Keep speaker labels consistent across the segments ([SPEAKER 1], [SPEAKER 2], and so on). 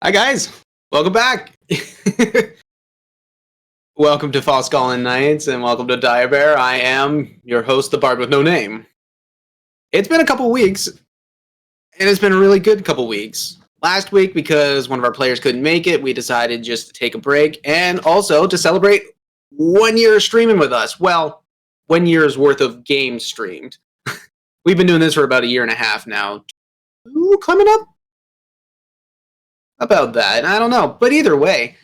[SPEAKER 1] Hi guys, welcome back. Welcome to Falskallan Nights and welcome to Dire Bear. I am your host, the Bard with no name. It's been a couple weeks, and it's been a really good couple weeks. Last week, because one of our players couldn't make it, we decided just to take a break and also to celebrate 1 year of streaming with us. Well, 1 year's worth of games streamed. We've been doing this for about a year and a half now. Ooh, coming up about that. I don't know. But either way,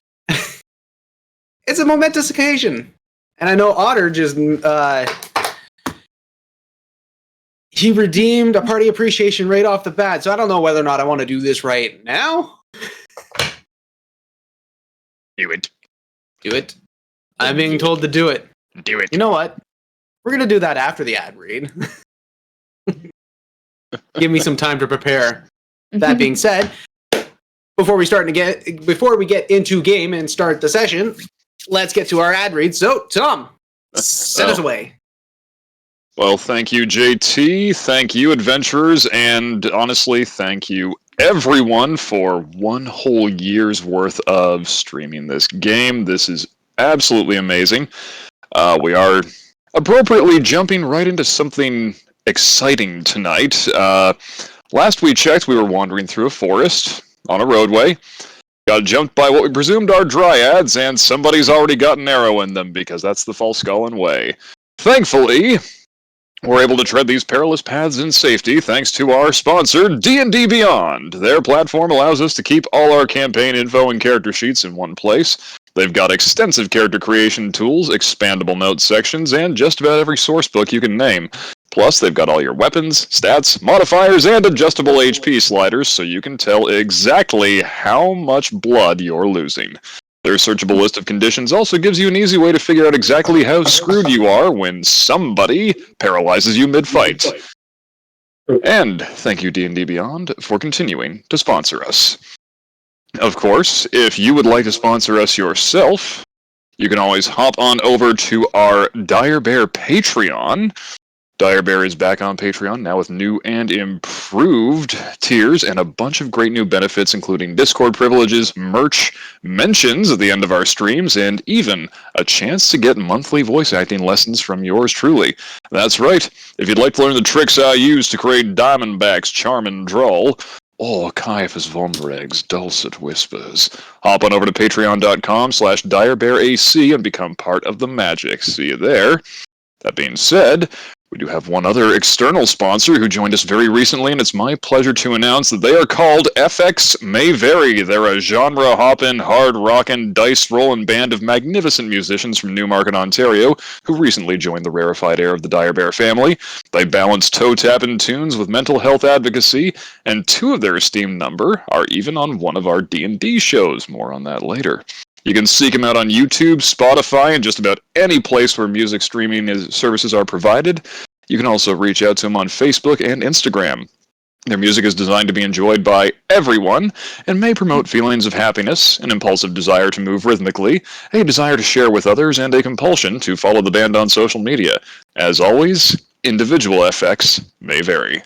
[SPEAKER 1] it's a momentous occasion. And I know Otter just, he redeemed a party appreciation right off the bat. So I don't know whether or not I want to do this right now.
[SPEAKER 2] Do it.
[SPEAKER 1] Do it. I'm being told to do it.
[SPEAKER 2] Do it.
[SPEAKER 1] You know what? We're going to do that after the ad read. Give me some time to prepare. That being said, before we get into game and start the session, let's get to our ad read. So, Tom, send us away.
[SPEAKER 2] Well, thank you, JT. Thank you, adventurers, and honestly, thank you, everyone, for 1 whole year's worth of streaming this game. This is absolutely amazing. We are appropriately jumping right into something exciting tonight. Last we checked, we were wandering through a forest on a roadway. Got jumped by what we presumed are dryads, and somebody's already got an arrow in them, because that's the Falskallan way. Thankfully, we're able to tread these perilous paths in safety thanks to our sponsor, D&D Beyond. Their platform allows us to keep all our campaign info and character sheets in one place. They've got extensive character creation tools, expandable notes sections, and just about every source book you can name. Plus, they've got all your weapons, stats, modifiers, and adjustable HP sliders, so you can tell exactly how much blood you're losing. Their searchable list of conditions also gives you an easy way to figure out exactly how screwed you are when somebody paralyzes you mid-fight. And thank you, D&D Beyond, for continuing to sponsor us. Of course, if you would like to sponsor us yourself, you can always hop on over to our Dire Bear Patreon. Dire Bear is back on Patreon now with new and improved tiers and a bunch of great new benefits, including Discord privileges, merch, mentions at the end of our streams, and even a chance to get monthly voice acting lessons from yours truly. That's right. If you'd like to learn the tricks I use to create Diamondback's charming drawl, or Caiaphas Vombreg's dulcet whispers, hop on over to patreon.com/direbearac and become part of the magic. See you there. That being said, we do have one other external sponsor who joined us very recently, and it's my pleasure to announce that they are called FX May Vary. They're a genre-hopping, hard-rocking, dice-rolling band of magnificent musicians from Newmarket, Ontario, who recently joined the rarefied air of the Dire Bear family. They balance toe-tapping tunes with mental health advocacy, and 2 of their esteemed number are even on one of our D&D shows. More on that later. You can seek them out on YouTube, Spotify, and just about any place where music streaming services are provided. You can also reach out to them on Facebook and Instagram. Their music is designed to be enjoyed by everyone and may promote feelings of happiness, an impulsive desire to move rhythmically, a desire to share with others, and a compulsion to follow the band on social media. As always, individual FX may vary.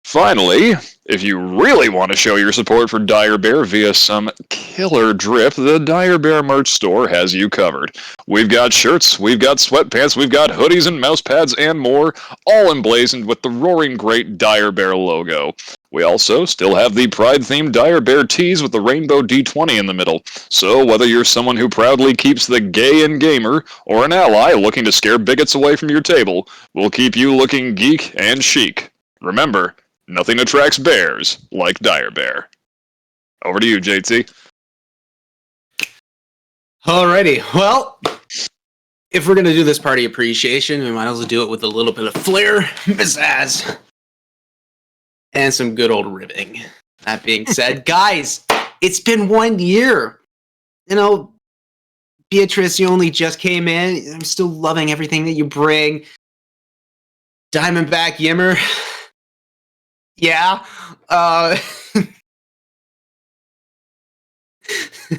[SPEAKER 2] Finally, if you really want to show your support for Dire Bear via some killer drip, the Dire Bear merch store has you covered. We've got shirts, we've got sweatpants, we've got hoodies and mouse pads and more, all emblazoned with the roaring great Dire Bear logo. We also still have the Pride-themed Dire Bear tees with the rainbow D20 in the middle. So whether you're someone who proudly keeps the gay and gamer, or an ally looking to scare bigots away from your table, we'll keep you looking geek and chic. Remember, nothing attracts bears like Dire Bear. Over to you, JT.
[SPEAKER 1] Alrighty, well, if we're going to do this party appreciation, we might as well do it with a little bit of flair, pizzazz, and some good old ribbing. That being said, guys, it's been 1 year. You know, Beatrice, you only just came in. I'm still loving everything that you bring. Diamondback Yimmer. Yeah.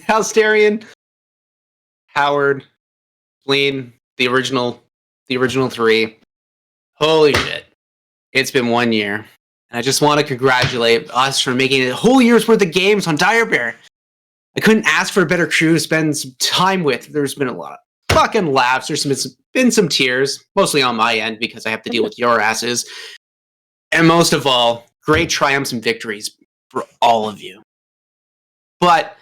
[SPEAKER 1] Halsterian, Howard, Fleen, the original 3. Holy shit. It's been 1 year. And I just want to congratulate us for making a whole year's worth of games on Dire Bear. I couldn't ask for a better crew to spend some time with. There's been a lot of fucking laughs. There's been some tears, mostly on my end because I have to deal with your asses. And most of all, great triumphs and victories for all of you. But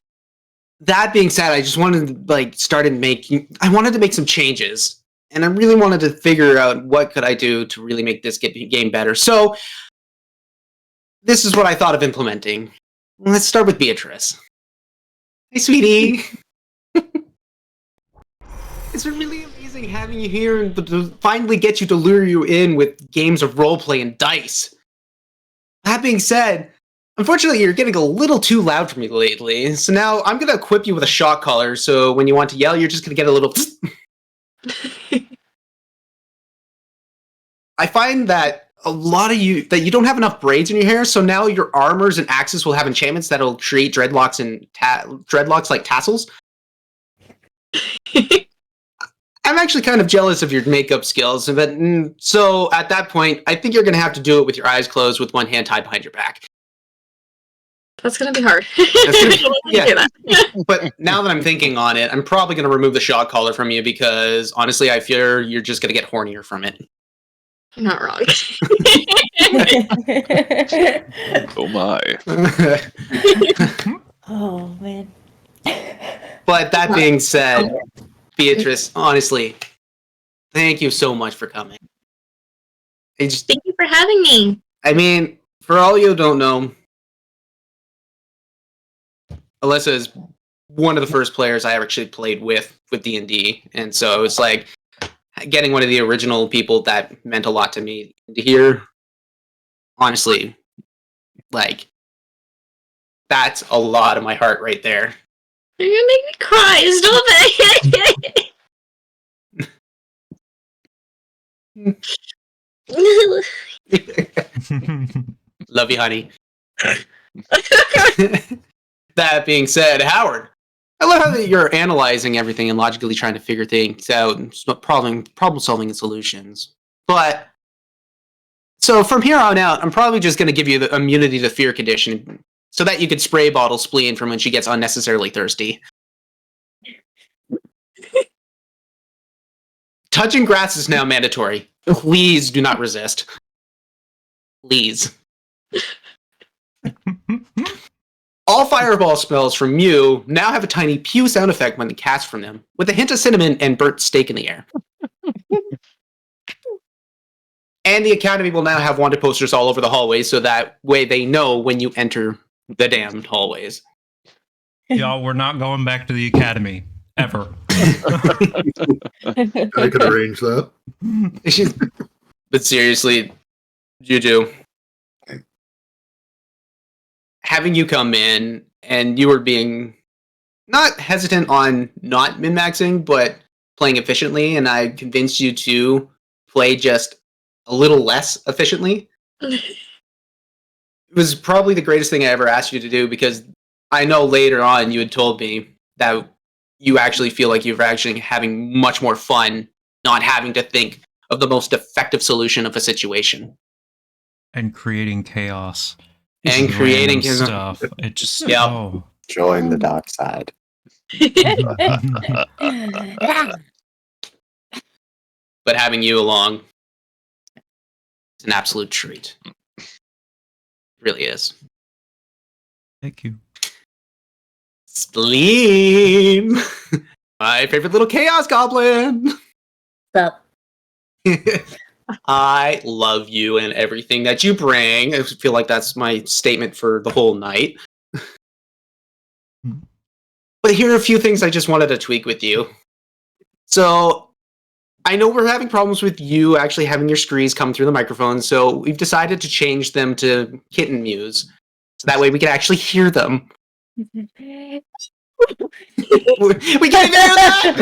[SPEAKER 1] that being said, I just wanted to I wanted to make some changes. And I really wanted to figure out what could I do to really make this game better. So this is what I thought of implementing. Let's start with Beatrice. Hey, sweetie. It's been really amazing having you here and to finally get you to lure you in with games of roleplay and dice. That being said, unfortunately, you're getting a little too loud for me lately. So now I'm going to equip you with a shock collar. So when you want to yell, you're just going to get a little... I find that a lot of you don't have enough braids in your hair, so now your armors and axes will have enchantments that'll create dreadlocks and dreadlocks like tassels. I'm actually kind of jealous of your makeup skills, but so at that point, I think you're going to have to do it with your eyes closed with one hand tied behind your back.
[SPEAKER 3] That's going to be hard.
[SPEAKER 1] Yeah. But now that I'm thinking on it, I'm probably going to remove the shock collar from you because honestly, I fear you're just going to get hornier from it.
[SPEAKER 3] You're not wrong.
[SPEAKER 2] Oh my.
[SPEAKER 4] Oh, man.
[SPEAKER 1] But that being said, Beatrice, honestly, thank you so much for coming.
[SPEAKER 3] Thank you for having me.
[SPEAKER 1] I mean, for all you who don't know, Alyssa is one of the first players I actually played with D&D, and so it's like getting one of the original people that meant a lot to me to hear. Honestly, like that's a lot of my heart right there.
[SPEAKER 3] You're gonna make me cry. Stop it.
[SPEAKER 1] Love you, honey. That being said, Howard, I love how that you're analyzing everything and logically trying to figure things out and problem solving and solutions. But so from here on out, I'm probably just going to give you the immunity to fear condition so that you could spray bottle Spleen from when she gets unnecessarily thirsty. Touching grass is now mandatory. Please do not resist. Please. All fireball spells from you now have a tiny pew sound effect when cast from them, with a hint of cinnamon and burnt steak in the air. And the Academy will now have wanted posters all over the hallways, so that way they know when you enter the damned hallways.
[SPEAKER 5] Y'all, we're not going back to the Academy. Ever.
[SPEAKER 6] I could arrange that.
[SPEAKER 1] But seriously, Juju, having you come in and you were being not hesitant on not min-maxing, but playing efficiently, and I convinced you to play just a little less efficiently. It was probably the greatest thing I ever asked you to do, because I know later on you had told me that you actually feel like you're actually having much more fun not having to think of the most effective solution of a situation.
[SPEAKER 5] And creating chaos.
[SPEAKER 1] And creating
[SPEAKER 5] stuff. It just
[SPEAKER 7] Join the dark side.
[SPEAKER 1] But having you along, it's an absolute treat. It really is.
[SPEAKER 5] Thank you.
[SPEAKER 1] Spleen! My favorite little chaos goblin!
[SPEAKER 4] Sup?
[SPEAKER 1] I love you and everything that you bring. I feel like that's my statement for the whole night. But here are a few things I just wanted to tweak with you. So, I know we're having problems with you actually having your screes come through the microphone, so we've decided to change them to kitten mews. So that way we can actually hear them. We can't even hear that!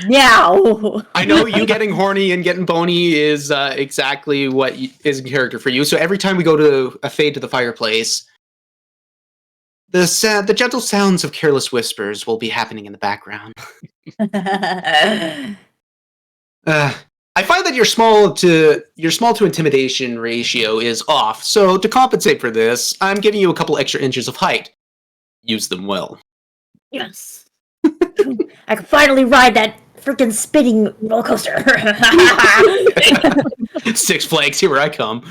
[SPEAKER 4] Meow.
[SPEAKER 1] I know you getting horny and getting bony is exactly what is in character for you. So every time we go to a fade to the fireplace, the gentle sounds of careless whispers will be happening in the background. I find that your small to intimidation ratio is off. So to compensate for this, I'm giving you a couple extra inches of height. Use them well.
[SPEAKER 4] Yes. I can finally ride that freaking spinning roller coaster.
[SPEAKER 1] 6 Flags, here I come.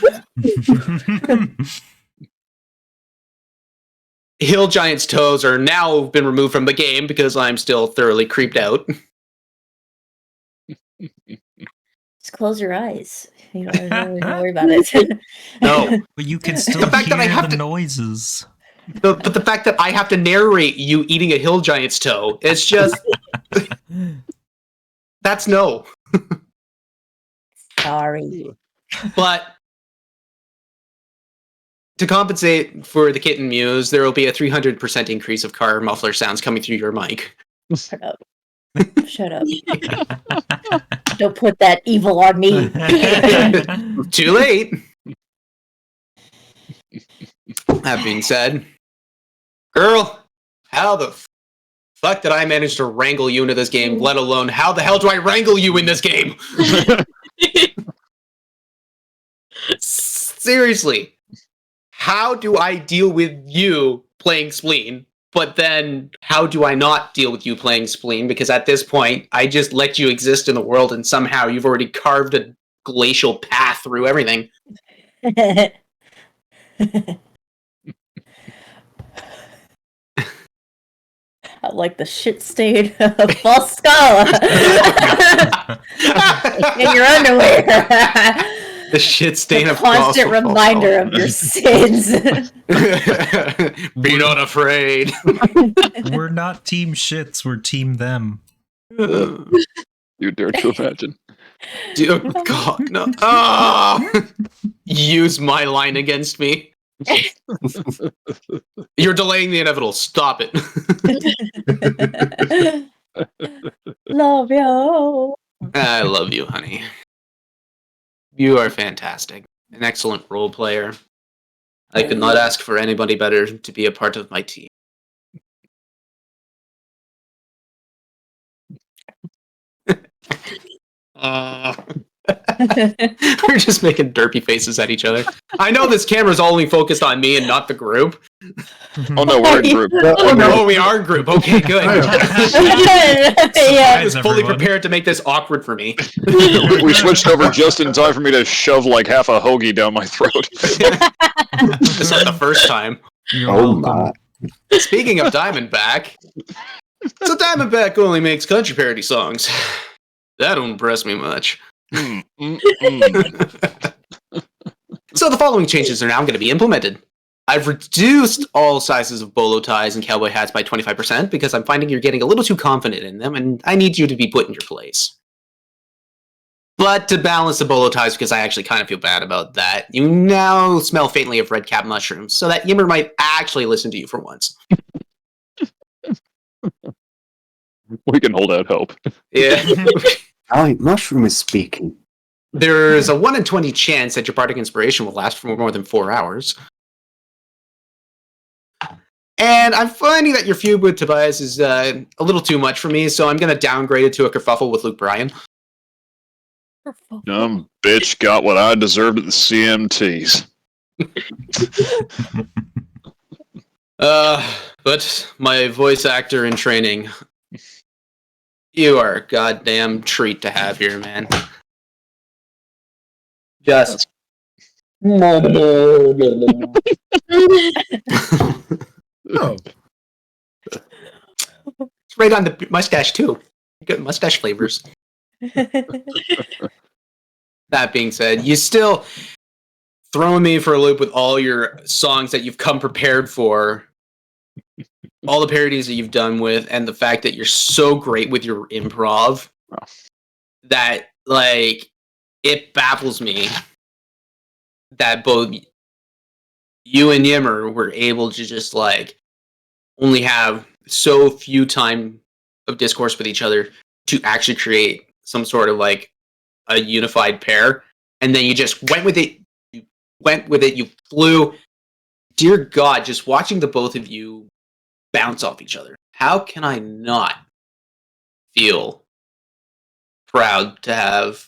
[SPEAKER 1] Hill Giant's toes are now been removed from the game because I'm still thoroughly creeped out.
[SPEAKER 4] Just close your eyes. You don't worry about it.
[SPEAKER 1] No.
[SPEAKER 5] But you can still
[SPEAKER 1] The fact
[SPEAKER 5] hear
[SPEAKER 1] that I have
[SPEAKER 5] the
[SPEAKER 1] to-
[SPEAKER 5] noises.
[SPEAKER 1] But the fact that I have to narrate you eating a Hill Giant's toe, it's just... That's no.
[SPEAKER 4] Sorry.
[SPEAKER 1] But to compensate for the kitten mews, there will be a 300% increase of car muffler sounds coming through your mic.
[SPEAKER 4] Shut up. Shut up. Don't put that evil on me.
[SPEAKER 1] Too late. That being said, girl, how the fuck did I manage to wrangle you into this game, let alone how the hell do I wrangle you in this game? Seriously, how do I deal with you playing Spleen? But then, how do I not deal with you playing Spleen? Because at this point, I just let you exist in the world, and somehow you've already carved a glacial path through everything.
[SPEAKER 4] I like the shit stain of Falskallan in your underwear.
[SPEAKER 1] The shit stain
[SPEAKER 4] A
[SPEAKER 1] of
[SPEAKER 4] constant reminder of your sins.
[SPEAKER 1] Be not afraid.
[SPEAKER 5] We're not team shits, we're team them.
[SPEAKER 2] You dare to imagine?
[SPEAKER 1] Oh, God, no. Ah! Use my line against me. You're delaying the inevitable. Stop it.
[SPEAKER 4] Love you.
[SPEAKER 1] I love you, honey. You are fantastic. An excellent role player. I could not ask for anybody better to be a part of my team. We're just making derpy faces at each other. I know this camera's only focused on me and not the group.
[SPEAKER 2] Oh no, we're in group.
[SPEAKER 1] Oh no, we are group. Okay, good. I
[SPEAKER 4] Yeah.
[SPEAKER 1] was fully
[SPEAKER 5] everyone.
[SPEAKER 1] prepared to make this awkward for me.
[SPEAKER 2] We switched over just in time for me to shove like half a hoagie down my throat.
[SPEAKER 1] It's not the first time.
[SPEAKER 5] You're
[SPEAKER 7] Oh
[SPEAKER 5] welcome.
[SPEAKER 7] my.
[SPEAKER 1] Speaking of Diamondback, so Diamondback only makes country parody songs. That don't impress me much.
[SPEAKER 2] Mm, mm, mm.
[SPEAKER 1] So the following changes are now going to be implemented. I've reduced all sizes of bolo ties and cowboy hats by 25% because I'm finding you're getting a little too confident in them, and I need you to be put in your place. But to balance the bolo ties, because I actually kind of feel bad about that, you now smell faintly of red cap mushrooms, so that Yimmer might actually listen to you for once.
[SPEAKER 2] We can hold out hope.
[SPEAKER 1] Yeah.
[SPEAKER 7] Mushroom is speaking.
[SPEAKER 1] There's a 1 in 20 chance that your bardic inspiration will last for more than 4 hours. And I'm finding that your feud with Tobias is a little too much for me, so I'm going to downgrade it to a kerfuffle with Luke Bryan.
[SPEAKER 2] Dumb bitch got what I deserved at the CMTs.
[SPEAKER 1] But my voice actor in training, you are a goddamn treat to have here, man. Just.
[SPEAKER 6] Oh,
[SPEAKER 1] It's right on the mustache, too. Good mustache flavors. That being said, you still throwing me for a loop with all your songs that you've come prepared for, all the parodies that you've done with, and the fact that you're so great with your improv that, like, it baffles me that both you and Yimmer were able to just, like, only have so few time of discourse with each other to actually create some sort of, like, a unified pair, and then you just went with it. You flew. Dear God, just watching the both of you bounce off each other. How can I not feel proud to have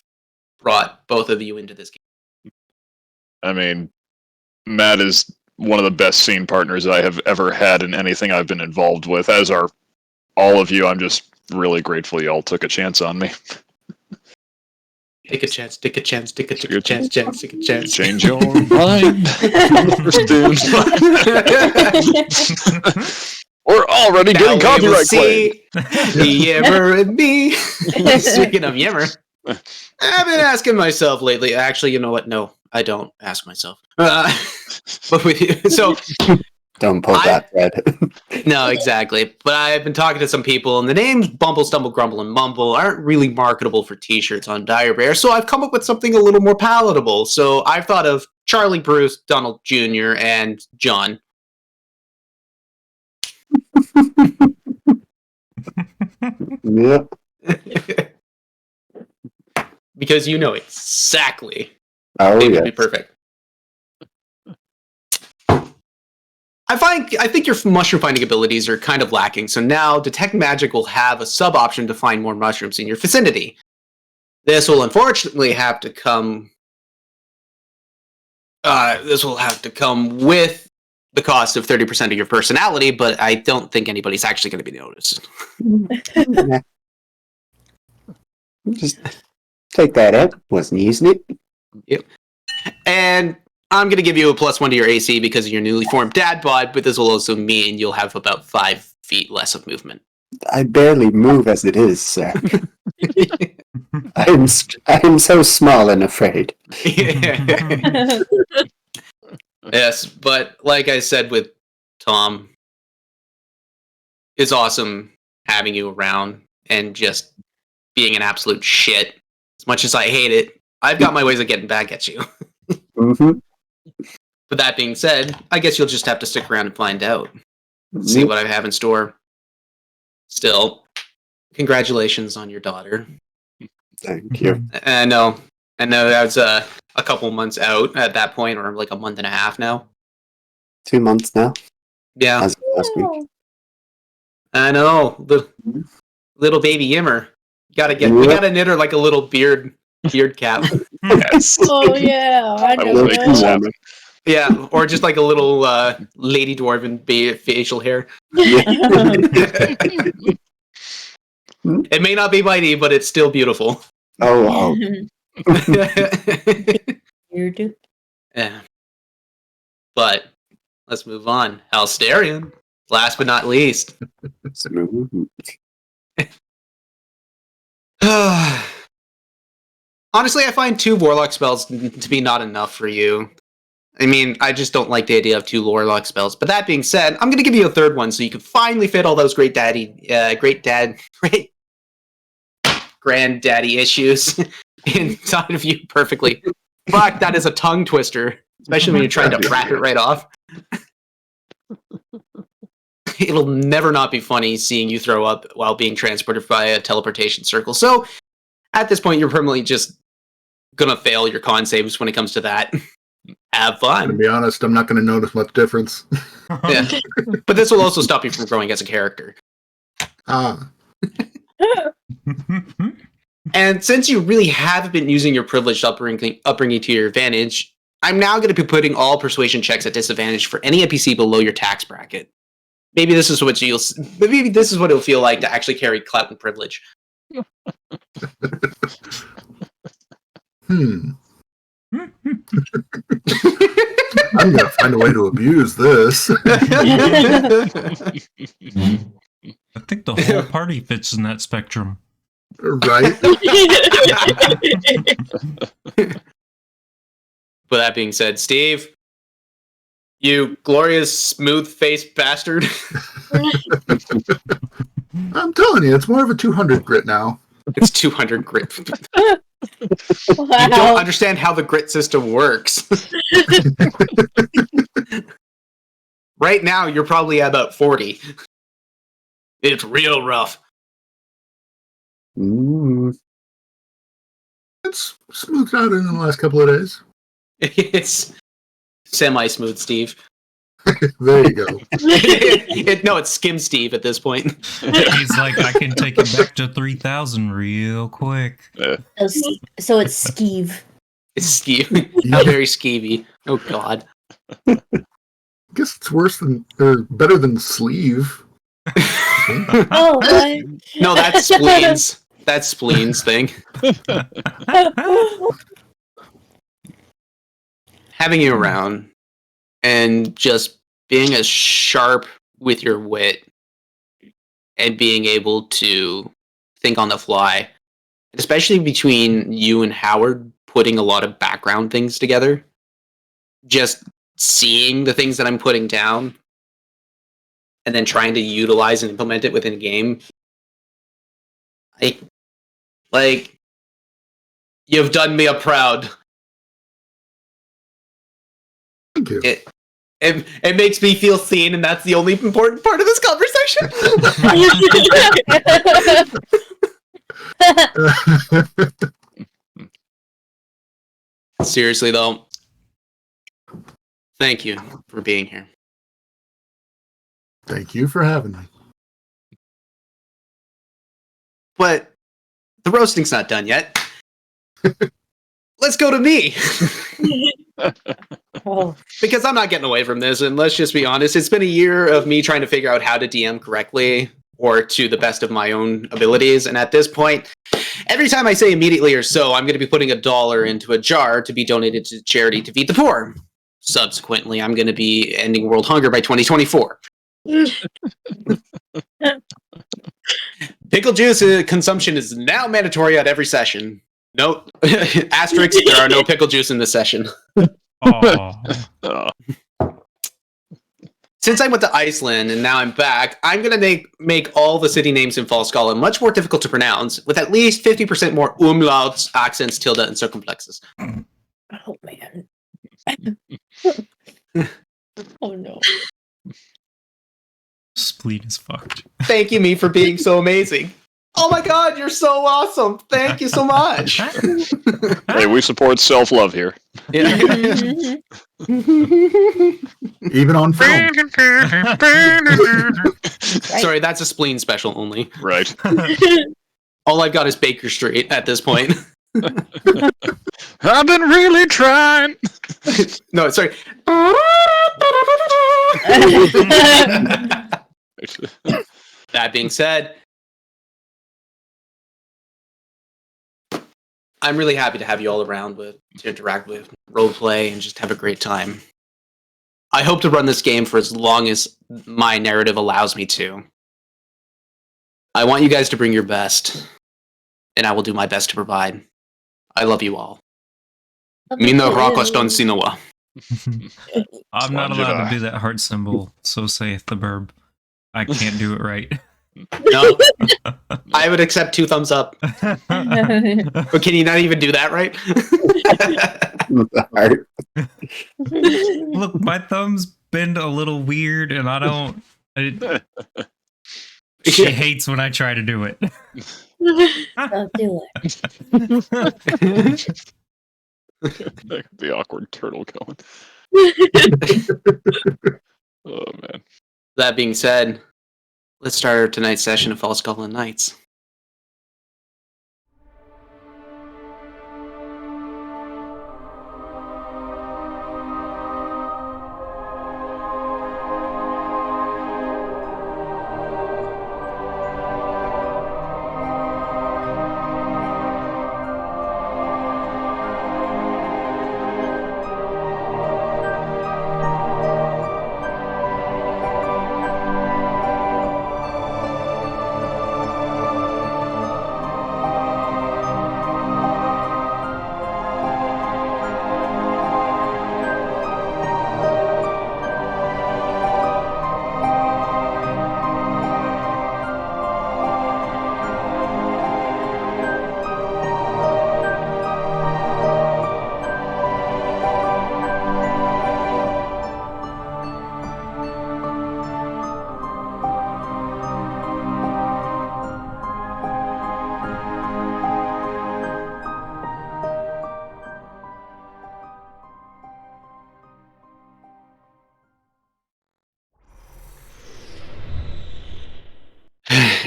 [SPEAKER 1] brought both of you into this game.
[SPEAKER 2] I mean, Matt is one of the best scene partners I have ever had in anything I've been involved with, as are all of you. I'm just really grateful you all took a chance on me.
[SPEAKER 1] Take a chance, take a chance, take a chance, take a chance.
[SPEAKER 2] Change your mind. We're already
[SPEAKER 1] Now
[SPEAKER 2] getting
[SPEAKER 1] we will
[SPEAKER 2] copyright claim.
[SPEAKER 1] see Yammer and me. Speaking of Yammer, I've been asking myself lately. Actually, you know what? No, I don't ask myself. But with you, so
[SPEAKER 7] Don't pull that thread.
[SPEAKER 1] no, exactly. But I've been talking to some people, and the names Bumble, Stumble, Grumble, and Mumble aren't really marketable for T-shirts on Dire Bear. So I've come up with something a little more palatable. So I've thought of Charlie, Bruce, Donald Jr., and John.
[SPEAKER 7] Yep.
[SPEAKER 1] Because you know exactly.
[SPEAKER 7] Oh,
[SPEAKER 1] They would
[SPEAKER 7] yeah.
[SPEAKER 1] be perfect. I think your mushroom finding abilities are kind of lacking, so now Detect Magic will have a sub-option to find more mushrooms in your vicinity. This will unfortunately have to come... this will have to come with the cost of 30% of your personality, but I don't think anybody's actually going to be noticed.
[SPEAKER 7] Just take that out. Wasn't using it.
[SPEAKER 1] And I'm going to give you a +1 to your AC because of your newly formed dad bod, but this will also mean you'll have about 5 feet less of movement.
[SPEAKER 7] I barely move as it is, sir. I am so small and afraid.
[SPEAKER 1] Yes, but like I said with Tom, it's awesome having you around and just being an absolute shit. As much as I hate it, I've got my ways of getting back at you.
[SPEAKER 7] Mm-hmm.
[SPEAKER 1] But that being said, I guess you'll just have to stick around and find out. See what I have in store. Still, congratulations on your daughter.
[SPEAKER 7] Thank you.
[SPEAKER 1] I know that's a couple months out at that point, or like a month and a half now.
[SPEAKER 7] 2 months now,
[SPEAKER 1] Yeah,
[SPEAKER 7] as of last week.
[SPEAKER 1] I know. Little baby Yimmer. We gotta knit her like a little beard cap.
[SPEAKER 2] Yes.
[SPEAKER 4] Oh yeah, I
[SPEAKER 2] I will
[SPEAKER 4] know.
[SPEAKER 2] make this happen.
[SPEAKER 1] Yeah, or just like a little lady dwarven facial hair. It may not be mighty, but it's still beautiful.
[SPEAKER 7] Oh,
[SPEAKER 4] Weird.
[SPEAKER 1] Yeah. But let's move on. Halsterian, last but not least.
[SPEAKER 7] smooth.
[SPEAKER 1] Honestly, I find 2 Warlock spells to be not enough for you. I mean, I just don't like the idea of 2 Warlock spells. But that being said, I'm going to give you a 3rd one so you can finally fit all those great granddaddy issues inside of you perfectly. Fuck, that is a tongue twister, especially when you're trying to wrap it right off. It'll never not be funny seeing you throw up while being transported by a teleportation circle. So, at this point, you're permanently just gonna fail your con saves when it comes to that. Have
[SPEAKER 6] To
[SPEAKER 1] fun.
[SPEAKER 6] be honest, I'm not going to notice much difference.
[SPEAKER 1] Yeah. But this will also stop you from growing as a character. And since you really haven't been using your privileged upbringing to your advantage, I'm now going to be putting all persuasion checks at disadvantage for any NPC below your tax bracket. Maybe this is what it'll feel like to actually carry clout and privilege.
[SPEAKER 6] I'm going to find a way to abuse this.
[SPEAKER 5] I think the whole party fits in that spectrum.
[SPEAKER 6] Right?
[SPEAKER 1] With that being said, Steve, you glorious smooth-faced bastard.
[SPEAKER 6] I'm telling you, it's more of a 200 grit now.
[SPEAKER 1] It's 200 grit.
[SPEAKER 4] Wow.
[SPEAKER 1] You don't understand how the grit system works. Right now, you're probably at about 40. It's real rough.
[SPEAKER 6] It's smoothed out in the last couple of days.
[SPEAKER 1] It's semi-smooth, Steve.
[SPEAKER 6] There you go.
[SPEAKER 1] No, it's Skim Steve at this point.
[SPEAKER 5] He's like, I can take it back to 3,000 real quick.
[SPEAKER 4] So it's skeeve.
[SPEAKER 1] It's skeevy. How very skeevy. Oh God.
[SPEAKER 6] I guess it's worse than or better than sleeve.
[SPEAKER 4] Oh, what?
[SPEAKER 1] No, that's spleens. That's spleens thing. Having you around and just being as sharp with your wit and being able to think on the fly, especially between you and Howard putting a lot of background things together, just seeing the things that I'm putting down and then trying to utilize and implement it within a game. Like, you've done me a proud.
[SPEAKER 6] Thank you.
[SPEAKER 1] It makes me feel seen, and that's the only important part of this conversation. Seriously, though, thank you for being here.
[SPEAKER 6] Thank you for having me.
[SPEAKER 1] But the roasting's not done yet. Let's go to me.
[SPEAKER 4] Oh.
[SPEAKER 1] Because I'm not getting away from this, and let's just be honest, it's been a year of me trying to figure out how to DM correctly or to the best of my own abilities, and at this point, every time I say immediately or so, I'm going to be putting $1 into a jar to be donated to charity to feed the poor. Subsequently, I'm going to be ending world hunger by 2024. Pickle juice consumption is now mandatory at every session. Note, asterisk, there are no pickle juice in this session. Since I went to Iceland and now I'm back, I'm going to make all the city names in Falskallan much more difficult to pronounce, with at least 50% more umlauts, accents, tilde, and circumflexes.
[SPEAKER 4] Oh, man. Oh, no.
[SPEAKER 5] Spleen is fucked.
[SPEAKER 1] Thank you, me, for being so amazing. Oh my God, you're so awesome. Thank you so much.
[SPEAKER 2] Hey, we support self-love here.
[SPEAKER 6] Even on film.
[SPEAKER 1] Sorry, that's a spleen special only.
[SPEAKER 2] Right.
[SPEAKER 1] All I've got is Baker Street at this point.
[SPEAKER 2] I've been really trying.
[SPEAKER 1] No, sorry. That being said, I'm really happy to have you all around to interact with, roleplay, and just have a great time. I hope to run this game for as long as my narrative allows me to. I want you guys to bring your best, and I will do my best to provide. I love you all. Mina rakoston sinowa.
[SPEAKER 5] I'm not allowed to do that heart symbol, so saith the burb. I can't do it right.
[SPEAKER 1] No, I would accept 2 thumbs up. But can you not even do that right?
[SPEAKER 5] Look, my thumbs bend a little weird, and I don't. She hates when I try to do it.
[SPEAKER 4] Don't do it.
[SPEAKER 2] The awkward turtle going. Oh man.
[SPEAKER 1] That being said, let's start tonight's session of Falskallan Nights.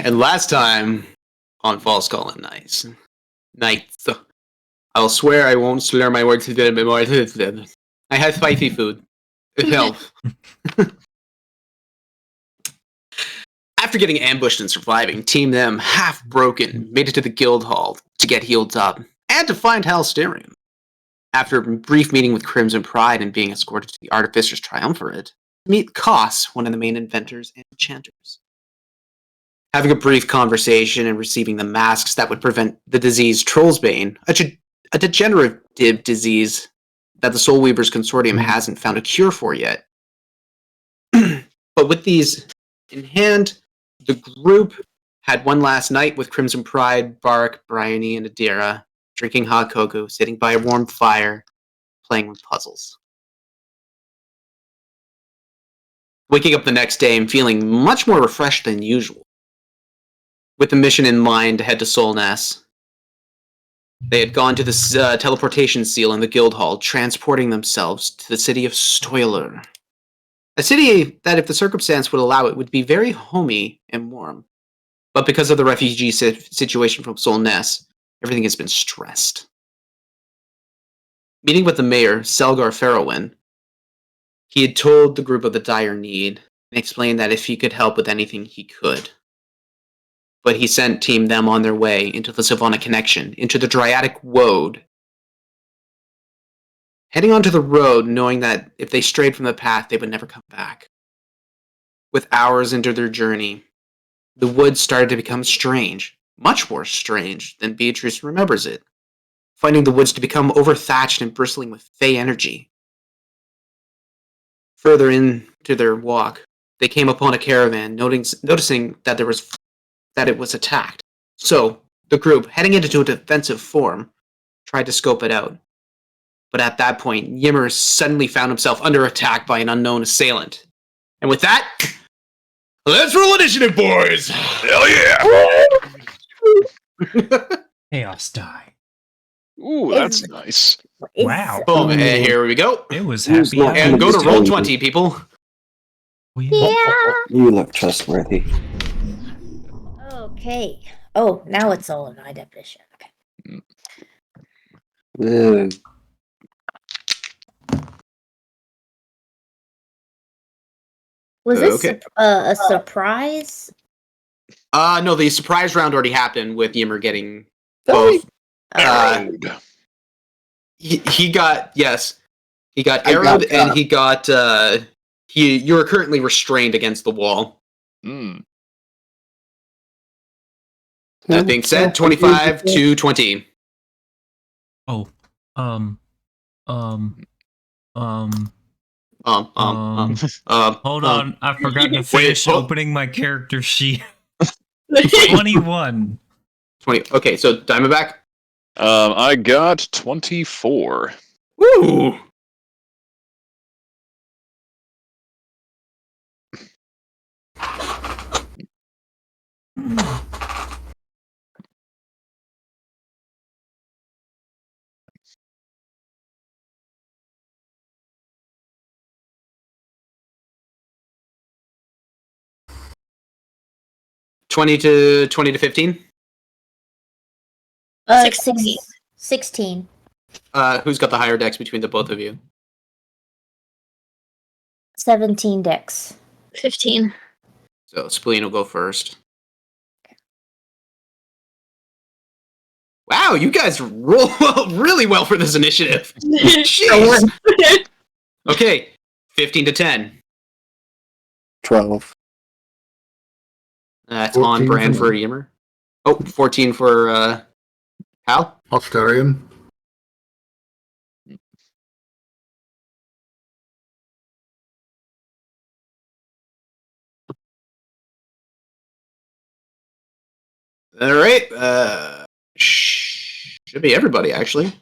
[SPEAKER 1] And last time on Falskallan Nights, I'll swear I won't slur my words a bit more. I had spicy food. It helps. After getting ambushed and surviving, Team Them, half broken, made it to the guild hall to get healed up and to find Halsterium. After a brief meeting with Crimson Pride and being escorted to the Artificer's Triumvirate, meet Koss, one of the main inventors and enchanters. Having a brief conversation and receiving the masks that would prevent the disease Trollsbane, a degenerative disease that the Soul Weavers Consortium hasn't found a cure for yet. But with these in hand, the group had one last night with Crimson Pride, Bark, Bryony, and Adira, drinking hot cocoa, sitting by a warm fire, playing with puzzles. Waking up the next day and feeling much more refreshed than usual. With the mission in mind to head to Solness, they had gone to the teleportation seal in the guild hall, transporting themselves to the city of Stoiler. A city that, if the circumstance would allow it, would be very homey and warm. But because of the refugee situation from Solness, everything has been stressed. Meeting with the mayor, Selgar Farrowin, he had told the group of the dire need and explained that if he could help with anything, he could. But he sent Team Them on their way into the Sylvanic connection, into the Dryadic Woad. Heading onto the road, knowing that if they strayed from the path, they would never come back. With hours into their journey, the woods started to become strange, much more strange than Beatrice remembers it, finding the woods to become overthatched and bristling with fey energy. Further into their walk, they came upon a caravan, noticing that it was attacked. So, the group, heading into a defensive form, tried to scope it out. But at that point, Yimmer suddenly found himself under attack by an unknown assailant. And with that, let's roll initiative, boys!
[SPEAKER 2] Hell yeah!
[SPEAKER 5] Chaos die.
[SPEAKER 2] Ooh, that's nice.
[SPEAKER 5] Wow.
[SPEAKER 1] Oh, and here we go.
[SPEAKER 5] It was
[SPEAKER 7] Who's
[SPEAKER 5] happy.
[SPEAKER 7] not
[SPEAKER 1] And go to
[SPEAKER 7] Understand.
[SPEAKER 1] Roll20, people.
[SPEAKER 3] Yeah.
[SPEAKER 7] You look trustworthy.
[SPEAKER 4] Okay. Oh, now it's all in high definition. Okay.
[SPEAKER 7] Ugh.
[SPEAKER 4] Was this
[SPEAKER 1] Okay.
[SPEAKER 4] a surprise?
[SPEAKER 1] No, the surprise round already happened with Yimmer getting
[SPEAKER 7] Oh,
[SPEAKER 1] both.
[SPEAKER 2] Arrowed.
[SPEAKER 1] He got, yes. He got
[SPEAKER 7] I got
[SPEAKER 1] arrowed and
[SPEAKER 7] got.
[SPEAKER 1] he got, you are currently restrained against the wall.
[SPEAKER 2] Mm.
[SPEAKER 1] That being said, 25 to 20.
[SPEAKER 5] Oh. Um.
[SPEAKER 1] Hold
[SPEAKER 5] Hold on. I forgot to finish
[SPEAKER 1] hold-
[SPEAKER 5] opening my character sheet. 21.
[SPEAKER 1] 20. Okay, so Diamondback.
[SPEAKER 2] I got 24.
[SPEAKER 1] Woo! Twenty to 15.
[SPEAKER 3] 16.
[SPEAKER 4] 16.
[SPEAKER 1] Who's got the higher dex between the both of you?
[SPEAKER 4] 17 dex.
[SPEAKER 3] 15.
[SPEAKER 1] So Spleen will go first. Wow, you guys roll really well for this initiative. Jeez. Okay, 15 to 10.
[SPEAKER 7] 12.
[SPEAKER 1] That's on
[SPEAKER 6] 14
[SPEAKER 1] brand
[SPEAKER 6] for
[SPEAKER 1] for
[SPEAKER 6] me.
[SPEAKER 1] Yimmer. Oh, 14 for Hal.
[SPEAKER 6] Halsterium.
[SPEAKER 1] All right. Should be everybody, actually.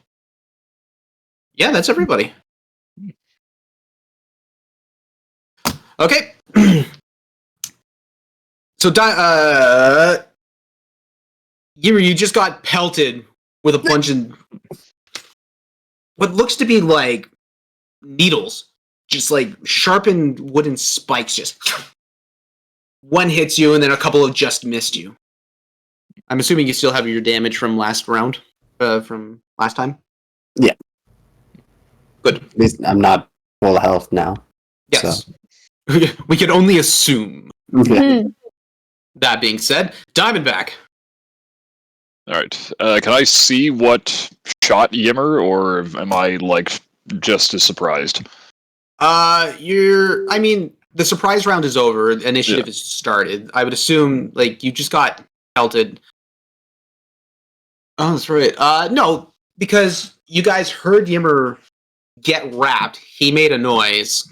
[SPEAKER 1] Yeah, that's everybody. Okay. So, you just got pelted with a bunch of what looks to be like needles, just like sharpened wooden spikes, just one hits you, and then a couple of just missed you. I'm assuming you still have your damage from last round, from last time?
[SPEAKER 7] Yeah.
[SPEAKER 1] Good.
[SPEAKER 7] At least I'm not full health now.
[SPEAKER 1] Yes. We can only assume.
[SPEAKER 7] Yeah.
[SPEAKER 1] That being said, Diamondback.
[SPEAKER 2] All right. Can I see what shot Yimmer, or am I like just as surprised?
[SPEAKER 1] I mean, the surprise round is over. Initiative is started. I would assume, like, you just got pelted. Oh, that's right. No, because you guys heard Yimmer get wrapped. He made a noise.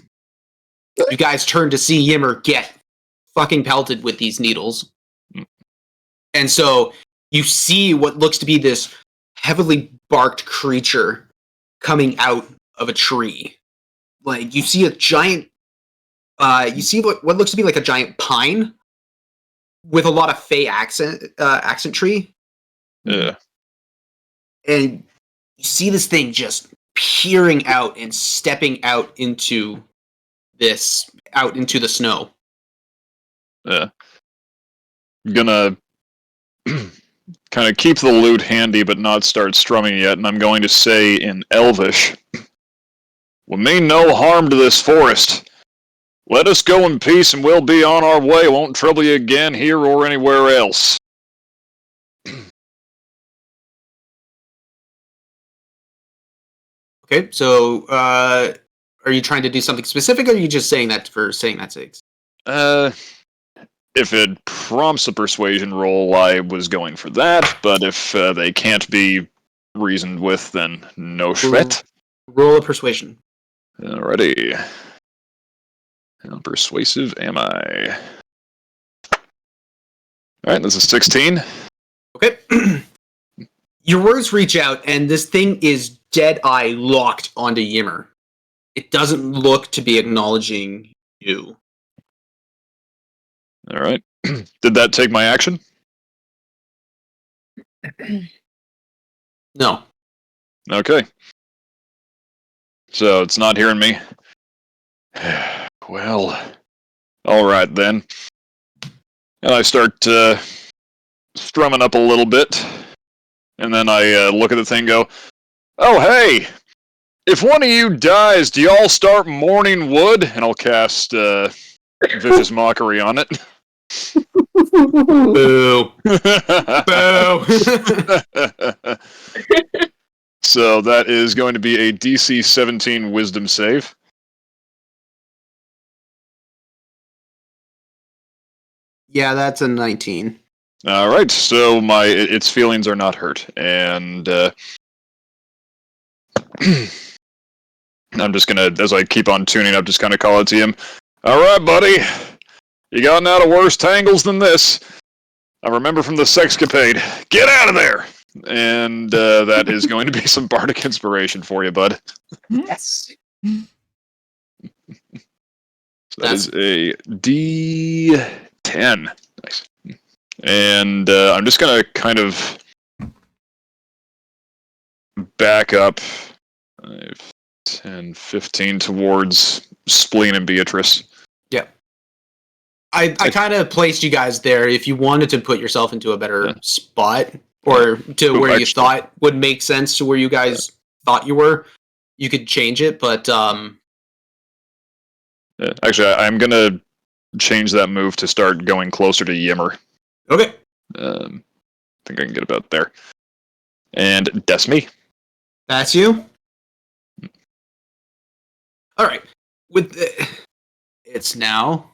[SPEAKER 1] You guys turned to see Yimmer get fucking pelted with these needles. And so you see what looks to be this heavily barked creature coming out of a tree. Like, you see a giant, you see what looks to be like a giant pine with a lot of fey accent tree.
[SPEAKER 2] Yeah.
[SPEAKER 1] And you see this thing just peering out and stepping out into the snow.
[SPEAKER 2] Yeah. I'm gonna kind of keep the loot handy, but not start strumming yet, and I'm going to say in Elvish, "We mean no harm to this forest. Let us go in peace, and we'll be on our way. Won't trouble you again here or anywhere else."
[SPEAKER 1] Okay, so are you trying to do something specific, or are you just saying that for saying that's sake?
[SPEAKER 2] If it prompts a persuasion roll, I was going for that, but if they can't be reasoned with, then no sweat.
[SPEAKER 1] Roll a persuasion.
[SPEAKER 2] Alrighty. How persuasive am I? Alright, this is 16.
[SPEAKER 1] Okay. Your words reach out, and this thing is dead-eye locked onto Yimmer. It doesn't look to be acknowledging you.
[SPEAKER 2] Alright. Did that take my action?
[SPEAKER 1] No.
[SPEAKER 2] Okay. So it's not hearing me. Well, alright then. And I start strumming up a little bit. And then I look at the thing and go, "Oh, hey! If one of you dies, do y'all start mourning wood?" And I'll cast Vicious Mockery on it.
[SPEAKER 1] Boo. Boo.
[SPEAKER 2] So that is going to be a DC 17 Wisdom save.
[SPEAKER 1] Yeah, that's a 19.
[SPEAKER 2] All right, so its feelings are not hurt, and I'm just gonna, as I keep on tuning up, just kind of call it to him. "All right, buddy, you gotten out of worse tangles than this. I remember from the sexcapade. Get out of there!" And that is going to be some bardic inspiration for you, bud.
[SPEAKER 7] Yes.
[SPEAKER 2] So that is a D10. Nice. And I'm just going to kind of back up 5, 10, 15 towards Spleen and Beatrice.
[SPEAKER 1] Yeah. I kind of placed you guys there if you wanted to put yourself into a better spot, or to where you thought would make sense to where you guys thought you were. You could change it, but
[SPEAKER 2] actually, I'm going to change that move to start going closer to Yimmer.
[SPEAKER 1] Okay.
[SPEAKER 2] I think I can get about there. And Desmi.
[SPEAKER 1] That's you? Alright. It's now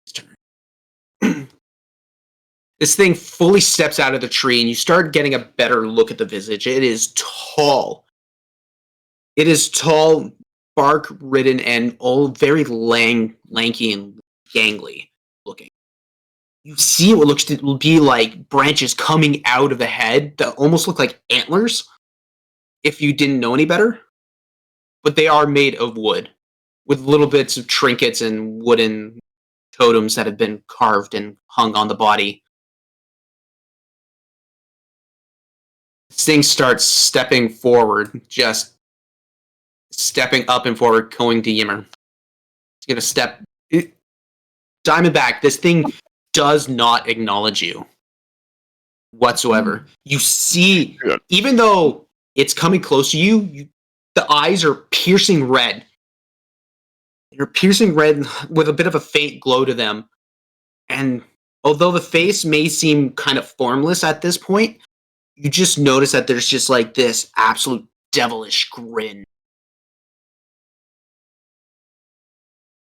[SPEAKER 1] his turn. This thing fully steps out of the tree, and you start getting a better look at the visage. It is tall. It is tall, bark-ridden, and all very lanky and gangly looking. You see what looks to be like branches coming out of the head that almost look like antlers, if you didn't know any better. But they are made of wood, with little bits of trinkets and wooden totems that have been carved and hung on the body. This thing starts stepping forward, just stepping up and forward, going to Yimmer. It's gonna step. Diamondback, this thing does not acknowledge you whatsoever. You see,
[SPEAKER 2] Good.
[SPEAKER 1] even though it's coming close to you, the eyes are piercing red. They're piercing red with a bit of a faint glow to them. And although the face may seem kind of formless at this point, you just notice that there's just like this absolute devilish grin.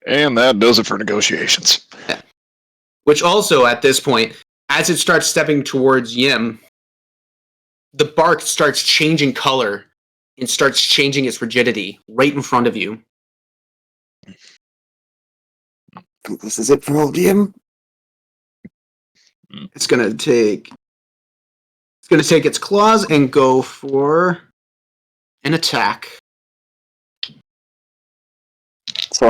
[SPEAKER 2] And that does it for negotiations.
[SPEAKER 1] Which also, at this point, as it starts stepping towards Yim, the bark starts changing color and starts changing its rigidity right in front of you.
[SPEAKER 7] This is it for old Jim.
[SPEAKER 1] It's gonna take its claws and go for an attack.
[SPEAKER 7] So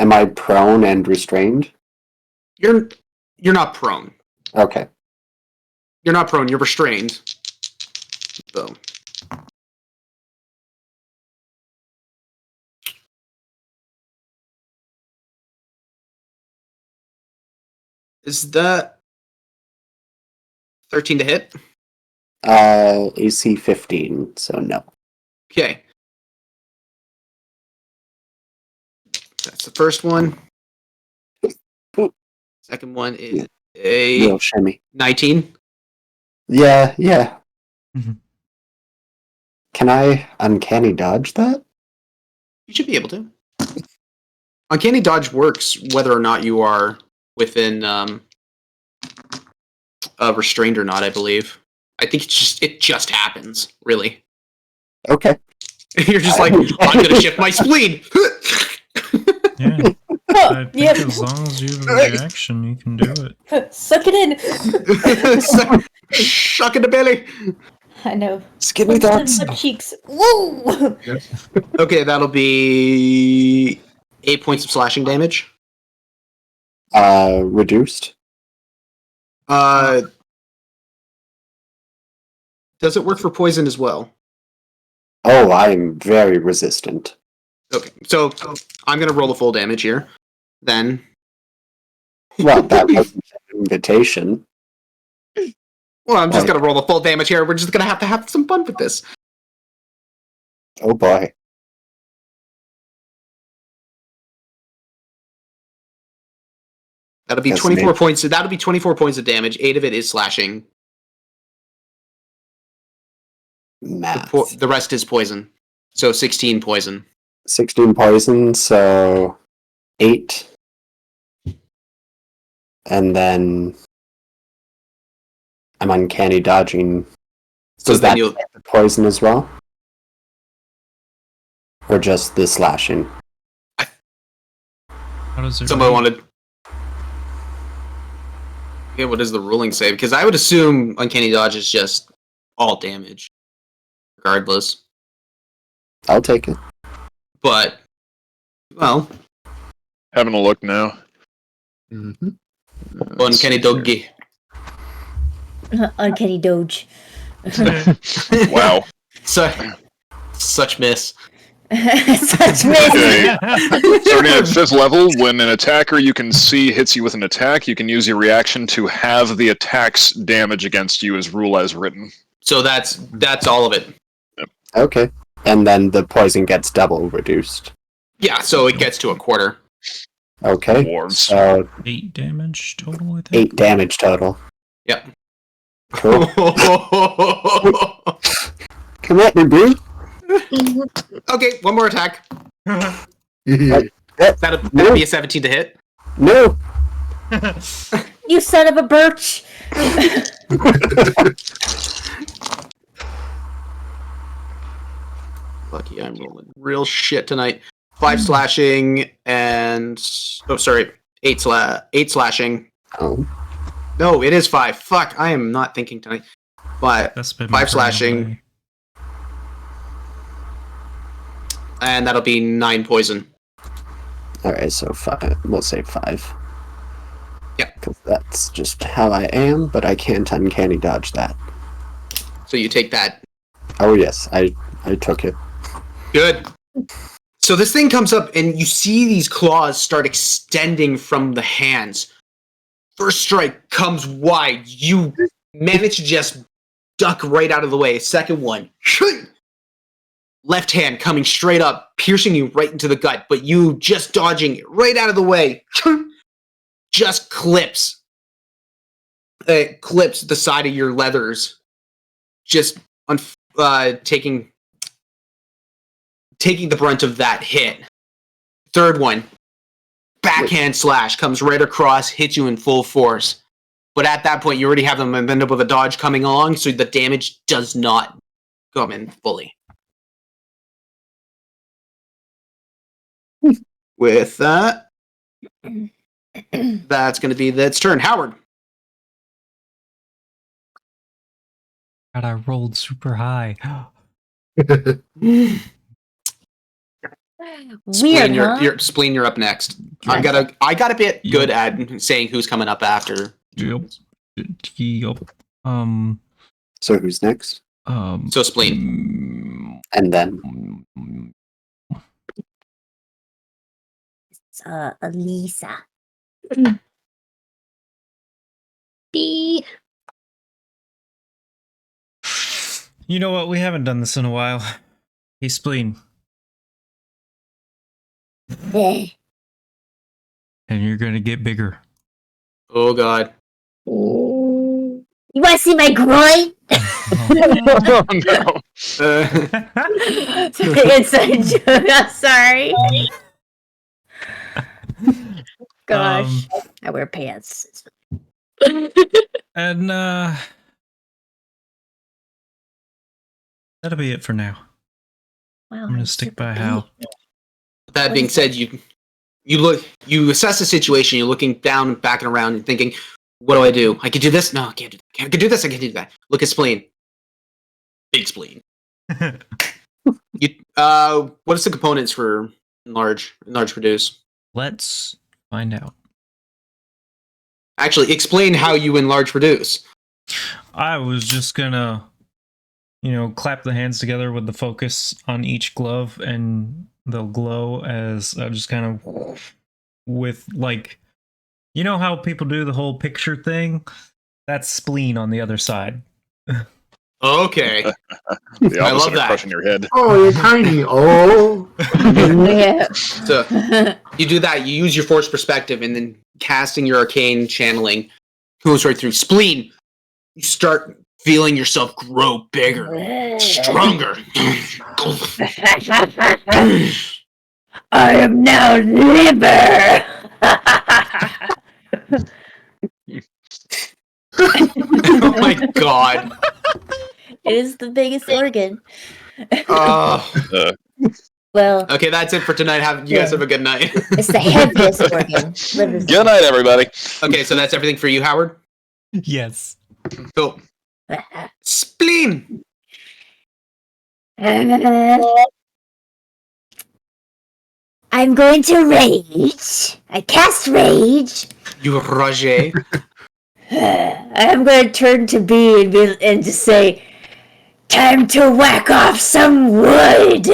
[SPEAKER 7] am I prone and restrained?
[SPEAKER 1] You're not prone.
[SPEAKER 7] Okay.
[SPEAKER 1] You're not prone, you're restrained. So is that 13 to hit?
[SPEAKER 7] AC 15, so no.
[SPEAKER 1] Okay. That's the first one. Second one is a
[SPEAKER 7] Little shimmy.
[SPEAKER 1] 19.
[SPEAKER 7] Yeah.
[SPEAKER 5] Mhm.
[SPEAKER 7] Can I uncanny dodge that?
[SPEAKER 1] You should be able to. Uncanny dodge works whether or not you are within restrained or not, I believe. I think it just happens, really.
[SPEAKER 7] Okay.
[SPEAKER 1] You're just like, I'm gonna shift my spleen.
[SPEAKER 5] Yeah. I think
[SPEAKER 4] Yep.
[SPEAKER 5] as long as you have a reaction, you can do it.
[SPEAKER 4] Suck it in.
[SPEAKER 1] Shuck in the belly.
[SPEAKER 4] I know.
[SPEAKER 7] Skinny thoughts.
[SPEAKER 4] The cheeks. Woo!
[SPEAKER 1] Okay, that'll be 8 points of slashing damage.
[SPEAKER 7] Reduced.
[SPEAKER 1] Does it work for poison as well?
[SPEAKER 7] Oh, I'm very resistant.
[SPEAKER 1] Okay, so I'm gonna roll the full damage here. Then,
[SPEAKER 7] Well, that wasn't an invitation.
[SPEAKER 1] well, I'm just gonna roll the full damage here. We're just gonna have some fun with this.
[SPEAKER 7] Oh boy.
[SPEAKER 1] That'll be
[SPEAKER 7] Yes,
[SPEAKER 1] 24
[SPEAKER 7] mate.
[SPEAKER 1] points. That'll be 24 points of damage. 8 of it is slashing.
[SPEAKER 7] Math.
[SPEAKER 1] The rest is poison. So 16 poison.
[SPEAKER 7] 16 poison, so 8. And then I'm uncanny dodging.
[SPEAKER 1] So
[SPEAKER 7] Does
[SPEAKER 1] then
[SPEAKER 7] that
[SPEAKER 1] you'll.
[SPEAKER 7] hit the poison as well? Or just the slashing?
[SPEAKER 5] How does it
[SPEAKER 1] Somebody
[SPEAKER 5] read?
[SPEAKER 1] wanted. Yeah, what does the ruling say? Because I would assume uncanny dodge is just all damage, regardless.
[SPEAKER 7] I'll take it.
[SPEAKER 1] But, well,
[SPEAKER 2] Having a look now.
[SPEAKER 6] Mm-hmm.
[SPEAKER 1] uncanny doggy.
[SPEAKER 4] Uncanny Doge.
[SPEAKER 2] Wow.
[SPEAKER 1] Such miss.
[SPEAKER 4] Such miss.
[SPEAKER 2] Okay. Starting at 5th level, when an attacker you can see hits you with an attack, you can use your reaction to have the attack's damage against you as rule as written.
[SPEAKER 1] So that's all of it.
[SPEAKER 7] Okay. And then the poison gets double reduced.
[SPEAKER 1] Yeah, so it gets to a quarter.
[SPEAKER 7] Okay.
[SPEAKER 2] Dwarves.
[SPEAKER 7] So
[SPEAKER 5] 8 damage total, I think.
[SPEAKER 7] 8 damage total.
[SPEAKER 1] Yep.
[SPEAKER 7] Cool. Come at me, bro.
[SPEAKER 1] Okay, one more attack.
[SPEAKER 6] Yeah.
[SPEAKER 1] That'll be a 17 to hit.
[SPEAKER 7] No.
[SPEAKER 4] You son of a birch.
[SPEAKER 1] Lucky I'm rolling real shit tonight. 5 slashing and 8 slashing.
[SPEAKER 7] Oh.
[SPEAKER 1] No, it is 5. Fuck, I am not thinking tonight. But
[SPEAKER 5] That's been
[SPEAKER 1] 5 slashing, and that'll be 9 poison.
[SPEAKER 7] Alright, so 5. We'll say 5.
[SPEAKER 1] Yeah.
[SPEAKER 7] Because that's just how I am, but I can't uncanny dodge that.
[SPEAKER 1] So you take that.
[SPEAKER 7] Oh yes, I took it.
[SPEAKER 1] Good. So this thing comes up, and you see these claws start extending from the hands. First strike comes wide. You manage to just duck right out of the way. Second one, left hand coming straight up, piercing you right into the gut, but you just dodging it right out of the way. Just clips the side of your leathers, just taking the brunt of that hit. Third one, backhand slash comes right across, hits you in full force. But at that point, you already have the momentum with a dodge coming along, so the damage does not come in fully. With that, that's going to be its turn. Howard.
[SPEAKER 5] God, I rolled super high.
[SPEAKER 4] Weird, huh?
[SPEAKER 1] Spleen, you're up next. I got a bit good at saying who's coming up after.
[SPEAKER 5] Yep.
[SPEAKER 7] So who's next?
[SPEAKER 1] So Spleen.
[SPEAKER 7] And then
[SPEAKER 4] It's Elisa.
[SPEAKER 3] B.
[SPEAKER 5] You know what? We haven't done this in a while. Hey, Spleen.
[SPEAKER 4] Eh.
[SPEAKER 5] And you're gonna get bigger.
[SPEAKER 1] Oh God.
[SPEAKER 4] You want to see my groin?
[SPEAKER 2] Oh, no.
[SPEAKER 4] Inside joke. I'm sorry. Gosh, I wear pants.
[SPEAKER 5] And that'll be it for now.
[SPEAKER 4] Wow,
[SPEAKER 5] I'm gonna stick by Hal.
[SPEAKER 1] That being said, you assess the situation. You're looking down, back and around, and thinking, "What do I do? I could do this. No, I can't do that. I could do this. I can't do that." Look at Spleen. Big Spleen. What is the components for enlarge reduce?
[SPEAKER 5] Let's find out.
[SPEAKER 1] Actually, explain how you enlarge reduce.
[SPEAKER 5] I was just gonna, clap the hands together with the focus on each glove, and they'll glow as I just kind of with how people do the whole picture thing. That's Spleen on the other side.
[SPEAKER 1] Okay.
[SPEAKER 2] The
[SPEAKER 1] I love
[SPEAKER 2] opposite of
[SPEAKER 1] that.
[SPEAKER 2] crushing your head.
[SPEAKER 6] Oh, you're tiny. Oh.
[SPEAKER 4] Yeah.
[SPEAKER 1] So you do that. You use your force perspective, and then casting your arcane channeling goes right through Spleen. You start feeling yourself grow bigger, stronger.
[SPEAKER 4] I am now liver.
[SPEAKER 1] Oh my God.
[SPEAKER 4] It is the biggest organ.
[SPEAKER 1] Oh.
[SPEAKER 4] Well,
[SPEAKER 1] Okay, that's it for tonight. You guys have a good night.
[SPEAKER 4] it's the heaviest organ. Liver's
[SPEAKER 2] Good night, everybody.
[SPEAKER 1] Okay, so that's everything for you, Howard.
[SPEAKER 5] Yes.
[SPEAKER 1] Cool. Spleen.
[SPEAKER 4] I'm going to rage. I cast rage.
[SPEAKER 1] You Roger.
[SPEAKER 4] I'm going to turn to B and just say, "Time to whack off some wood."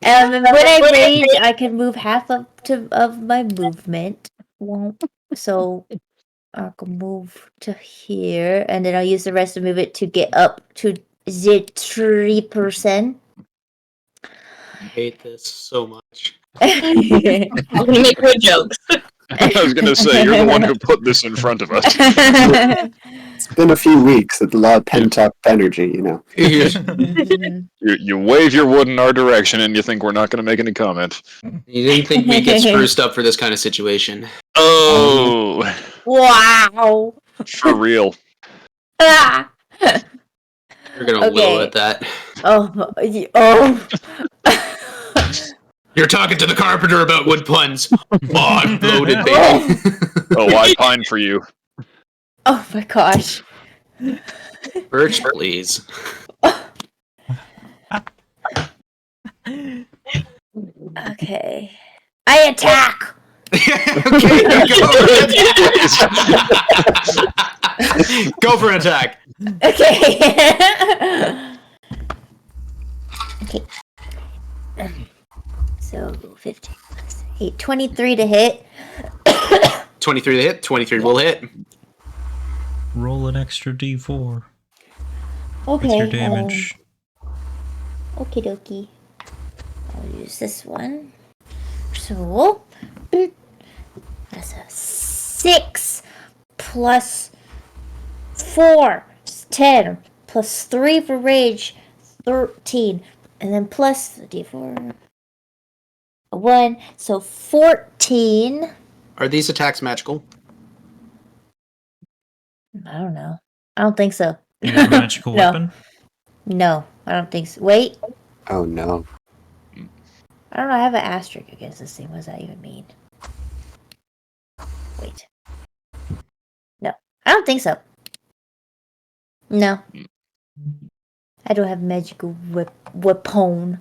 [SPEAKER 4] When I rage, I can move half of my movement. So I can move to here, and then I'll use the rest of the movement to get up to the 3%.
[SPEAKER 1] I hate this so much.
[SPEAKER 3] I'm gonna make good jokes.
[SPEAKER 2] I was going to say, you're the one who put this in front of us.
[SPEAKER 7] it's been a few weeks. It's a lot of pent up energy,
[SPEAKER 2] You wave your wood in our direction, and you think we're not going to make any comment.
[SPEAKER 1] You didn't think we'd get spruced up for this kind of situation.
[SPEAKER 2] Oh,
[SPEAKER 4] Wow.
[SPEAKER 2] for real.
[SPEAKER 4] Ah.
[SPEAKER 1] You're gonna willow at that.
[SPEAKER 4] Oh.
[SPEAKER 1] You're talking to the carpenter about wood puns. Oh, I'm bloated, baby.
[SPEAKER 2] Oh, I pine for you.
[SPEAKER 4] Oh my gosh.
[SPEAKER 1] Birch, please.
[SPEAKER 4] Okay. I attack!
[SPEAKER 1] Okay, go for an attack.
[SPEAKER 4] Okay. Okay. So 15 plus 8, 23 to hit.
[SPEAKER 1] 23 to hit. 23 will hit.
[SPEAKER 5] Roll an extra d4
[SPEAKER 4] Okay.
[SPEAKER 5] with your damage.
[SPEAKER 4] Okie dokie. I'll use this one. So that's a 6 plus 4 is 10 plus 3 for rage, 13, and then plus the d4 a 1, so 14.
[SPEAKER 1] Are these attacks magical?
[SPEAKER 4] I don't know. I don't think so.
[SPEAKER 5] You got a magical
[SPEAKER 4] No.
[SPEAKER 5] weapon?
[SPEAKER 4] No, I don't think so. Wait,
[SPEAKER 7] Oh no.
[SPEAKER 4] I don't know. I have an asterisk against this thing. What does that even mean? Wait. No, I don't think so. No. I don't have magical weapon.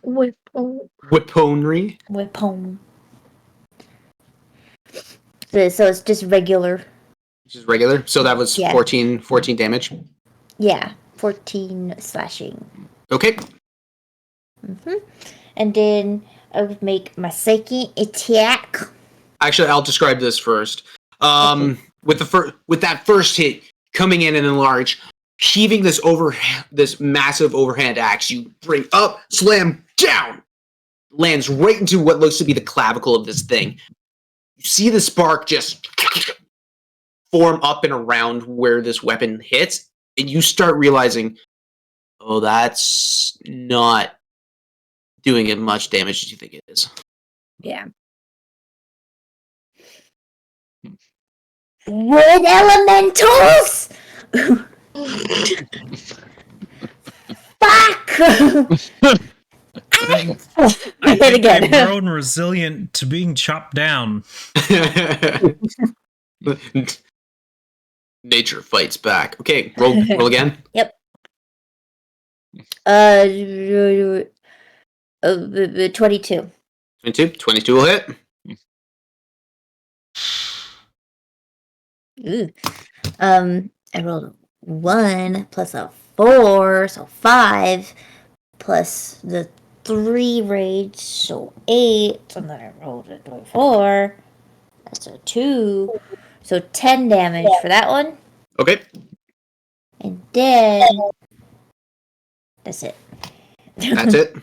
[SPEAKER 1] Weaponry.
[SPEAKER 4] Weapon. So it's just regular.
[SPEAKER 1] Which is regular. So that was
[SPEAKER 4] Yeah.
[SPEAKER 1] 14 damage.
[SPEAKER 4] Yeah, 14 slashing.
[SPEAKER 1] Okay.
[SPEAKER 4] And then I would make my second attack.
[SPEAKER 1] Actually, I'll describe this first. With that first hit coming in and enlarge, heaving this massive overhand axe, you bring up, slam down, lands right into what looks to be the clavicle of this thing. You see the spark just form up and around where this weapon hits, and you start realizing, oh, that's not doing as much damage as you think it is.
[SPEAKER 4] Yeah. Wood elementals! Fuck!
[SPEAKER 5] I
[SPEAKER 4] Hit
[SPEAKER 5] think
[SPEAKER 4] again.
[SPEAKER 5] they've grown resilient to being chopped down.
[SPEAKER 1] Nature fights back. Okay, roll again.
[SPEAKER 4] Yep. 22.
[SPEAKER 1] 22 will hit.
[SPEAKER 4] Ooh. I rolled 1 plus a 4, so 5 plus the 3 rage, so 8. And then I rolled a 4. That's a 2. So 10 damage for that one.
[SPEAKER 1] Okay.
[SPEAKER 4] And then that's it.
[SPEAKER 1] That's it.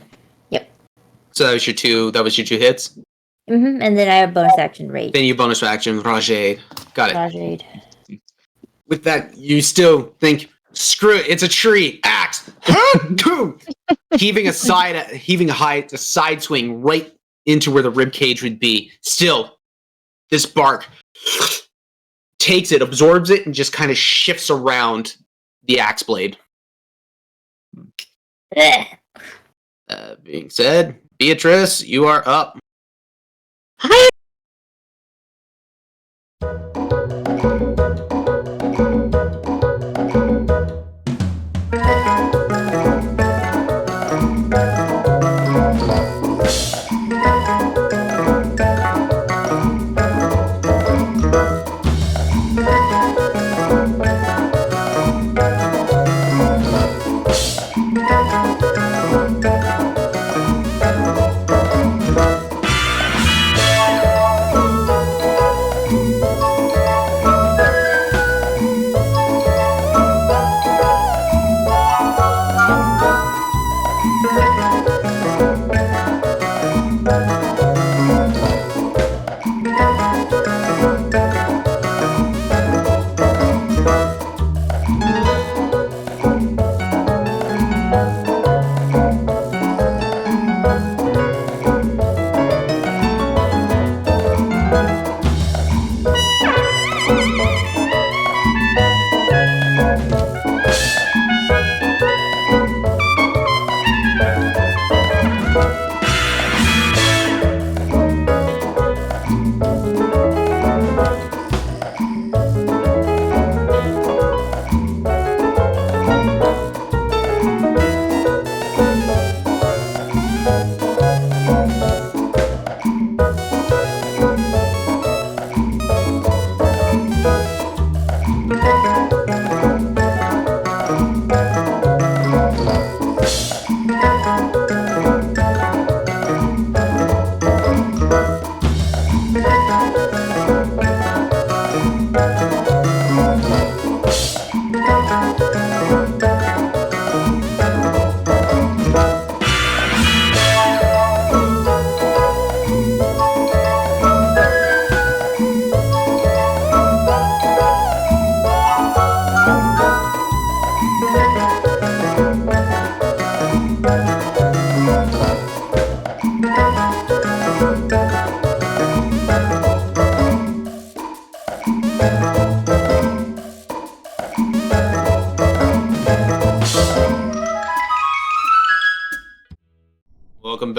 [SPEAKER 4] Yep.
[SPEAKER 1] So that was your two hits.
[SPEAKER 4] And then I have bonus action rage.
[SPEAKER 1] Then you bonus action Rajade. Got it.
[SPEAKER 4] Rajade.
[SPEAKER 1] With that, you still think, screw it, it's a tree, axe. heaving a side swing right into where the rib cage would be. Still, this bark takes it, absorbs it, and just kind of shifts around the axe blade. Being said, Beatrice, you are up.
[SPEAKER 3] Hi.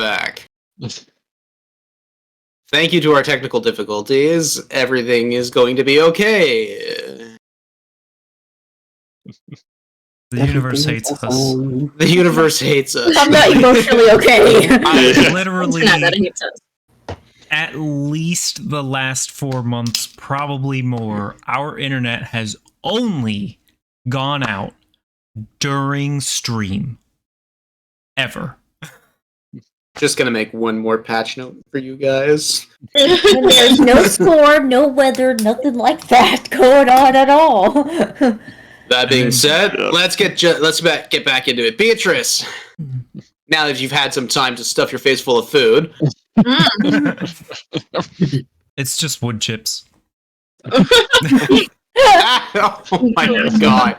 [SPEAKER 1] back. Thank you to our technical difficulties. Everything is going to be okay.
[SPEAKER 5] The universe hates us.
[SPEAKER 1] The universe hates us.
[SPEAKER 4] I'm not emotionally okay.
[SPEAKER 5] Literally,
[SPEAKER 3] Not that it hates us.
[SPEAKER 5] at least the last 4 months, probably more, our internet has only gone out during stream. Ever.
[SPEAKER 1] Just gonna make one more patch note for you guys.
[SPEAKER 4] And there's no storm, no weather, nothing like that going on at all.
[SPEAKER 1] That being said,
[SPEAKER 2] Yeah.
[SPEAKER 1] let's get back into it. Beatrice, now that you've had some time to stuff your face full of food,
[SPEAKER 5] It's just wood chips.
[SPEAKER 1] oh my god!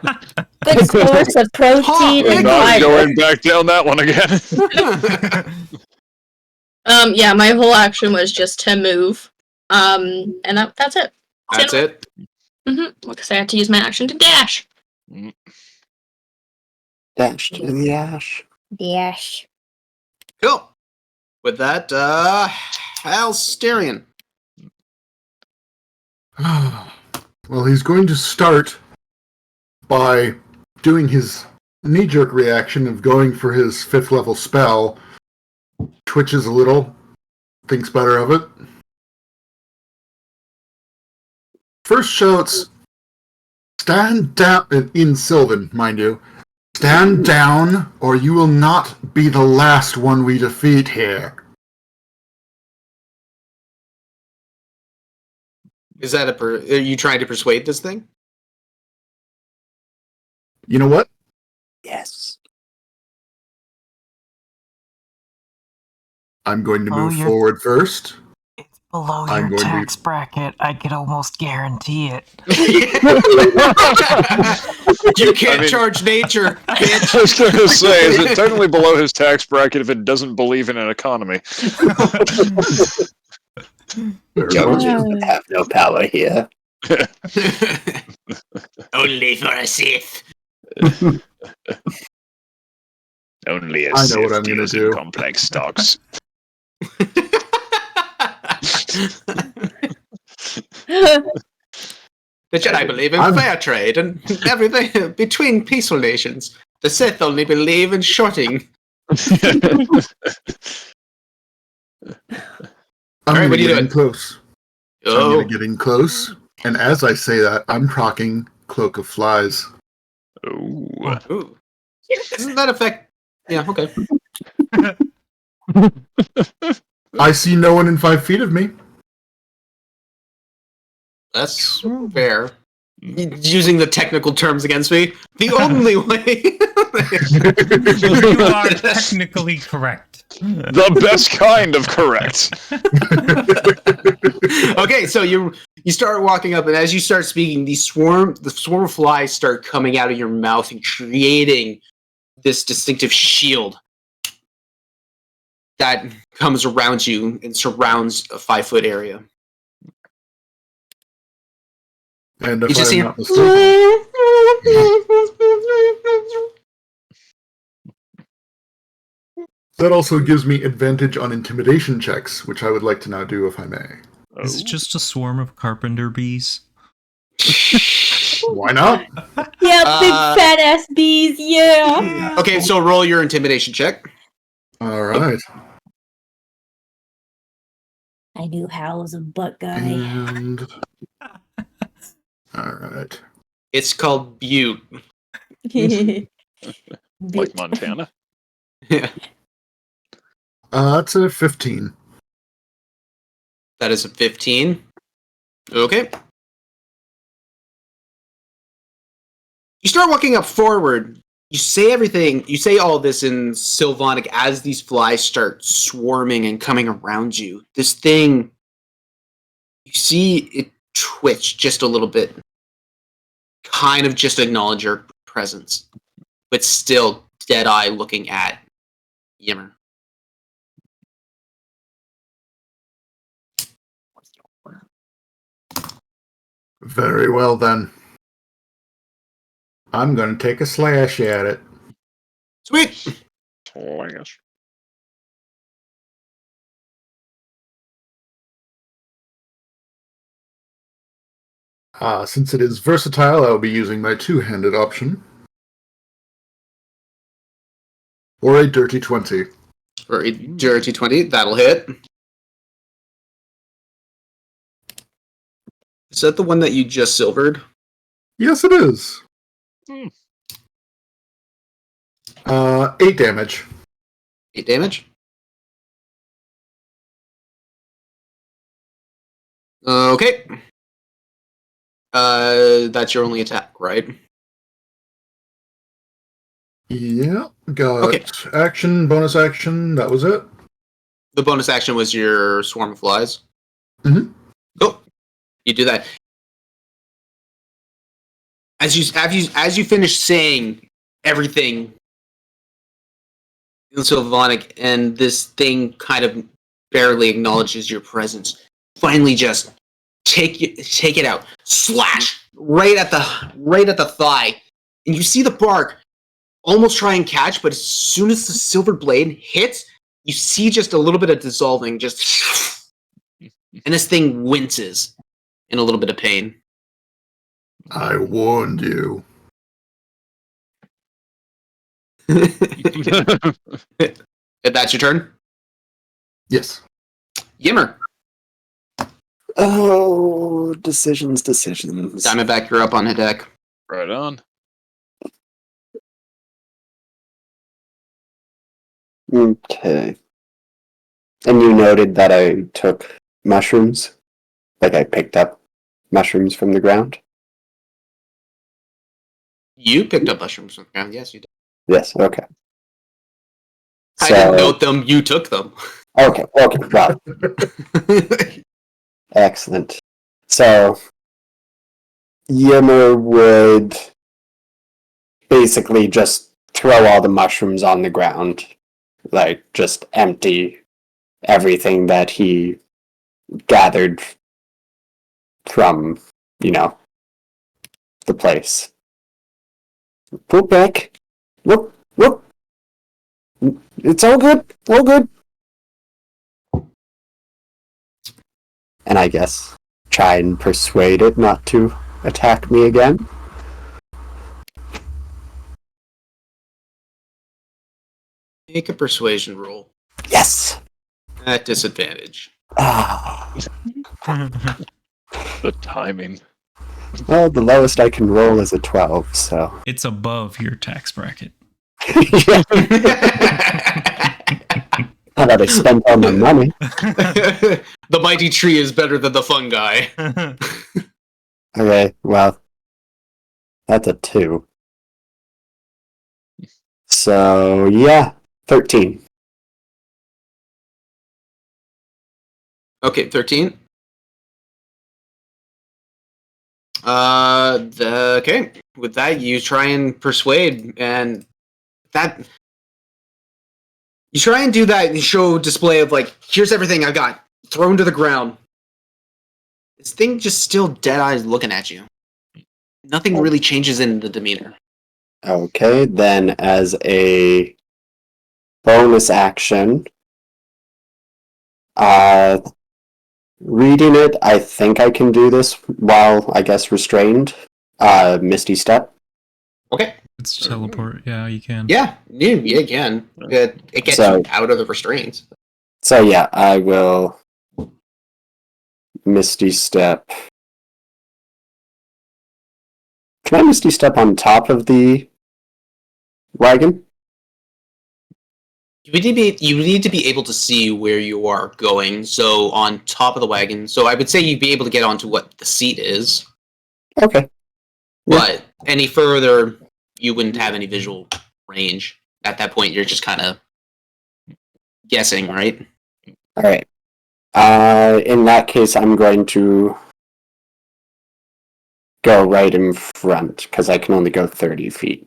[SPEAKER 4] Good source of protein and
[SPEAKER 2] Not
[SPEAKER 4] fiber.
[SPEAKER 2] going back down that one again.
[SPEAKER 3] Yeah, my whole action was just to move. And that's it.
[SPEAKER 1] That's it.
[SPEAKER 3] Because I had to use my action to dash.
[SPEAKER 7] Dash to the ash.
[SPEAKER 4] Dash.
[SPEAKER 1] Cool. With that, Alsterian.
[SPEAKER 6] Well, he's going to start by doing his knee-jerk reaction of going for his 5th level spell. Twitches a little, thinks better of it. First shouts, "Stand down," in Sylvan, mind you. "Stand down, or you will not be the last one we defeat here."
[SPEAKER 1] Is that are you trying to persuade this thing?
[SPEAKER 6] You know what?
[SPEAKER 7] Yes.
[SPEAKER 6] I'm going to move
[SPEAKER 8] you're-
[SPEAKER 6] forward first.
[SPEAKER 8] Below
[SPEAKER 6] I'm
[SPEAKER 8] your
[SPEAKER 6] going to-
[SPEAKER 8] tax bracket, I could almost guarantee it.
[SPEAKER 1] You can't
[SPEAKER 2] I mean-
[SPEAKER 1] charge nature, bitch.
[SPEAKER 2] I was going to say, is it technically below his tax bracket if it doesn't believe in an economy?
[SPEAKER 7] Judges have no power here.
[SPEAKER 1] Only for a Sith.
[SPEAKER 2] Only a
[SPEAKER 6] I know
[SPEAKER 2] Sith
[SPEAKER 6] what I'm gonna
[SPEAKER 2] deals in
[SPEAKER 6] do.
[SPEAKER 2] complex stocks.
[SPEAKER 1] The Jedi believe in
[SPEAKER 6] I'm-
[SPEAKER 1] fair trade and everything between peaceful nations. The Sith only believe in shorting.
[SPEAKER 6] I'm
[SPEAKER 1] Alright, what are you
[SPEAKER 6] gonna get in
[SPEAKER 1] doing?
[SPEAKER 6] close. I'm
[SPEAKER 1] Oh,
[SPEAKER 6] going to get in close, and as I say that, I'm procking Cloak of Flies.
[SPEAKER 2] Ooh.
[SPEAKER 1] ooh. Doesn't that affect? Yeah, okay.
[SPEAKER 6] I see no one in 5 feet of me.
[SPEAKER 1] That's fair. Using the technical terms against me, the only way.
[SPEAKER 5] You are technically correct.
[SPEAKER 2] The best kind of correct.
[SPEAKER 1] Okay, so you start walking up, and as you start speaking, the swarm of flies start coming out of your mouth and creating this distinctive shield that comes around you and surrounds a 5-foot area.
[SPEAKER 6] And
[SPEAKER 1] You
[SPEAKER 6] if
[SPEAKER 1] just
[SPEAKER 6] I'm
[SPEAKER 1] hear-
[SPEAKER 6] not mistaken, that also gives me advantage on intimidation checks, which I would like to now do if I may.
[SPEAKER 5] Is it just a swarm of carpenter bees?
[SPEAKER 6] Why not?
[SPEAKER 4] Yeah, big fat ass bees, yeah.
[SPEAKER 1] Okay, so roll your intimidation check.
[SPEAKER 6] All right.
[SPEAKER 4] I knew Hal was a butt guy.
[SPEAKER 6] And all right.
[SPEAKER 1] It's called Butte.
[SPEAKER 2] Like Montana.
[SPEAKER 1] Yeah,
[SPEAKER 6] That's a 15.
[SPEAKER 1] that is a 15. Okay. You start walking up forward. You say everything. You say all this in Sylvanic as these flies start swarming and coming around you. This thing, you see it twitch just a little bit. Kind of just acknowledge your presence. But still dead-eye looking at Yimmer.
[SPEAKER 6] Very well then. I'm going to take a slash at it.
[SPEAKER 1] Sweet!
[SPEAKER 2] Oh, I guess.
[SPEAKER 6] Since it is versatile, I'll be using my two-handed option. Or a dirty 20.
[SPEAKER 1] Or a dirty 20, that'll hit. Is that the one that you just silvered?
[SPEAKER 6] Yes, it is. 8 damage.
[SPEAKER 1] 8 damage? Okay. That's your only attack, right?
[SPEAKER 6] Yeah, got
[SPEAKER 1] Okay.
[SPEAKER 6] action, bonus action, that was it.
[SPEAKER 1] The bonus action was your swarm of flies.
[SPEAKER 6] Mhm.
[SPEAKER 1] Cool. You do that. As you finish saying everything in Sylvanic, and this thing kind of barely acknowledges your presence, finally just take it out, slash right at the thigh, and you see the bark almost try and catch, but as soon as the silver blade hits, you see just a little bit of dissolving, just, and this thing winces in a little bit of pain.
[SPEAKER 6] I warned you.
[SPEAKER 1] If that's your turn,
[SPEAKER 6] Yes.
[SPEAKER 1] Yimmer.
[SPEAKER 7] Oh, decisions.
[SPEAKER 1] Diamondback, you're up on the deck.
[SPEAKER 2] Right on.
[SPEAKER 7] Okay. And you noted that I took mushrooms? Like I picked up mushrooms from the ground?
[SPEAKER 1] You picked up mushrooms from the ground. Yes, you did.
[SPEAKER 7] Yes, okay.
[SPEAKER 1] I didn't note them. You took them.
[SPEAKER 7] Okay, wow. Excellent. So, Yimmer would basically just throw all the mushrooms on the ground. Like, just empty everything that he gathered from, the place. Pull back. Whoop. It's all good. And I guess try and persuade it not to attack me again.
[SPEAKER 1] Make a persuasion roll.
[SPEAKER 7] Yes!
[SPEAKER 1] At disadvantage.
[SPEAKER 7] Ah.
[SPEAKER 2] The timing.
[SPEAKER 7] Well, the lowest I can roll is a 12, so.
[SPEAKER 5] It's above your tax bracket.
[SPEAKER 7] Yeah. How about I spent all my money?
[SPEAKER 1] The mighty tree is better than the fun guy.
[SPEAKER 7] Okay, well, that's a 2. So, yeah, 13.
[SPEAKER 1] Okay, 13. Okay. With that, you try and persuade, and that you try and do that and show display of like, here's everything I've got thrown to the ground. This thing just still dead eyes looking at you. Nothing really changes in the demeanor.
[SPEAKER 7] Okay, then as a bonus action, reading it, I think I can do this while, I guess, restrained. Misty Step.
[SPEAKER 1] Okay.
[SPEAKER 5] It's teleport. Yeah, you can.
[SPEAKER 1] Yeah, you can. It gets you out of the restraints.
[SPEAKER 7] So yeah, I will Misty Step. Can I Misty Step on top of the wagon?
[SPEAKER 1] You need to be able to see where you are going. So on top of the wagon. So I would say you'd be able to get onto what the seat is.
[SPEAKER 7] Okay.
[SPEAKER 1] But any further, you wouldn't have any visual range. At that point, you're just kind of guessing, right?
[SPEAKER 7] All right. In that case, I'm going to go right in front because I can only go 30 feet.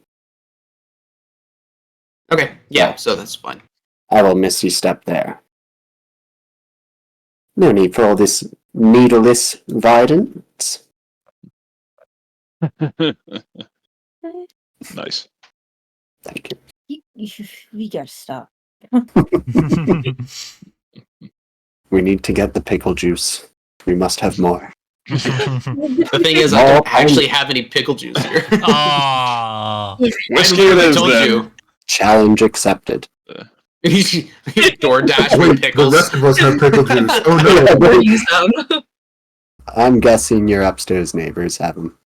[SPEAKER 1] Okay, yeah, so that's fine.
[SPEAKER 7] I will Misty Step there. No need for all this needleless violence.
[SPEAKER 2] Nice.
[SPEAKER 7] Thank you.
[SPEAKER 4] We gotta stop.
[SPEAKER 7] We need to get the pickle juice. We must have more.
[SPEAKER 1] The thing is, I don't actually have any pickle juice here.
[SPEAKER 5] Ah.
[SPEAKER 2] Whiskey
[SPEAKER 1] I
[SPEAKER 2] it
[SPEAKER 1] literally
[SPEAKER 2] is
[SPEAKER 1] told
[SPEAKER 2] then.
[SPEAKER 1] you.
[SPEAKER 7] Challenge accepted.
[SPEAKER 1] DoorDash
[SPEAKER 6] Wait,
[SPEAKER 1] with
[SPEAKER 6] the
[SPEAKER 1] pickles.
[SPEAKER 6] rest of us have pickle juice. Oh
[SPEAKER 3] Yeah,
[SPEAKER 6] no!
[SPEAKER 3] we'll use them.
[SPEAKER 7] I'm guessing your upstairs neighbors have them.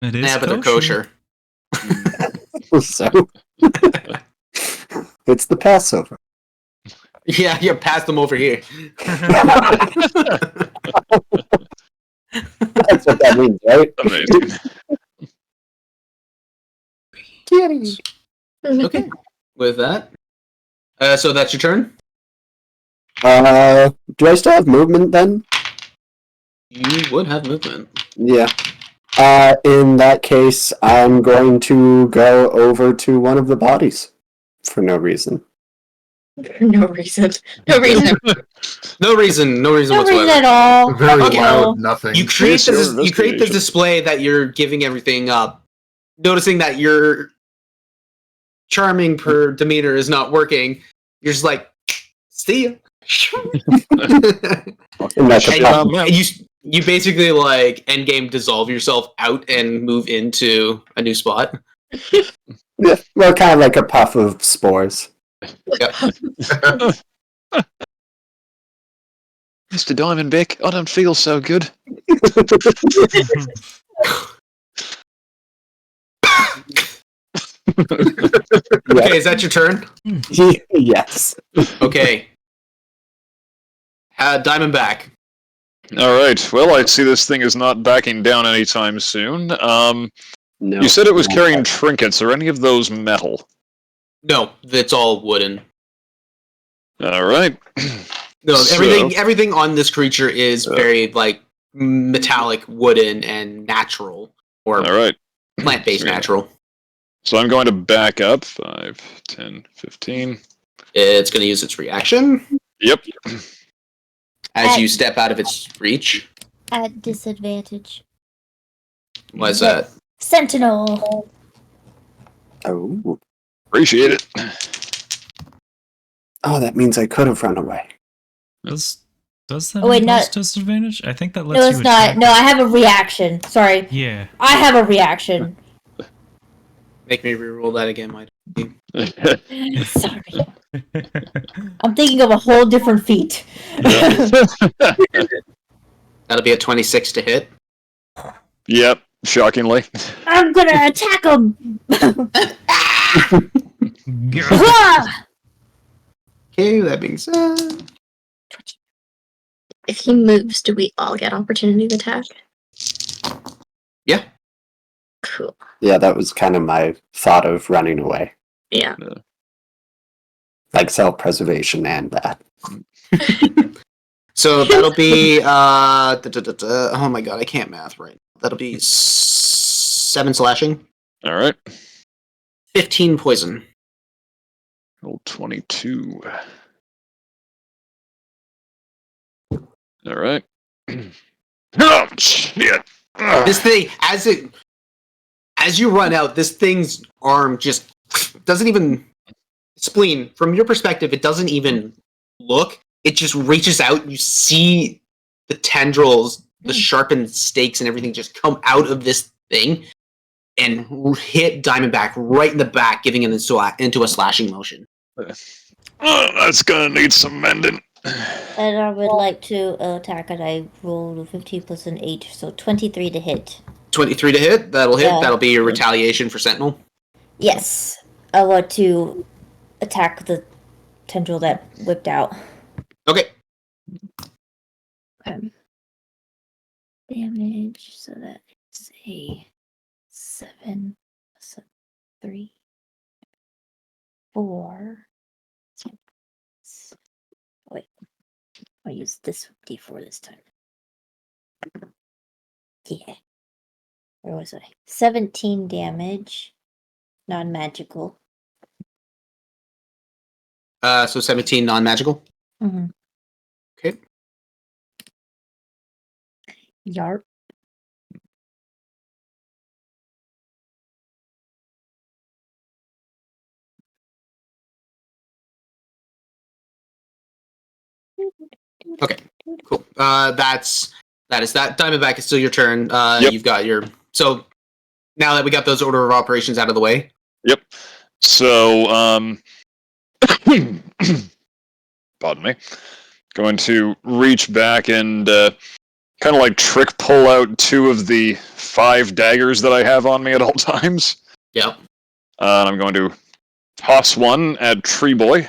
[SPEAKER 5] It is
[SPEAKER 1] Yeah, but they're kosher.
[SPEAKER 7] So it's the Passover.
[SPEAKER 1] Yeah, pass them over here.
[SPEAKER 7] That's what that means, right?
[SPEAKER 2] Amazing.
[SPEAKER 1] Okay. With that, so that's your turn.
[SPEAKER 7] Do I still have movement then?
[SPEAKER 1] You would have movement.
[SPEAKER 7] Yeah. In that case, I'm going to go over to one of the bodies for no reason.
[SPEAKER 3] No reason. No reason.
[SPEAKER 1] No reason. No reason
[SPEAKER 4] No
[SPEAKER 1] whatsoever.
[SPEAKER 4] reason at all.
[SPEAKER 6] Very
[SPEAKER 1] Okay.
[SPEAKER 6] loud, nothing.
[SPEAKER 1] You create
[SPEAKER 2] Choose your
[SPEAKER 1] this. You create this
[SPEAKER 2] investigation.
[SPEAKER 1] display that you're giving everything up, noticing that your charming per demeanor is not working. You're just like, see ya.
[SPEAKER 7] And that's a problem.
[SPEAKER 1] And you basically like endgame dissolve yourself out and move into a new spot.
[SPEAKER 7] Yeah, well, kind of like a puff of spores.
[SPEAKER 1] Yep.
[SPEAKER 2] Mr. Diamondback, I don't feel so good.
[SPEAKER 1] Okay, is that your turn?
[SPEAKER 7] Yes.
[SPEAKER 1] Okay. Diamondback.
[SPEAKER 2] All right. Well, I see this thing is not backing down anytime soon.
[SPEAKER 7] No.
[SPEAKER 2] You said it was carrying trinkets. Are any of those metal?
[SPEAKER 1] No, it's all wooden.
[SPEAKER 2] All right.
[SPEAKER 1] No,
[SPEAKER 2] So-
[SPEAKER 1] everything on this creature is very like metallic, wooden, and natural, or
[SPEAKER 2] All right.
[SPEAKER 1] plant-based
[SPEAKER 2] Yeah.
[SPEAKER 1] natural.
[SPEAKER 2] So I'm going to back up 5, 10, 15.
[SPEAKER 1] It's going to use its reaction
[SPEAKER 2] Yep.
[SPEAKER 1] as you step out of its reach.
[SPEAKER 4] At disadvantage.
[SPEAKER 1] What is that?
[SPEAKER 4] Sentinel.
[SPEAKER 7] Oh.
[SPEAKER 2] Appreciate it.
[SPEAKER 7] Oh, that means I could have run away.
[SPEAKER 5] Does that
[SPEAKER 4] Oh, wait,
[SPEAKER 5] impose
[SPEAKER 4] not-
[SPEAKER 5] disadvantage? I think that lets
[SPEAKER 4] No,
[SPEAKER 5] you
[SPEAKER 4] it's not.
[SPEAKER 5] attack.
[SPEAKER 4] No, I have a reaction. Sorry.
[SPEAKER 5] Yeah.
[SPEAKER 4] I have a reaction.
[SPEAKER 1] Make me reroll that again, my.
[SPEAKER 4] Sorry. I'm thinking of a whole different feat.
[SPEAKER 1] That'll be a 26 to hit.
[SPEAKER 2] Yep. Shockingly.
[SPEAKER 4] I'm gonna attack him.
[SPEAKER 1] Okay, that being said,
[SPEAKER 3] If he moves, do we all get opportunity to attack?
[SPEAKER 1] yeah.
[SPEAKER 3] Cool.
[SPEAKER 7] Yeah, that was kind of my thought of running away.
[SPEAKER 3] Yeah.
[SPEAKER 7] Like self-preservation and that.
[SPEAKER 1] So that'll be oh my god, I can't math right. That'll be 7 slashing,
[SPEAKER 2] All right.
[SPEAKER 1] 15 poison.
[SPEAKER 2] Roll 22. All right. Oh, shit.
[SPEAKER 1] This thing, as you run out, this thing's arm just doesn't even spleen. From your perspective, it doesn't even look. It just reaches out. You see the tendrils, the sharpened stakes, and everything just come out of this thing and hit Diamondback right in the back, giving him into a slashing motion.
[SPEAKER 2] Oh, that's gonna need some mending.
[SPEAKER 4] And I would like to attack, and I rolled a 15 plus an 8, so 23 to hit.
[SPEAKER 1] 23 to hit. That'll hit.
[SPEAKER 4] Yeah.
[SPEAKER 1] That'll be your retaliation for Sentinel.
[SPEAKER 4] Yes. I want to attack the tendril that whipped out.
[SPEAKER 1] Okay.
[SPEAKER 4] Damage, so that is a 7, plus a 3, 4. Wait, I'll use this D4 this time. Yeah. Where was I? 17 damage, non-magical.
[SPEAKER 1] So 17 non-magical.
[SPEAKER 4] Mm-hmm.
[SPEAKER 1] Okay.
[SPEAKER 4] Yarp.
[SPEAKER 1] Okay. Cool. That is that. Diamondback, it's still your turn.
[SPEAKER 2] Yep.
[SPEAKER 1] You've got your so now that we got those order of operations out of the way.
[SPEAKER 2] Yep. So, pardon me. Going to reach back and kind of like trick pull out 2 of the 5 daggers that I have on me at all times.
[SPEAKER 1] Yep.
[SPEAKER 2] And I'm going to toss one at Tree Boy.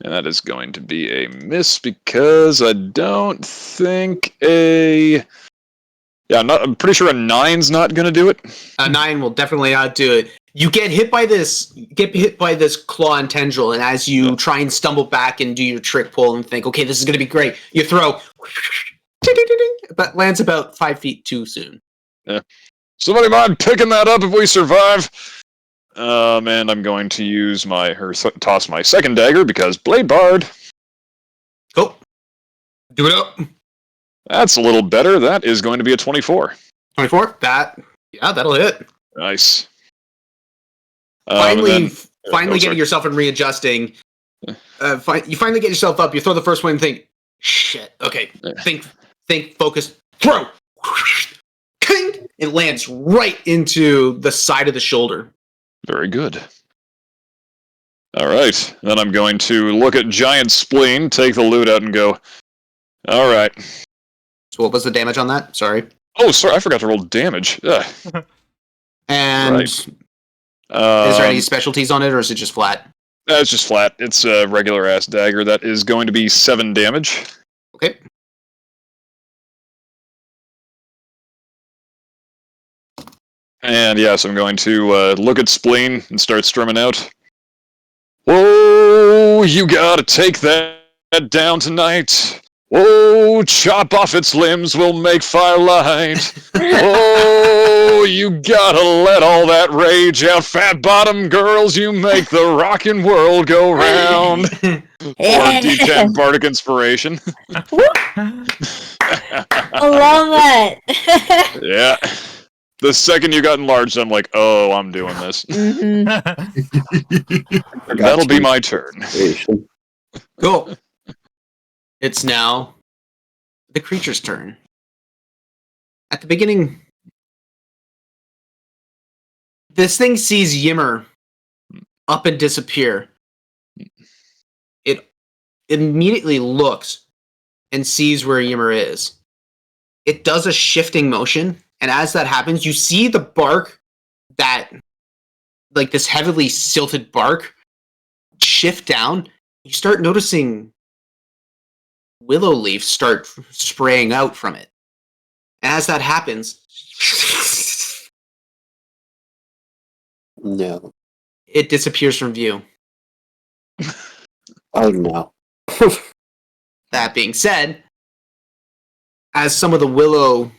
[SPEAKER 2] And that is going to be a miss because I don't think I'm pretty sure a 9's not going to do it.
[SPEAKER 1] A 9 will definitely outdo it. You get hit by this claw and tendril, and as you try and stumble back and do your trick pull and think, okay, this is going to be great, you throw, but lands about 5 feet too soon.
[SPEAKER 2] Yeah. Somebody mind picking that up if we survive? And I'm going to use toss my second dagger because Blade Bard.
[SPEAKER 1] Cool. Do it up.
[SPEAKER 2] That's a little better. That is going to be a 24.
[SPEAKER 1] 24? That'll hit.
[SPEAKER 2] Nice.
[SPEAKER 1] Finally
[SPEAKER 2] sorry.
[SPEAKER 1] getting yourself and readjusting. You finally get yourself up. You throw the first one and think, shit. Okay. Think, focus, throw. It lands right into the side of the shoulder.
[SPEAKER 2] Very good. All right. Then I'm going to look at Giant Spleen, take the loot out, and go, all right.
[SPEAKER 1] So what was the damage on that? Sorry.
[SPEAKER 2] Oh, sorry. I forgot to roll damage. Ugh.
[SPEAKER 1] And
[SPEAKER 2] Right.
[SPEAKER 1] is there any specialties on it, or is it just flat?
[SPEAKER 2] It's just flat. It's a regular-ass dagger. That is going to be 7 damage.
[SPEAKER 1] Okay.
[SPEAKER 2] And yes, I'm going to look at Spleen and start strumming out. Whoa, you gotta take that down tonight. Whoa, chop off its limbs, we'll make firelight. Whoa, you gotta let all that rage out. Fat bottom girls, you make the rockin' world go round. Or D10 Bardic Inspiration.
[SPEAKER 4] I love it.
[SPEAKER 2] Yeah. The second you got enlarged, I'm like, oh, I'm doing this. That'll be my turn.
[SPEAKER 1] Cool. It's now the creature's turn. At the beginning, this thing sees Yimmer up and disappear. It immediately looks and sees where Yimmer is. It does a shifting motion, and as that happens, you see the bark like this heavily silted bark, shift down. You start noticing willow leaves start spraying out from it. And as that happens,
[SPEAKER 7] No.
[SPEAKER 1] it disappears from view.
[SPEAKER 7] Oh no.
[SPEAKER 1] That being said, as some of the willow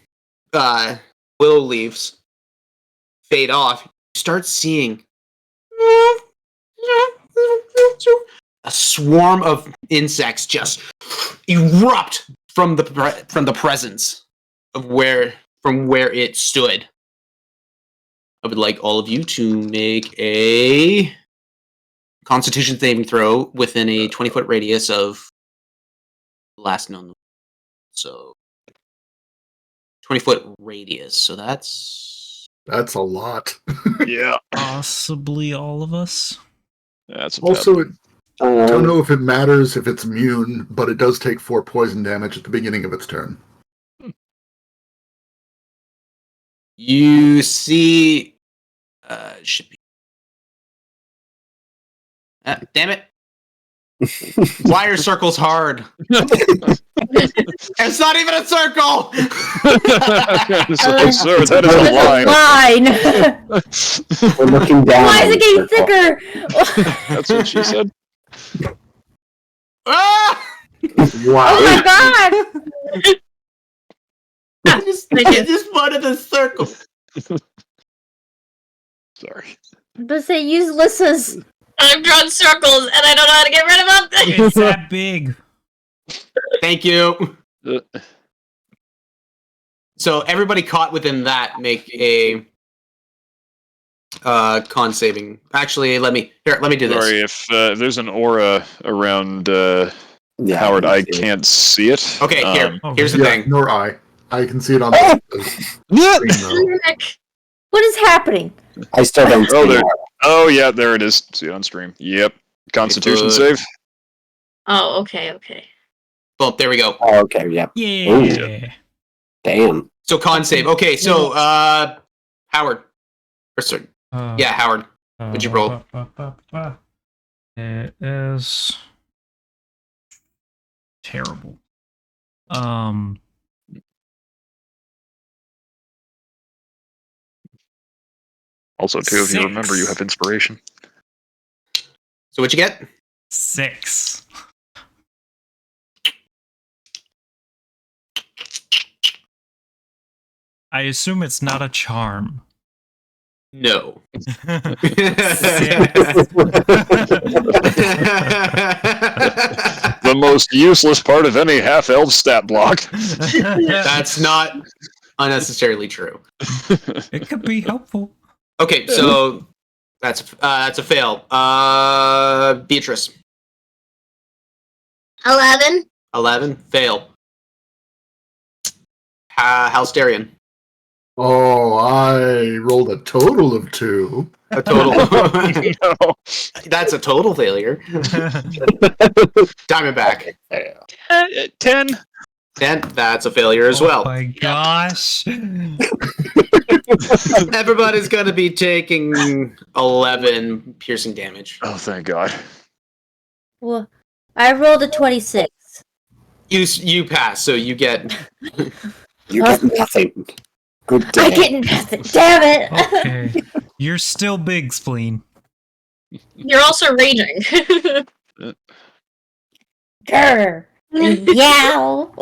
[SPEAKER 1] leaves fade off, you start seeing a swarm of insects just erupt from the presence of where it stood. I would like all of you to make a Constitution saving throw within a 20-foot radius of the last known. So 20-foot radius. So that's
[SPEAKER 6] That's a lot.
[SPEAKER 2] Yeah.
[SPEAKER 5] Possibly all of us.
[SPEAKER 2] That's a
[SPEAKER 6] Also, I don't
[SPEAKER 7] Um,
[SPEAKER 6] know if it matters if it's immune, but it does take 4 poison damage at the beginning of its turn.
[SPEAKER 1] you see. Should be. Damn it! Why are circles hard? It's not even a circle.
[SPEAKER 2] Sir, that is a line.
[SPEAKER 4] Line.
[SPEAKER 7] We're looking down.
[SPEAKER 4] Why is
[SPEAKER 7] on
[SPEAKER 4] it getting
[SPEAKER 7] the circle.
[SPEAKER 4] thicker?
[SPEAKER 2] That's what she said.
[SPEAKER 1] Ah!
[SPEAKER 6] Wow.
[SPEAKER 4] Oh my god!
[SPEAKER 1] I just wanted a circle.
[SPEAKER 2] Sorry.
[SPEAKER 4] Does it useless?
[SPEAKER 3] I've drawn circles and I don't know how to get rid of them.
[SPEAKER 5] It's that big.
[SPEAKER 1] Thank you.
[SPEAKER 2] Uh,
[SPEAKER 1] So everybody caught within that make a con saving. Actually, let me do this.
[SPEAKER 2] Sorry, if there's an aura around
[SPEAKER 7] Yeah,
[SPEAKER 2] Howard, I
[SPEAKER 7] can see it.
[SPEAKER 2] can't see it.
[SPEAKER 1] Okay, here's the
[SPEAKER 6] Yeah,
[SPEAKER 1] thing.
[SPEAKER 6] nor I. I can see it on the screen, though.
[SPEAKER 4] What is happening?
[SPEAKER 7] I still don't see
[SPEAKER 2] Oh, there.
[SPEAKER 7] it.
[SPEAKER 2] Oh, yeah, there it is. See it on stream. Yep. Constitution
[SPEAKER 1] Good.
[SPEAKER 2] save.
[SPEAKER 3] Oh, okay.
[SPEAKER 1] Well, there we go.
[SPEAKER 7] Oh, okay, yep.
[SPEAKER 5] Yeah.
[SPEAKER 7] Damn.
[SPEAKER 1] So con save. Okay, so Howard. Or sorry. Yeah, Howard. What'd you roll?
[SPEAKER 5] It is terrible.
[SPEAKER 2] Also, too, if you remember, you
[SPEAKER 5] 6.
[SPEAKER 2] have inspiration.
[SPEAKER 1] So what'd you get?
[SPEAKER 5] 6. I assume it's not a charm.
[SPEAKER 1] No.
[SPEAKER 2] The most useless part of any half-elf stat block.
[SPEAKER 1] That's not unnecessarily true.
[SPEAKER 5] It could be helpful.
[SPEAKER 1] Okay, so that's a fail. Beatrice.
[SPEAKER 3] 11.
[SPEAKER 1] 11, fail. Halsterian.
[SPEAKER 6] Oh, I rolled a total of 2.
[SPEAKER 1] A total.
[SPEAKER 2] No.
[SPEAKER 1] That's a total failure. Diamondback.
[SPEAKER 2] 10.
[SPEAKER 1] 10, that's a failure as well.
[SPEAKER 5] Oh my gosh.
[SPEAKER 1] Everybody's going to be taking 11 piercing damage.
[SPEAKER 2] Oh, thank God.
[SPEAKER 4] Well, I rolled a 26.
[SPEAKER 1] You pass, so you get...
[SPEAKER 7] You get nothing. Good day.
[SPEAKER 4] I get nothing. Damn it!
[SPEAKER 5] Okay. You're still big, Spleen.
[SPEAKER 3] You're also raging.
[SPEAKER 4] Grr. Yow.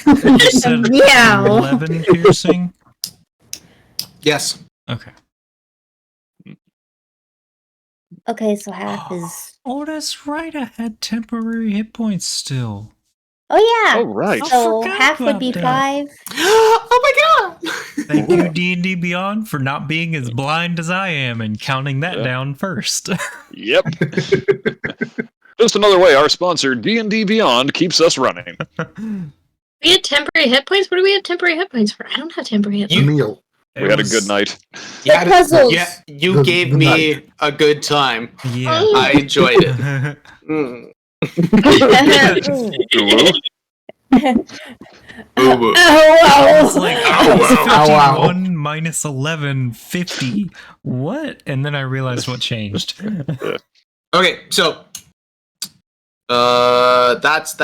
[SPEAKER 5] You said
[SPEAKER 4] Meow.
[SPEAKER 5] 11 piercing?
[SPEAKER 1] Yes.
[SPEAKER 5] Okay.
[SPEAKER 4] Okay, so half is.
[SPEAKER 5] Oh, that's right. I had temporary hit points still.
[SPEAKER 4] Oh yeah.
[SPEAKER 2] Oh, right.
[SPEAKER 4] So
[SPEAKER 5] forgot
[SPEAKER 4] half would
[SPEAKER 5] about
[SPEAKER 4] be
[SPEAKER 5] that.
[SPEAKER 4] 5.
[SPEAKER 1] Oh my god!
[SPEAKER 5] Thank you, D&D Beyond, for not being as blind as I am and counting that
[SPEAKER 2] Yeah.
[SPEAKER 5] down first.
[SPEAKER 2] Yep. Just another way our sponsor, D&D Beyond, keeps us running.
[SPEAKER 3] We had temporary hit points? What do we have temporary hit points for? I don't have temporary hit
[SPEAKER 6] A
[SPEAKER 3] points.
[SPEAKER 6] meal.
[SPEAKER 2] We had a good night.
[SPEAKER 1] You had-
[SPEAKER 4] puzzles.
[SPEAKER 1] Yeah, you
[SPEAKER 6] The-
[SPEAKER 1] gave
[SPEAKER 6] the
[SPEAKER 1] me
[SPEAKER 6] night.
[SPEAKER 1] a good time.
[SPEAKER 5] Yeah.
[SPEAKER 1] I enjoyed it. Mm. Ooh, woo.
[SPEAKER 5] It's like,
[SPEAKER 4] Oh,
[SPEAKER 5] plus
[SPEAKER 1] wow.
[SPEAKER 5] 51 minus 11, 50. What? And then I realized what changed.
[SPEAKER 1] Okay, so that's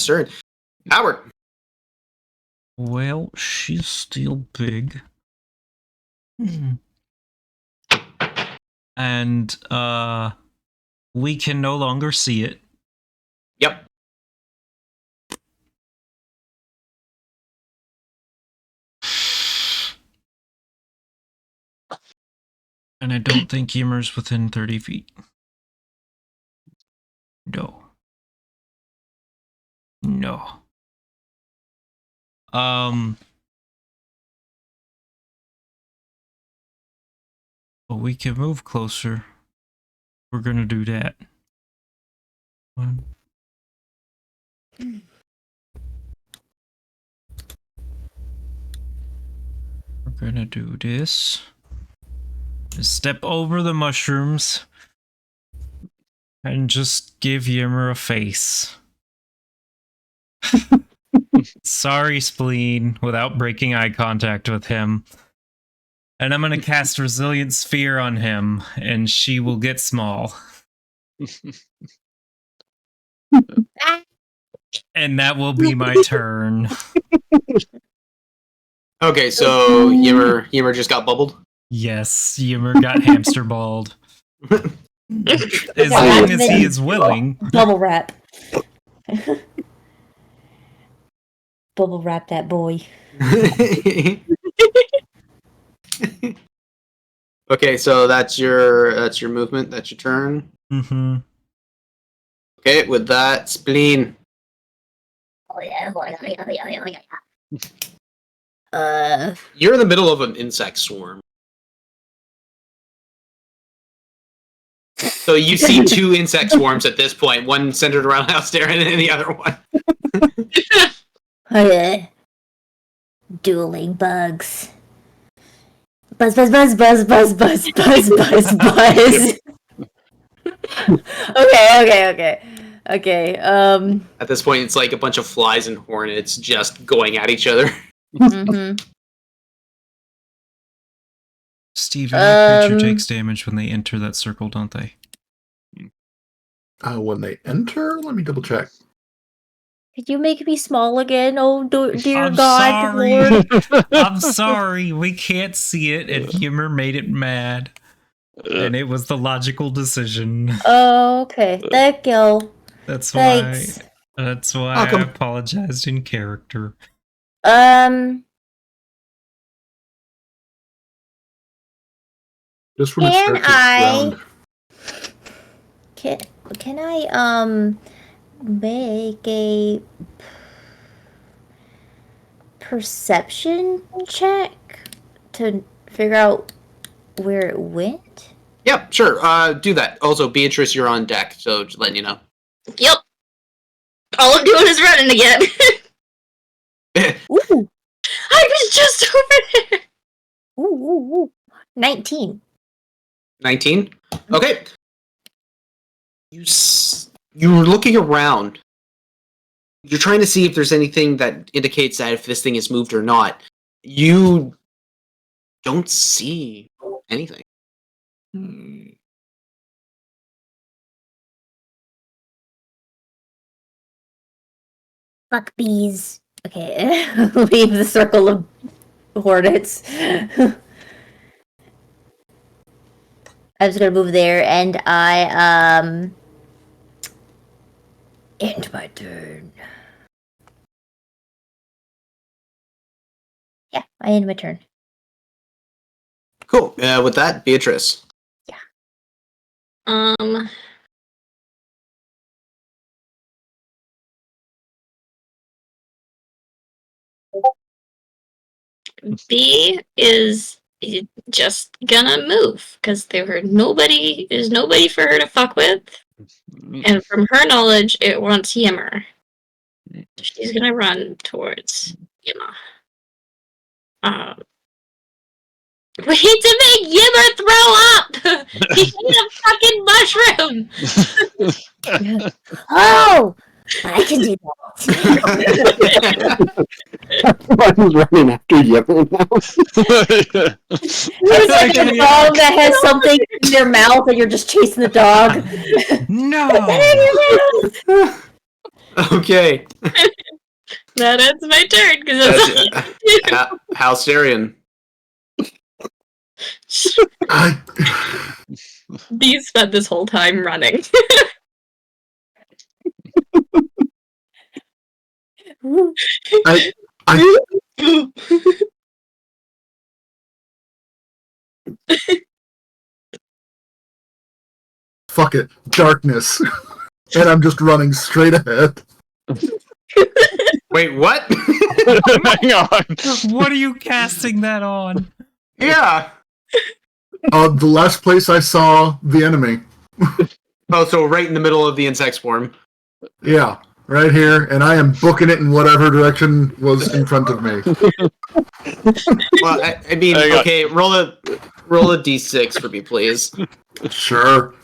[SPEAKER 1] turn. Howard.
[SPEAKER 5] Well, she's still big. And, we can no longer see it.
[SPEAKER 1] Yep.
[SPEAKER 5] And I don't think Yimmer's within 30 feet. No. No. But we can move closer. We're gonna do that. 1. We're gonna do this. Just step over the mushrooms. And just give Yimmer a face. Sorry, Spleen, without breaking eye contact with him. And I'm gonna cast Resilient Sphere on him, and she will get small. And that will be my turn.
[SPEAKER 1] Okay, so Yimmer just got bubbled.
[SPEAKER 5] Yes, Yimmer got hamster balled. As
[SPEAKER 4] Yeah,
[SPEAKER 5] long as he is willing.
[SPEAKER 4] Bubble wrap. Bubble wrap that boy.
[SPEAKER 1] Okay, so that's your movement. That's your turn.
[SPEAKER 5] Mm-hmm.
[SPEAKER 1] Okay, with that, Spleen. You're in the middle of an insect swarm. So you see two insect swarms at this point, one centered around Alstarian and the other one.
[SPEAKER 4] Dueling bugs. Buzz, buzz, buzz, buzz, buzz, buzz, buzz, buzz, buzz. Okay.
[SPEAKER 1] At this point, it's like a bunch of flies and hornets just going at each other.
[SPEAKER 5] Steve, every creature takes damage when they enter that circle, don't they?
[SPEAKER 6] When they enter, let me double check.
[SPEAKER 4] Could you make me small again? Oh, dear
[SPEAKER 5] I'm
[SPEAKER 4] God,
[SPEAKER 5] sorry.
[SPEAKER 4] Lord.
[SPEAKER 5] I'm sorry, we can't see it, and humor made it mad. And it was the logical decision.
[SPEAKER 4] Oh, okay. Thank you.
[SPEAKER 5] That's
[SPEAKER 4] Thanks.
[SPEAKER 5] why
[SPEAKER 1] Welcome.
[SPEAKER 5] I apologized in character.
[SPEAKER 6] Just when it
[SPEAKER 4] Can
[SPEAKER 6] starts
[SPEAKER 4] I-
[SPEAKER 6] round.
[SPEAKER 4] Can I make a perception check to figure out where it went?
[SPEAKER 1] Yep, sure. Do that. Also, Beatrice, you're on deck, so just letting you know.
[SPEAKER 3] Yep. All I'm doing is running again.
[SPEAKER 4] Ooh,
[SPEAKER 3] I was just over there.
[SPEAKER 4] ooh. 19.
[SPEAKER 1] 19? Okay. You're looking around. You're trying to see if there's anything that indicates that if this thing is moved or not. You don't see anything.
[SPEAKER 4] Fuck bees. Okay, leave the circle of hornets. I'm just gonna move there, and I end my turn. Yeah, I end my turn.
[SPEAKER 1] Cool. With that, Beatrice.
[SPEAKER 3] B is just gonna move because there's nobody for her to fuck with, and from her knowledge, it wants Yimmer. She's gonna run towards Yimmer. We need to make Yimmer throw up. He ate a fucking mushroom.
[SPEAKER 4] Oh, I can do that.
[SPEAKER 7] Everyone's running after Yipper now.
[SPEAKER 4] It's like a dog that has something in their mouth, and you're just chasing the dog.
[SPEAKER 5] No!
[SPEAKER 1] Okay.
[SPEAKER 3] That ends my turn because that's
[SPEAKER 1] Halcerian.
[SPEAKER 3] B spent this whole time running.
[SPEAKER 6] Fuck it. Darkness. And I'm just running straight ahead.
[SPEAKER 1] Wait, what?
[SPEAKER 2] Hang on.
[SPEAKER 5] What are you casting that on?
[SPEAKER 1] Yeah.
[SPEAKER 6] The last place I saw the enemy.
[SPEAKER 1] Oh, so right in the middle of the insect swarm.
[SPEAKER 6] Yeah, right here, and I am booking it in whatever direction was in front of me.
[SPEAKER 1] Well, I mean,
[SPEAKER 2] Hang on.
[SPEAKER 1] okay, roll a d6 for me, please.
[SPEAKER 6] Sure.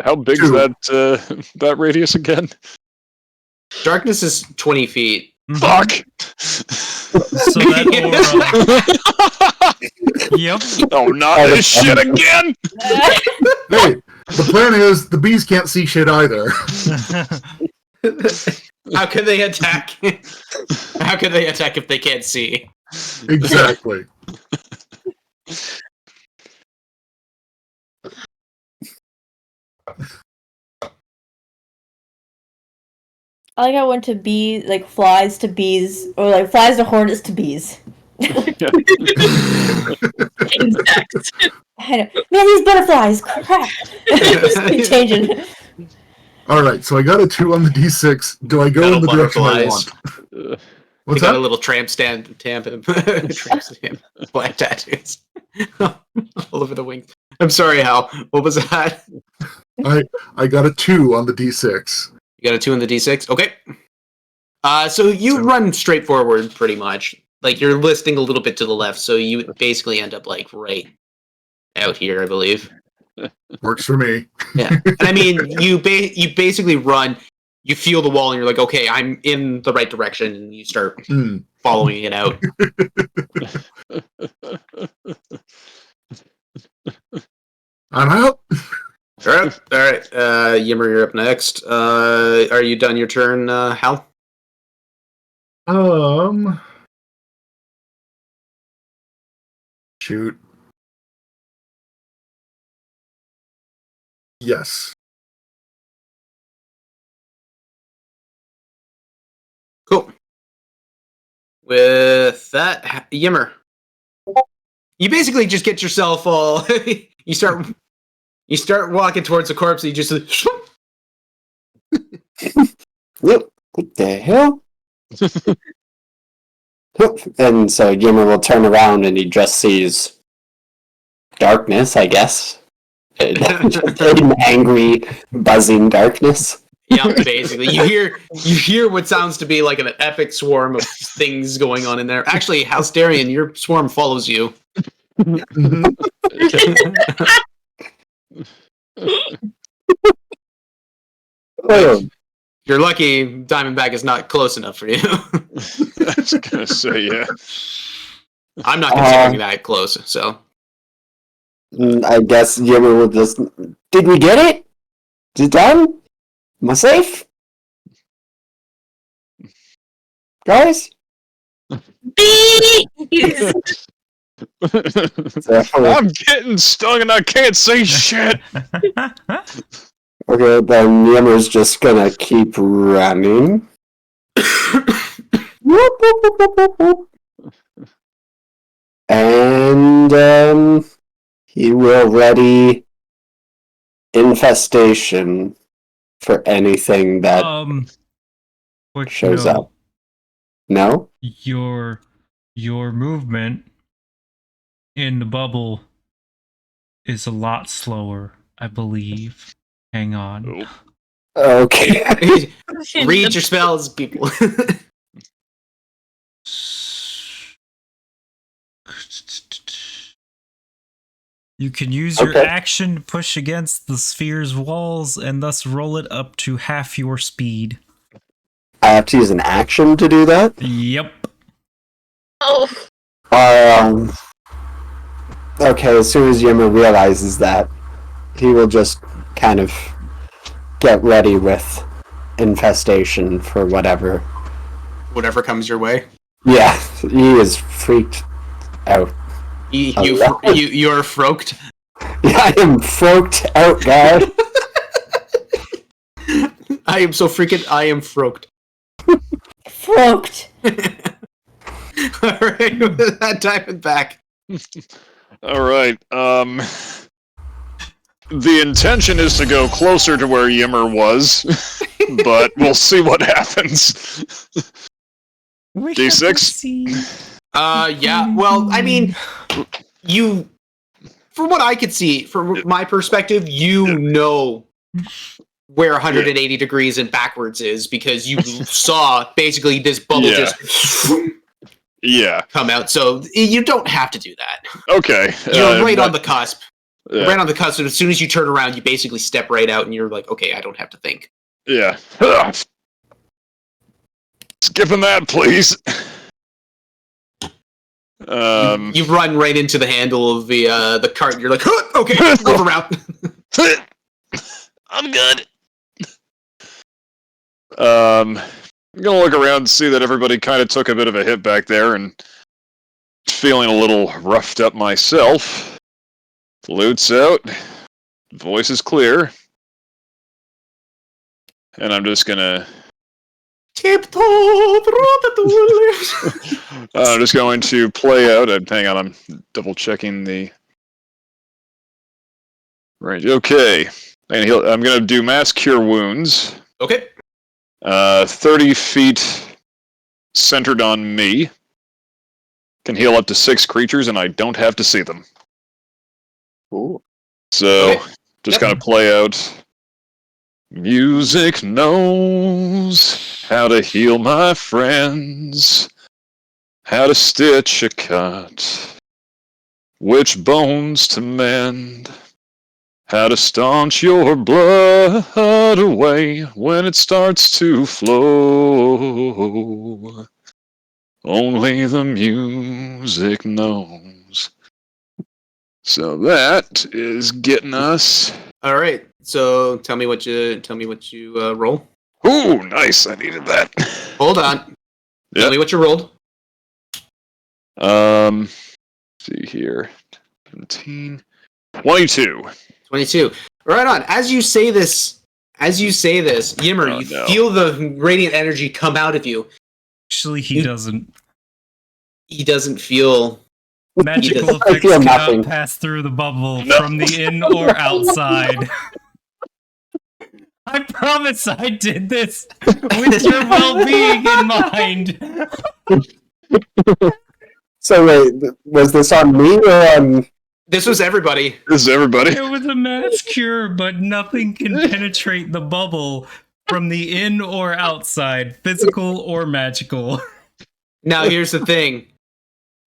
[SPEAKER 2] How big is that radius again?
[SPEAKER 1] Darkness is 20 feet.
[SPEAKER 2] Fuck!
[SPEAKER 5] So that aura. Yep.
[SPEAKER 2] Oh, not this shit again!
[SPEAKER 6] Hey, the plan is the bees can't see shit either.
[SPEAKER 1] How could they attack? How could they attack if they can't see?
[SPEAKER 6] Exactly.
[SPEAKER 4] I like how I went to bees, like flies to bees, or like flies to hornets to bees.
[SPEAKER 3] Insects.
[SPEAKER 4] I know. Man, these butterflies! Crap! Just keep changing.
[SPEAKER 6] Alright, so I got a 2 on the d6. Do I go
[SPEAKER 1] Metal
[SPEAKER 6] in the direction I
[SPEAKER 1] butterflies.
[SPEAKER 6] want?
[SPEAKER 1] They
[SPEAKER 6] What's
[SPEAKER 1] got a
[SPEAKER 6] that?
[SPEAKER 1] little tramp stamp black tattoos all over the wings. I'm sorry, Hal. What was that?
[SPEAKER 6] I got a 2 on the D6.
[SPEAKER 1] You got a 2 in the D6? Okay. So you run straight forward, pretty much. Like, you're listing a little bit to the left, so you basically end up, like, right out here, I believe.
[SPEAKER 6] Works for me.
[SPEAKER 1] Yeah. And I mean, you basically run, you feel the wall, and you're like, okay, I'm in the right direction, and you start following it out.
[SPEAKER 6] I'm out.
[SPEAKER 1] All right. Yimmer, you're up next. Are you done your turn, Hal?
[SPEAKER 6] Shoot. Yes.
[SPEAKER 1] Cool. With that, Yimmer, you basically just get yourself all. you start walking towards the corpse. And you just.
[SPEAKER 7] What the hell? And so Yimmer will turn around and he just sees darkness, I guess. An angry, buzzing darkness.
[SPEAKER 1] Yeah, basically, you hear what sounds to be like an epic swarm of things going on in there. Actually, House Darian, your swarm follows you.
[SPEAKER 7] Oh,
[SPEAKER 1] You're lucky Diamondback is not close enough for you.
[SPEAKER 2] I was gonna say, yeah.
[SPEAKER 1] I'm not considering that close, so.
[SPEAKER 7] I guess Yimmer will just. Did we get it? Is it done? Am I safe? Guys?
[SPEAKER 2] I'm getting stung and I can't say shit.
[SPEAKER 7] Okay, then Yimmer's just gonna keep running. Whoop, whoop, whoop, whoop, whoop, whoop. And he will ready infestation for anything that
[SPEAKER 5] Quick
[SPEAKER 7] shows
[SPEAKER 5] note,
[SPEAKER 7] up. No?
[SPEAKER 5] Your movement in the bubble is a lot slower, I believe. Hang on.
[SPEAKER 7] Okay.
[SPEAKER 1] Read your spells, people.
[SPEAKER 5] You can use your
[SPEAKER 7] Okay.
[SPEAKER 5] action to push against the sphere's walls and thus roll it up to half your speed.
[SPEAKER 7] I have to use an action to do that?
[SPEAKER 5] Yep.
[SPEAKER 3] Oh,
[SPEAKER 7] Okay, as soon as Yimmer realizes that, he will just kind of get ready with infestation for whatever.
[SPEAKER 1] Whatever comes your way.
[SPEAKER 7] Yeah, he is freaked out.
[SPEAKER 1] You're froked.
[SPEAKER 7] Yeah, I am froked out, guy.
[SPEAKER 1] I am so freaking. I am froked.
[SPEAKER 4] Froked.
[SPEAKER 1] All right, with that Diamondback.
[SPEAKER 2] All right. The intention is to go closer to where Yimmer was, but we'll see what happens. D6?
[SPEAKER 1] Yeah. Well, I mean, you. From what I could see, from my perspective, you know where 180 degrees and backwards is because you saw basically this bubble just come out. So you don't have to do that.
[SPEAKER 2] Okay.
[SPEAKER 1] You're right on the cusp.
[SPEAKER 2] Yeah.
[SPEAKER 1] Right on the cusp. And as soon as you turn around, you basically step right out, and you're like, okay, I don't have to think.
[SPEAKER 2] Yeah. Skipping that, please.
[SPEAKER 1] You run right into the handle of the cart. And you're like, huh, okay, move around.
[SPEAKER 2] I'm good. I'm gonna look around and see that everybody kind of took a bit of a hit back there, and feeling a little roughed up myself. Lute's out. Voice is clear. And I'm just gonna...
[SPEAKER 1] Tiptoe through the doors.
[SPEAKER 2] I'm just going to play out. Hang on, I'm double checking the range. Okay. And I'm going to do mass cure wounds.
[SPEAKER 1] Okay.
[SPEAKER 2] 30 feet centered on me. Can heal up to 6 creatures, and I don't have to see them.
[SPEAKER 7] Ooh.
[SPEAKER 2] So,
[SPEAKER 1] Okay.
[SPEAKER 2] just
[SPEAKER 1] Yep.
[SPEAKER 2] kind of play out. Music knows how to heal my friends, how to stitch a cut, which bones to mend, how to staunch your blood away when it starts to flow. Only the music knows. So that is getting us.
[SPEAKER 1] All right. So tell me what you roll.
[SPEAKER 2] Ooh, nice! I needed that.
[SPEAKER 1] Hold on. Tell
[SPEAKER 2] Yep.
[SPEAKER 1] me what you rolled.
[SPEAKER 2] See here. 17. 22.
[SPEAKER 1] 22. Right on. As you say this, Yimmer,
[SPEAKER 2] Oh,
[SPEAKER 1] you
[SPEAKER 2] no.
[SPEAKER 1] feel the radiant energy come out of you.
[SPEAKER 5] Actually, he
[SPEAKER 1] You-
[SPEAKER 5] doesn't.
[SPEAKER 1] He doesn't feel.
[SPEAKER 5] Magical
[SPEAKER 1] doesn't.
[SPEAKER 7] I
[SPEAKER 5] effects
[SPEAKER 7] feel
[SPEAKER 5] cannot
[SPEAKER 7] nothing.
[SPEAKER 5] pass through the bubble
[SPEAKER 2] No.
[SPEAKER 5] from the in or outside. I promise I did this with your well-being in mind.
[SPEAKER 7] So wait, was this on me or on?
[SPEAKER 1] This was everybody.
[SPEAKER 2] This is everybody.
[SPEAKER 5] It was a mass cure, but nothing can penetrate the bubble from the in or outside, physical or magical.
[SPEAKER 1] Now here's the thing,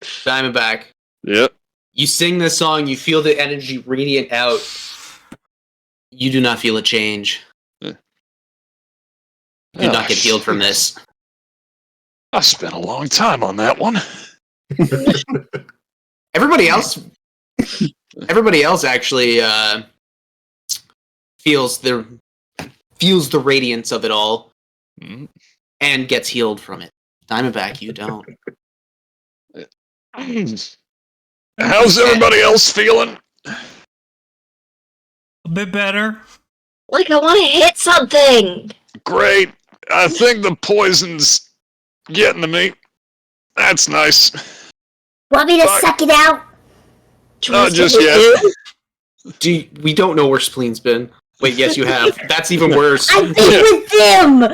[SPEAKER 1] Diamondback.
[SPEAKER 2] Yep.
[SPEAKER 1] You sing this song, you feel the energy radiant out. You do not feel a change. You do not get healed from this.
[SPEAKER 2] I spent a long time on that one.
[SPEAKER 1] Everybody else actually feels the radiance of it all
[SPEAKER 2] Mm.
[SPEAKER 1] and gets healed from it. Diamondback, you don't.
[SPEAKER 2] How's everybody else feeling?
[SPEAKER 5] A bit better.
[SPEAKER 3] Like, I want to hit something.
[SPEAKER 2] Great. I think the poison's getting to me. That's nice.
[SPEAKER 4] Want me to
[SPEAKER 2] Fuck.
[SPEAKER 4] suck it out?
[SPEAKER 2] Not just yet.
[SPEAKER 1] We don't know where Spleen's been. Wait, yes, you have. That's even worse.
[SPEAKER 4] I've been with them!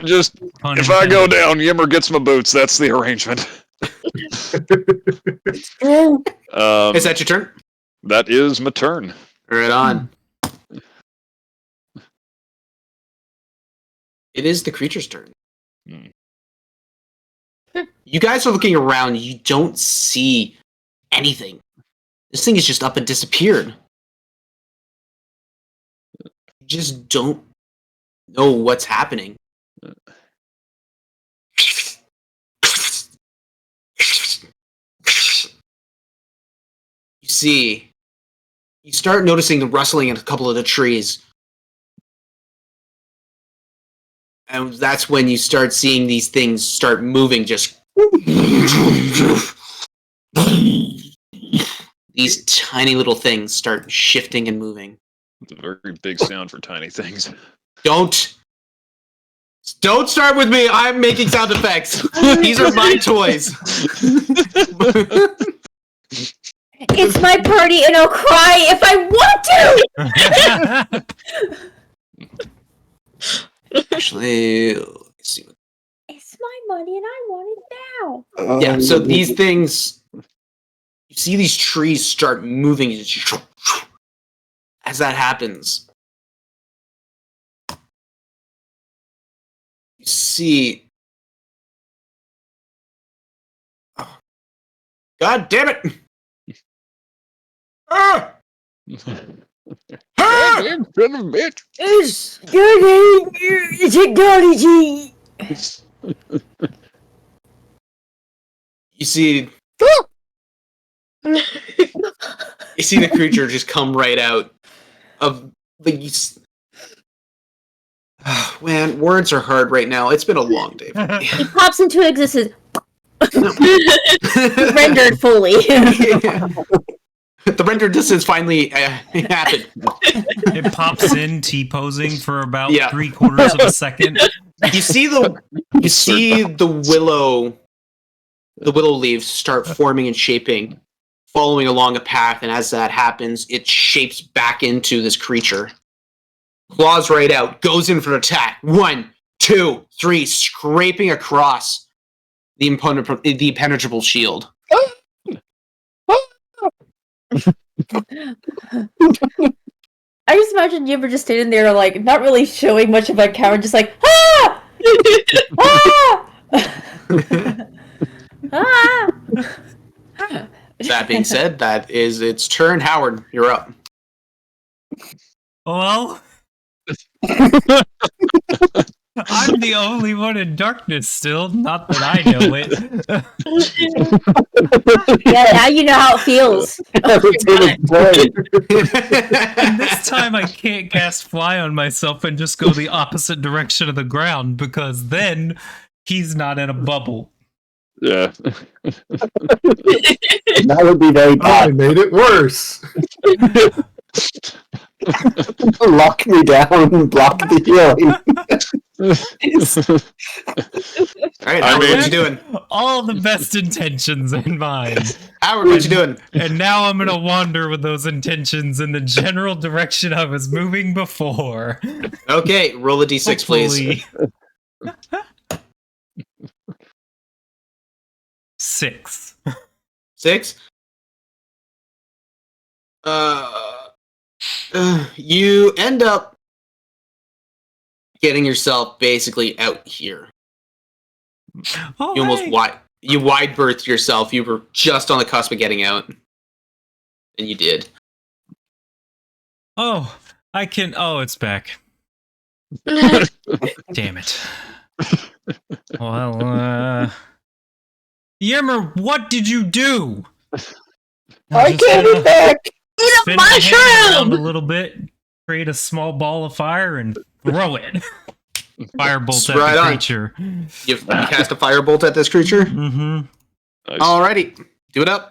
[SPEAKER 2] Just if I go down, Yimmer gets my boots. That's the arrangement.
[SPEAKER 1] Is that your turn?
[SPEAKER 2] That is my turn.
[SPEAKER 1] Right on. It is the creature's turn.
[SPEAKER 2] Hmm.
[SPEAKER 1] You guys are looking around. You don't see anything. This thing is just up and disappeared. You just don't know what's happening. You start noticing the rustling in a couple of the trees. And that's when you start seeing these things start moving, just these tiny little things start shifting and moving.
[SPEAKER 2] It's a very big sound for tiny things.
[SPEAKER 1] Don't start with me. I'm making sound effects. These are my toys.
[SPEAKER 4] It's my party and I'll cry if I want to!
[SPEAKER 1] Actually, let's see.
[SPEAKER 4] It's my money and I want it now.
[SPEAKER 1] Yeah, so these things, you see these trees start moving. As that happens, you see. Oh, God damn it! Ah! Ah!
[SPEAKER 2] Goddamn son of a bitch.
[SPEAKER 4] It's good technology!
[SPEAKER 1] You see. You see the creature just come right out of the. Man, words are hard right now. It's been a long day for me.
[SPEAKER 4] He pops into existence. Rendered fully.
[SPEAKER 1] Yeah. The render distance finally happened.
[SPEAKER 5] It pops in T-posing for about
[SPEAKER 1] Yeah.
[SPEAKER 5] 3/4 of a second.
[SPEAKER 1] You see the willow leaves start forming and shaping, following along a path, and as that happens, it shapes back into this creature. Claws right out, goes in for an attack. 1, 2, 3, scraping across the impenetrable shield.
[SPEAKER 4] I just imagine you were just standing there, like, not really showing much of a cower, just like, ah! Ah! Ah!
[SPEAKER 1] That being said, that is its turn. Howard, you're up.
[SPEAKER 5] Well, I'm the only one in darkness still. Not that I know it.
[SPEAKER 4] Yeah, now you know how it feels.
[SPEAKER 5] And this time I can't cast fly on myself and just go the opposite direction of the ground because then he's not in a bubble.
[SPEAKER 2] Yeah.
[SPEAKER 7] That would be very
[SPEAKER 6] I
[SPEAKER 7] bad.
[SPEAKER 6] made it worse.
[SPEAKER 7] Lock me down and block the healing.
[SPEAKER 1] All right,
[SPEAKER 2] I
[SPEAKER 1] Howard,
[SPEAKER 2] mean-
[SPEAKER 1] what you doing?
[SPEAKER 5] All the best intentions in mind.
[SPEAKER 1] Howard, what you doing?
[SPEAKER 5] And now I'm gonna wander with those intentions in the general direction I was moving before.
[SPEAKER 1] Okay, roll a d6, please.
[SPEAKER 5] Hopefully. 6.
[SPEAKER 1] 6. You end up getting yourself basically out here.
[SPEAKER 5] Oh,
[SPEAKER 1] You almost
[SPEAKER 5] hey.
[SPEAKER 1] wide berthed yourself. You were just on the cusp of getting out, and you did.
[SPEAKER 5] Oh, I can. Oh, it's back. Damn it. Well, Yimmer, what did you do?
[SPEAKER 7] I can't be back.
[SPEAKER 5] Spin my hand around a little bit, create a small ball of fire, and throw it. Firebolt at
[SPEAKER 1] Right
[SPEAKER 5] the
[SPEAKER 1] on.
[SPEAKER 5] creature.
[SPEAKER 1] You cast a firebolt at this creature.
[SPEAKER 5] Mm-hmm.
[SPEAKER 2] Nice.
[SPEAKER 1] Alrighty, do it up.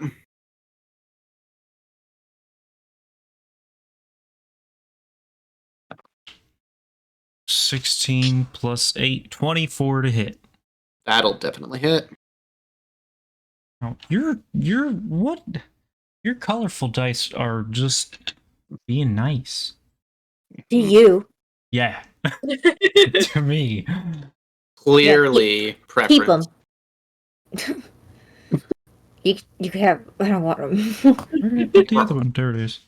[SPEAKER 5] $16 plus 8, 24 to hit.
[SPEAKER 1] That'll definitely hit.
[SPEAKER 5] Oh, you're what? Your colorful dice are just being nice.
[SPEAKER 4] To you.
[SPEAKER 5] Yeah. To me.
[SPEAKER 1] Clearly,
[SPEAKER 4] Keep
[SPEAKER 1] preference.
[SPEAKER 4] them. You can have. I don't want them.
[SPEAKER 5] Where did I put the other one? There it is.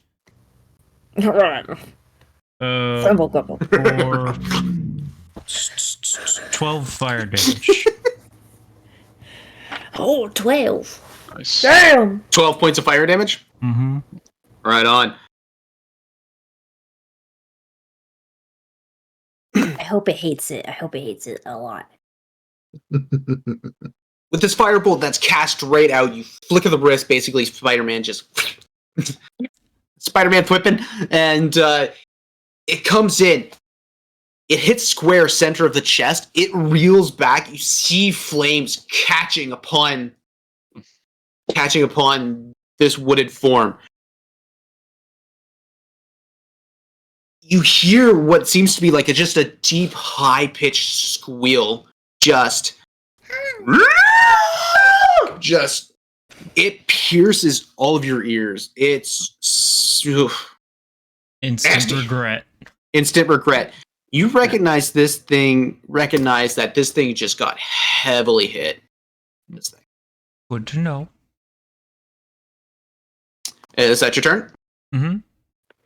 [SPEAKER 4] Crumble, crumble.
[SPEAKER 5] For 12 fire damage.
[SPEAKER 4] Oh, 12.
[SPEAKER 2] Nice.
[SPEAKER 4] Damn!
[SPEAKER 1] 12 points of fire damage.
[SPEAKER 5] Mm-hmm.
[SPEAKER 1] Right on.
[SPEAKER 4] I hope it hates it. I hope it hates it a lot.
[SPEAKER 1] With this firebolt that's cast right out, you flick of the wrist, basically Spider-Man just Spider-Man whipping, and it comes in. It hits square center of the chest. It reels back. You see flames catching upon this wooded form. You hear what seems to be like just a deep, high-pitched squeal. Just it pierces all of your ears. It's
[SPEAKER 5] Instant
[SPEAKER 1] Nasty.
[SPEAKER 5] regret.
[SPEAKER 1] instant regret. You recognize this thing. Recognize that this thing just got heavily hit. This thing.
[SPEAKER 5] Good to know.
[SPEAKER 1] Is that your turn?
[SPEAKER 5] Mm-hmm.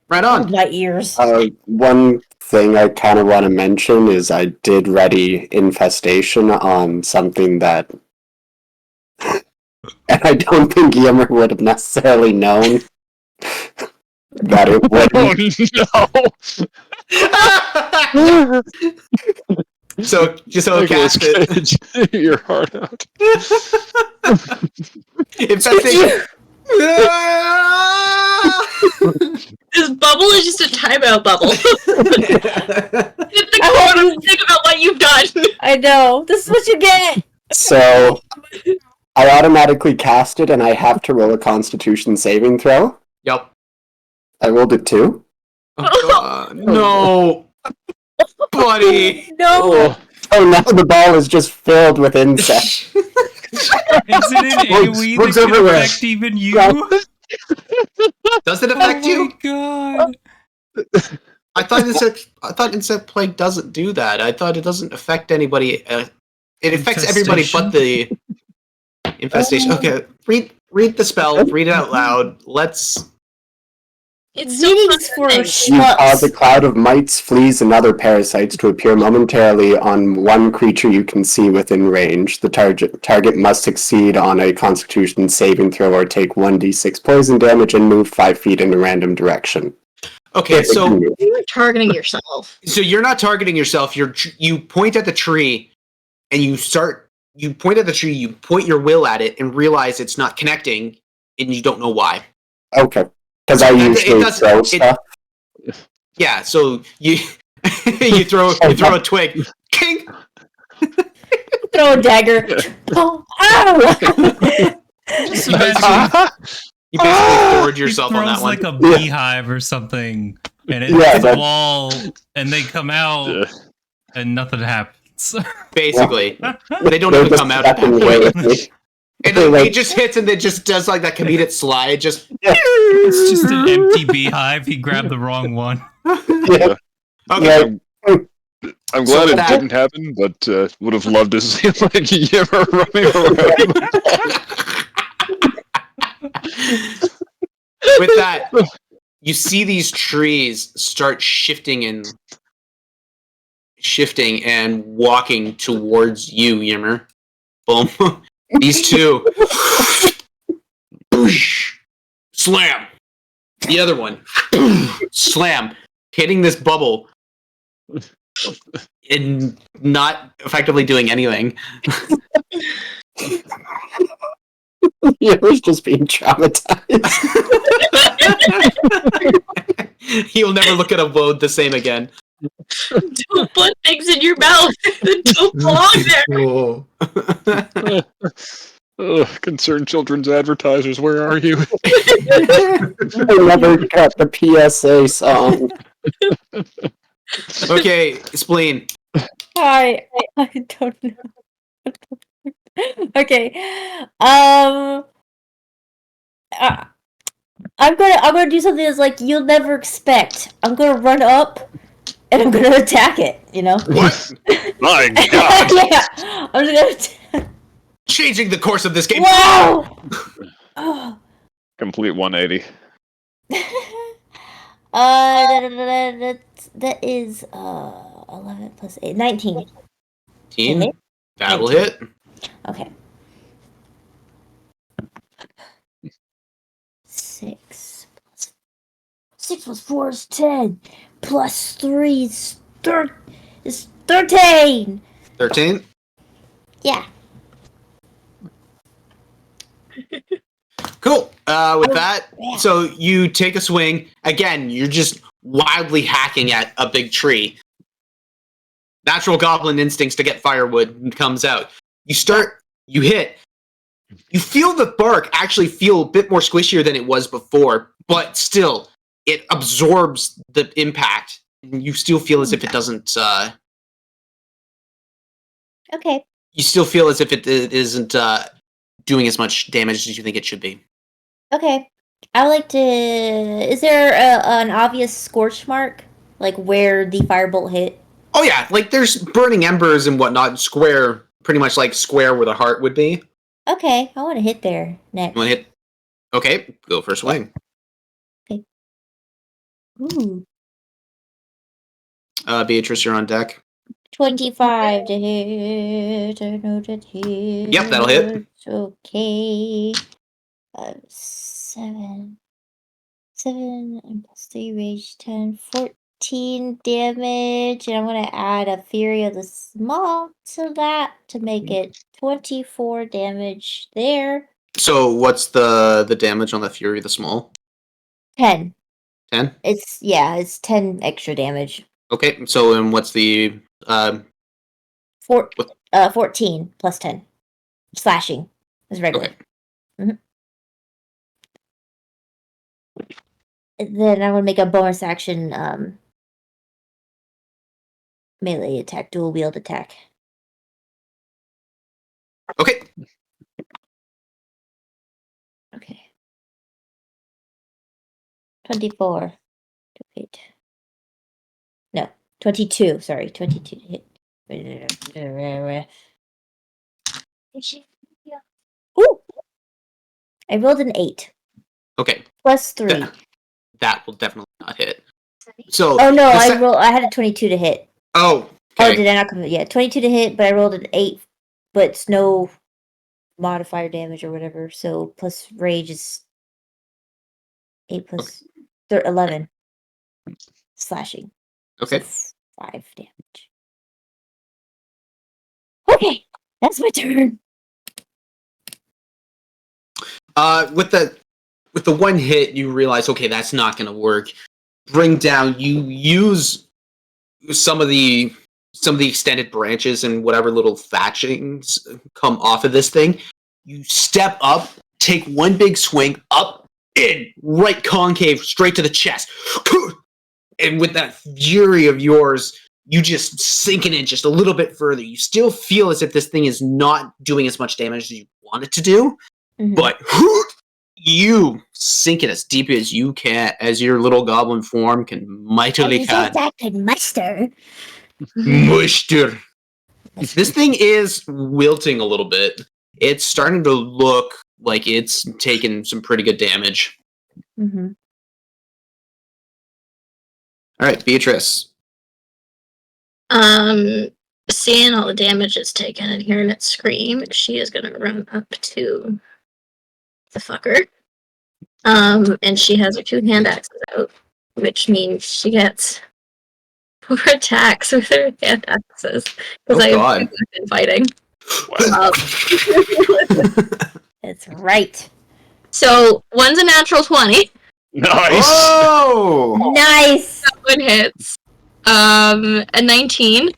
[SPEAKER 1] Right on.
[SPEAKER 4] My ears.
[SPEAKER 7] One thing I kind of want to mention is I did ready infestation on something that, and I don't think Yimmer would have necessarily known that it would.
[SPEAKER 1] so cast it.
[SPEAKER 2] Your heart out.
[SPEAKER 1] Infestation.
[SPEAKER 3] This bubble is just a timeout bubble. Hit the corner and think about what you've done.
[SPEAKER 4] I know. This is what you get.
[SPEAKER 7] So I automatically cast it, and I have to roll a Constitution saving throw.
[SPEAKER 1] Yep.
[SPEAKER 7] I rolled it too.
[SPEAKER 1] Oh, no, buddy.
[SPEAKER 4] No.
[SPEAKER 7] Oh, now the ball is just filled with insects.
[SPEAKER 5] Is it an
[SPEAKER 6] Bugs-
[SPEAKER 5] AoE
[SPEAKER 6] bugs
[SPEAKER 5] that can
[SPEAKER 6] everywhere.
[SPEAKER 5] affect even you?
[SPEAKER 1] Does it affect
[SPEAKER 5] Oh
[SPEAKER 1] you?
[SPEAKER 5] my god.
[SPEAKER 1] I thought insect plague doesn't do that. I thought it doesn't affect anybody. It affects everybody but the infestation. Okay, read the spell. Read it out loud. Let's
[SPEAKER 3] It's so
[SPEAKER 4] Meetings for
[SPEAKER 3] frustrating.
[SPEAKER 7] You cause a
[SPEAKER 4] schmucks.
[SPEAKER 7] cloud of mites, fleas, and other parasites to appear momentarily on one creature you can see within range. The target must succeed on a Constitution saving throw or take 1d6 poison damage and move 5 feet in a random direction.
[SPEAKER 1] Okay, so
[SPEAKER 3] You're targeting yourself.
[SPEAKER 1] you're not targeting yourself. You point at the tree, and you point at the tree. You point your will at it, and realize it's not connecting, and you don't know why.
[SPEAKER 7] Okay, because I usually throw stuff.
[SPEAKER 1] Yeah, so you you throw a twig. King.
[SPEAKER 4] Throw a dagger. Oh, ow!
[SPEAKER 5] Just imagine
[SPEAKER 1] You basically forward yourself
[SPEAKER 5] he
[SPEAKER 1] on
[SPEAKER 5] throws
[SPEAKER 1] that one.
[SPEAKER 5] like a beehive or something, and it
[SPEAKER 7] Yeah,
[SPEAKER 5] hits the
[SPEAKER 7] that-
[SPEAKER 5] wall, and they come out, and nothing happens.
[SPEAKER 1] Basically, they don't
[SPEAKER 7] They're
[SPEAKER 1] even
[SPEAKER 7] just
[SPEAKER 1] come out at
[SPEAKER 7] stuck in
[SPEAKER 1] that
[SPEAKER 7] the way
[SPEAKER 1] point.
[SPEAKER 7] of me.
[SPEAKER 1] And
[SPEAKER 7] They're
[SPEAKER 1] it
[SPEAKER 7] like-
[SPEAKER 1] just hits, and it just does like that comedic slide. Just
[SPEAKER 5] It's just an empty beehive. He grabbed the wrong one.
[SPEAKER 7] Yeah.
[SPEAKER 1] okay.
[SPEAKER 7] Yeah.
[SPEAKER 2] I'm
[SPEAKER 1] So
[SPEAKER 2] glad it
[SPEAKER 1] that-
[SPEAKER 2] didn't happen, but would have loved to see like Yimmer running around.
[SPEAKER 1] With that, you see these trees start shifting and walking towards you, Yimmer. Boom. These two. Boosh. Slam. The other one. Slam. Hitting this bubble. And not effectively doing anything.
[SPEAKER 7] Yeah, we're just being traumatized.
[SPEAKER 1] He'll never look at a woad the same again.
[SPEAKER 3] Don't put things in your mouth that don't belong there.
[SPEAKER 2] Ugh, concerned children's advertisers, where are you?
[SPEAKER 7] I never got the PSA song.
[SPEAKER 1] Okay, Spleen.
[SPEAKER 4] I don't know. Okay. I'm gonna do something that's like you'll never expect. I'm gonna run up and I'm gonna attack it. You know?
[SPEAKER 1] What?
[SPEAKER 2] My God!
[SPEAKER 4] Yeah. I'm just gonna.
[SPEAKER 1] Changing the course of this game.
[SPEAKER 4] Wow. Oh.
[SPEAKER 2] Complete 180.
[SPEAKER 4] That is 11 plus 8, 19.
[SPEAKER 1] Team. That'll hit.
[SPEAKER 4] Okay. 6 plus 4 is 10. Plus 3 is 13.
[SPEAKER 1] 13.
[SPEAKER 4] Yeah.
[SPEAKER 1] Cool. With that,
[SPEAKER 4] yeah.
[SPEAKER 1] so you take a swing. Again, you're just wildly hacking at a big tree. Natural goblin instincts to get firewood comes out. You hit. You feel the bark actually feel a bit more squishier than it was before, but still, it absorbs the impact. You still feel as if it doesn't.
[SPEAKER 4] Okay.
[SPEAKER 1] You still feel as if it isn't doing as much damage as you think it should be.
[SPEAKER 4] Okay. I would like to. Is there an obvious scorch mark, like where the firebolt hit?
[SPEAKER 1] Oh yeah, like there's burning embers and whatnot, square, pretty much like square where the heart would be.
[SPEAKER 4] Okay, I want to hit there next.
[SPEAKER 1] You want to hit? Okay, go for a swing.
[SPEAKER 4] Ooh,
[SPEAKER 1] Beatrice, you're on deck.
[SPEAKER 4] 25 to hit. I know that hit.
[SPEAKER 1] Yep, that'll hit.
[SPEAKER 4] Okay. 7 and plus 3 rage 10, 14 damage, and I'm gonna add a Fury of the Small to that to make it 24 damage there.
[SPEAKER 1] So what's the damage on the Fury of the Small?
[SPEAKER 4] 10.
[SPEAKER 1] 10?
[SPEAKER 4] It's 10 extra damage.
[SPEAKER 1] Okay, so and what's the
[SPEAKER 4] 14 plus 10. Slashing is regular.
[SPEAKER 1] Okay.
[SPEAKER 4] And then I'm gonna make a bonus action melee attack, dual wield attack.
[SPEAKER 1] Okay.
[SPEAKER 4] Okay. 24. Wait. No, 22. Sorry, 22 to hit. Ooh! I rolled an 8.
[SPEAKER 1] Okay.
[SPEAKER 4] Plus 3.
[SPEAKER 1] that will definitely not hit. So
[SPEAKER 4] Oh no, I had a 22 to hit.
[SPEAKER 1] Oh,
[SPEAKER 4] Oh,
[SPEAKER 1] okay.
[SPEAKER 4] did I not come? Yeah, 22 to hit, but I rolled an 8, but it's no modifier damage or whatever. So plus rage is 8 plus 11 slashing.
[SPEAKER 1] Okay.
[SPEAKER 4] So 5 damage. Okay, that's my turn.
[SPEAKER 1] With the one hit, you realize, okay, that's not going to work. Bring down. You use some of the extended branches and whatever little thatchings come off of this thing. You step up, take one big swing, up, in, right concave, straight to the chest. And with that fury of yours, you just sink it in just a little bit further. You still feel as if this thing is not doing as much damage as you want it to do, but you sink it as deep as you can, as your little goblin form can mightily can.
[SPEAKER 4] I can muster.
[SPEAKER 1] Muster. This thing is wilting a little bit. It's starting to look like it's taken some pretty good damage.
[SPEAKER 4] Mm-hmm.
[SPEAKER 1] All right, Beatrice.
[SPEAKER 3] Seeing all the damage it's taken and hearing it scream, she is gonna run up to the fucker. And she has her 2 hand axes out, which means she gets 4 attacks with her hand axes. Because I've been fighting.
[SPEAKER 4] That's right.
[SPEAKER 3] So one's a natural 20.
[SPEAKER 2] Nice.
[SPEAKER 1] Oh,
[SPEAKER 4] nice.
[SPEAKER 3] That one hits. A 19.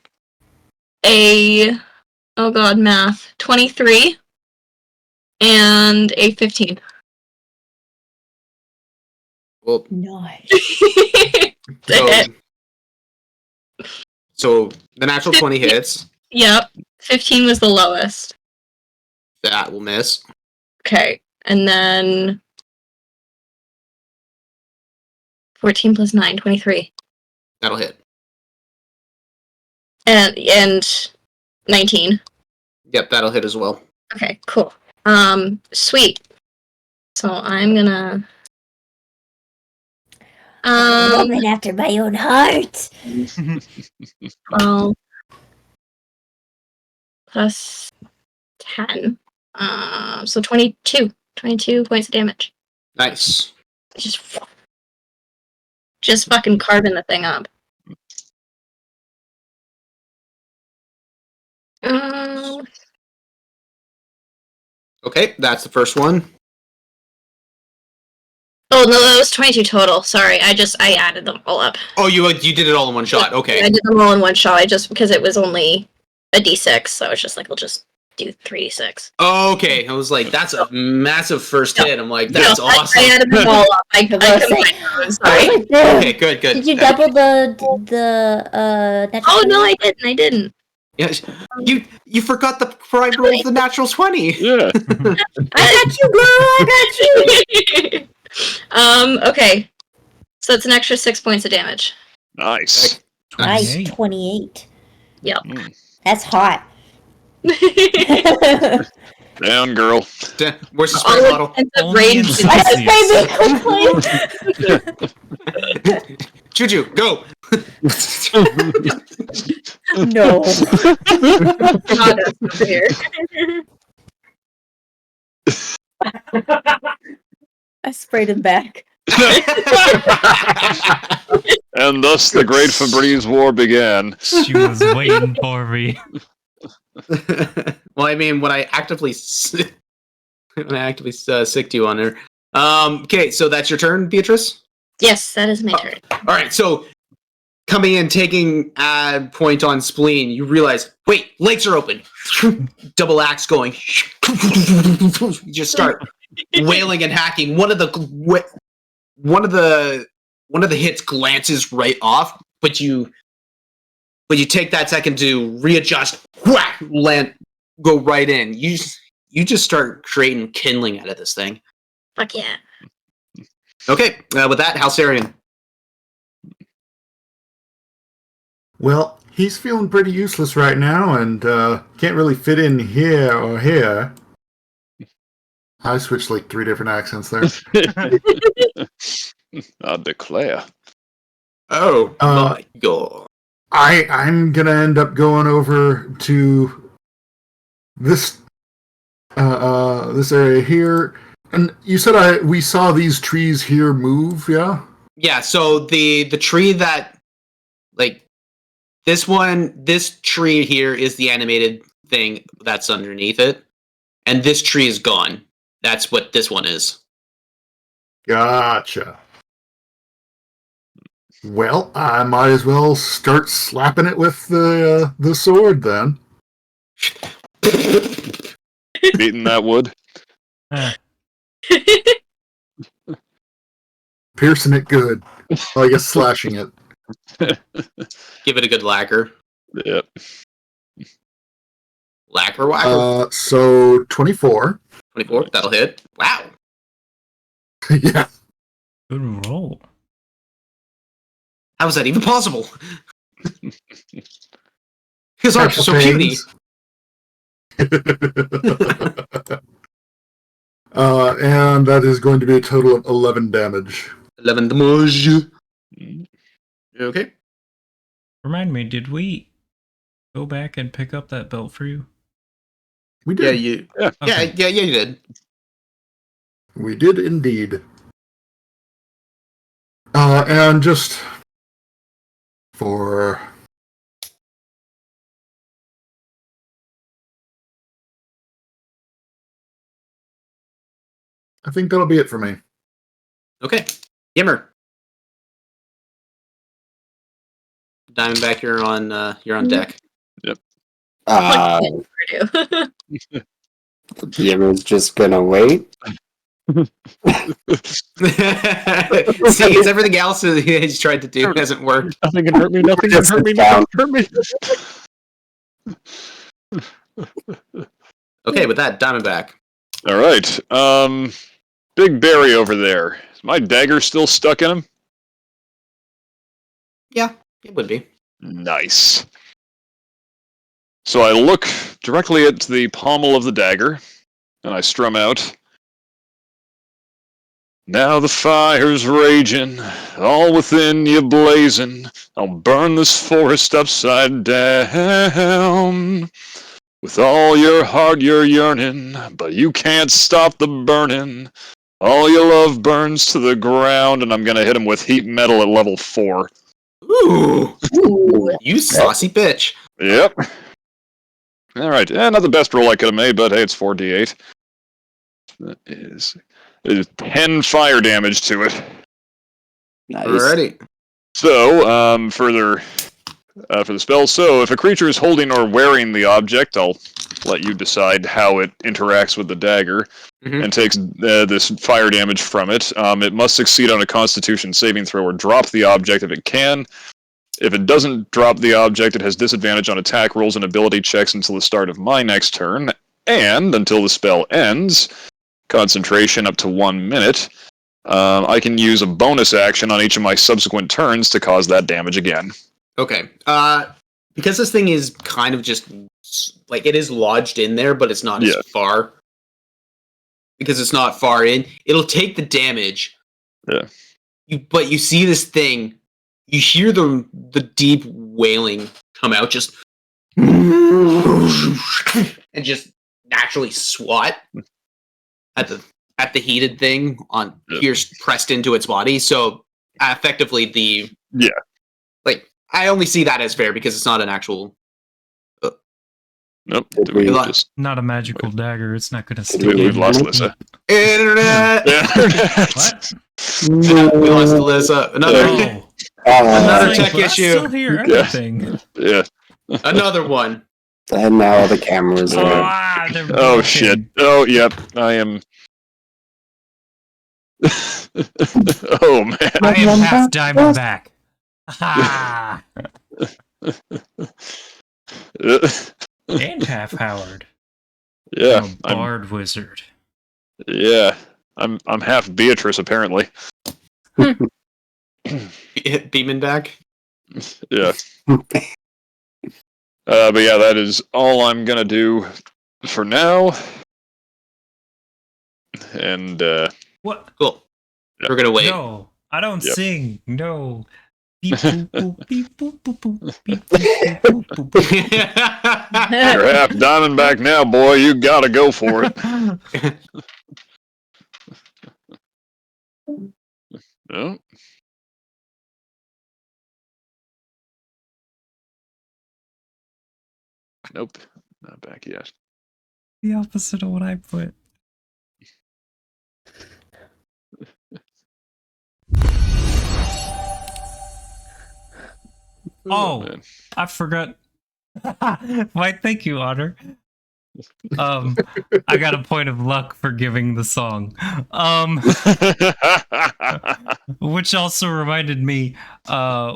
[SPEAKER 3] Oh god, math. 23. And a 15.
[SPEAKER 1] Well,
[SPEAKER 4] nice.
[SPEAKER 1] So the natural 20 hits.
[SPEAKER 3] Yep. 15 was the lowest.
[SPEAKER 1] That will miss.
[SPEAKER 3] Okay. And then 14 plus 9, 23.
[SPEAKER 1] That'll hit.
[SPEAKER 3] And 19.
[SPEAKER 1] Yep, that'll hit as well.
[SPEAKER 3] Okay, cool. Sweet. So I'm gonna
[SPEAKER 4] woman after my own heart.
[SPEAKER 3] 12 plus 10. So 22. 22 points of damage.
[SPEAKER 1] Nice.
[SPEAKER 3] Just fucking carving the thing up.
[SPEAKER 1] Okay, that's the first one.
[SPEAKER 3] Oh no, that was 22 total. Sorry, I added them all up.
[SPEAKER 1] Oh, you did it all in one shot. Okay.
[SPEAKER 3] I did them all in one shot. Because it was only a d6, so I was just like, we'll just do 3d6.
[SPEAKER 1] Okay, I was like, that's a massive first hit. I'm like, that's awesome.
[SPEAKER 3] I added them all up. I combined them. Sorry.
[SPEAKER 1] Okay, good.
[SPEAKER 4] Did you double the natural?
[SPEAKER 3] Oh no, I didn't.
[SPEAKER 1] Yeah, you forgot the prime roll of the natural 20.
[SPEAKER 2] Yeah.
[SPEAKER 4] I got you, girl. I got you.
[SPEAKER 3] Okay. So it's an extra 6 points of damage.
[SPEAKER 2] Nice.
[SPEAKER 4] Nice, 28.
[SPEAKER 3] Yep.
[SPEAKER 4] That's hot.
[SPEAKER 2] Down, girl.
[SPEAKER 1] Where's the spray bottle? Juju, go.
[SPEAKER 4] No. I sprayed him back.
[SPEAKER 2] And thus the Great Febreze War began.
[SPEAKER 5] She was waiting for me.
[SPEAKER 1] Well, I mean, when I actively sicked you on her. Okay, so that's your turn, Beatrice?
[SPEAKER 3] Yes, that is my turn.
[SPEAKER 1] Alright, so coming in, taking a point on spleen, you realize, wait, lights are open. Double axe going. You just start wailing and hacking. One of the hits glances right off, but you take that second to readjust, whack, land, go right in. You just start creating kindling out of this thing.
[SPEAKER 3] Fuck yeah.
[SPEAKER 1] Okay, with that, Halcerion.
[SPEAKER 6] Well, he's feeling pretty useless right now and can't really fit in here or here. I switched like 3 different accents there.
[SPEAKER 2] I declare.
[SPEAKER 1] Oh
[SPEAKER 6] Uh,
[SPEAKER 1] my god.
[SPEAKER 6] I'm gonna end up going over to this this area here. And you said we saw these trees here move, yeah?
[SPEAKER 1] Yeah, so the tree that, like, this tree here is the animated thing that's underneath it, and this tree is gone. That's what this one is.
[SPEAKER 6] Gotcha. Well, I might as well start slapping it with the sword then.
[SPEAKER 2] Beating that wood.
[SPEAKER 5] Eh,
[SPEAKER 6] Piercing it good. Well, I guess slashing it.
[SPEAKER 1] Give it a good lacquer.
[SPEAKER 2] Yep.
[SPEAKER 1] Lacquer whacker.
[SPEAKER 6] So 24.
[SPEAKER 1] 24, that'll hit. Wow.
[SPEAKER 6] Yeah.
[SPEAKER 5] good roll.
[SPEAKER 1] How is that even possible? His arms are so
[SPEAKER 6] Actual
[SPEAKER 1] puny.
[SPEAKER 6] pains. And that is going to be a total of 11 damage.
[SPEAKER 1] 11 damage. Okay.
[SPEAKER 5] Remind me, did we go back and pick up that belt for you?
[SPEAKER 6] We
[SPEAKER 1] Yeah,
[SPEAKER 6] did.
[SPEAKER 1] you.
[SPEAKER 2] Yeah.
[SPEAKER 5] Okay.
[SPEAKER 1] Yeah, you did.
[SPEAKER 6] We did indeed. And just for I think that'll be it for me.
[SPEAKER 1] Okay. Yimmer. Diamondback, you're on deck.
[SPEAKER 7] Yimmer's just gonna wait.
[SPEAKER 1] See, it's everything else that he's tried to do hasn't worked.
[SPEAKER 2] Nothing can hurt me. Nothing can hurt me. Nothing can hurt me.
[SPEAKER 1] Okay, with that, Diamondback.
[SPEAKER 2] All right. Big Barry over there. Is my dagger still stuck in him?
[SPEAKER 1] Yeah, it would be.
[SPEAKER 2] Nice. So I look directly at the pommel of the dagger, and I strum out. Now the fire's raging, all within you blazing. I'll burn this forest upside down. With all your heart you're yearning, but you can't stop the burning. All your love burns to the ground, and I'm gonna hit him with heat metal at level 4.
[SPEAKER 1] Ooh, you saucy bitch.
[SPEAKER 2] Yep. All right, not the best roll I could have made, but hey, it's 4d8. That is 10 fire damage to it.
[SPEAKER 7] Nice.
[SPEAKER 1] Alrighty.
[SPEAKER 2] So, for the spell, so if a creature is holding or wearing the object, I'll let you decide how it interacts with the dagger, and takes this fire damage from it. It must succeed on a Constitution saving throw or drop the object if it can. If it doesn't drop the object, it has disadvantage on attack rolls and ability checks until the start of my next turn, and until the spell ends, concentration up to 1 minute. I can use a bonus action on each of my subsequent turns to cause that damage again.
[SPEAKER 1] Okay. Because this thing is kind of just like it is lodged in there, but it's not as far. Because it's not far in, it'll take the damage.
[SPEAKER 2] Yeah.
[SPEAKER 1] But you see this thing, you hear the deep wailing come out, just and just naturally swat at the heated thing on pierced pressed into its body. So effectively like I only see that as fair because it's not an actual.
[SPEAKER 2] Nope.
[SPEAKER 5] Not a magical dagger. It's not going to stick.
[SPEAKER 2] We've lost Lissa.
[SPEAKER 1] Internet.
[SPEAKER 5] What?
[SPEAKER 1] We lost Alyssa. Another tech
[SPEAKER 5] I
[SPEAKER 1] issue.
[SPEAKER 5] still hear everything.
[SPEAKER 2] Yeah.
[SPEAKER 1] Another one.
[SPEAKER 7] And now the cameras are.
[SPEAKER 5] They're
[SPEAKER 2] Oh
[SPEAKER 5] broken.
[SPEAKER 2] shit. Oh yep. I am. Oh man.
[SPEAKER 5] I am half Diamondback. Ha! And half Howard.
[SPEAKER 2] Yeah.
[SPEAKER 5] I'm a bard wizard.
[SPEAKER 2] Yeah. I'm half Beatrice apparently.
[SPEAKER 1] Beeman back.
[SPEAKER 2] Yeah. But yeah, that is all I'm gonna do for now. And
[SPEAKER 5] What?
[SPEAKER 1] Cool.
[SPEAKER 2] Yeah.
[SPEAKER 1] We're gonna wait.
[SPEAKER 5] No. I don't
[SPEAKER 2] Yep.
[SPEAKER 5] sing. No. Beep, boop, boop, beep, boop, boop, boop, beep, boop, boop, boop, boop.
[SPEAKER 2] You're half Diamondback now, boy. You gotta go for it. No. Nope. Not back yet.
[SPEAKER 5] The opposite of what I put. Oh,
[SPEAKER 2] man.
[SPEAKER 5] I forgot. Why, thank you, Otter. I got a point of luck for giving the song. Which also reminded me,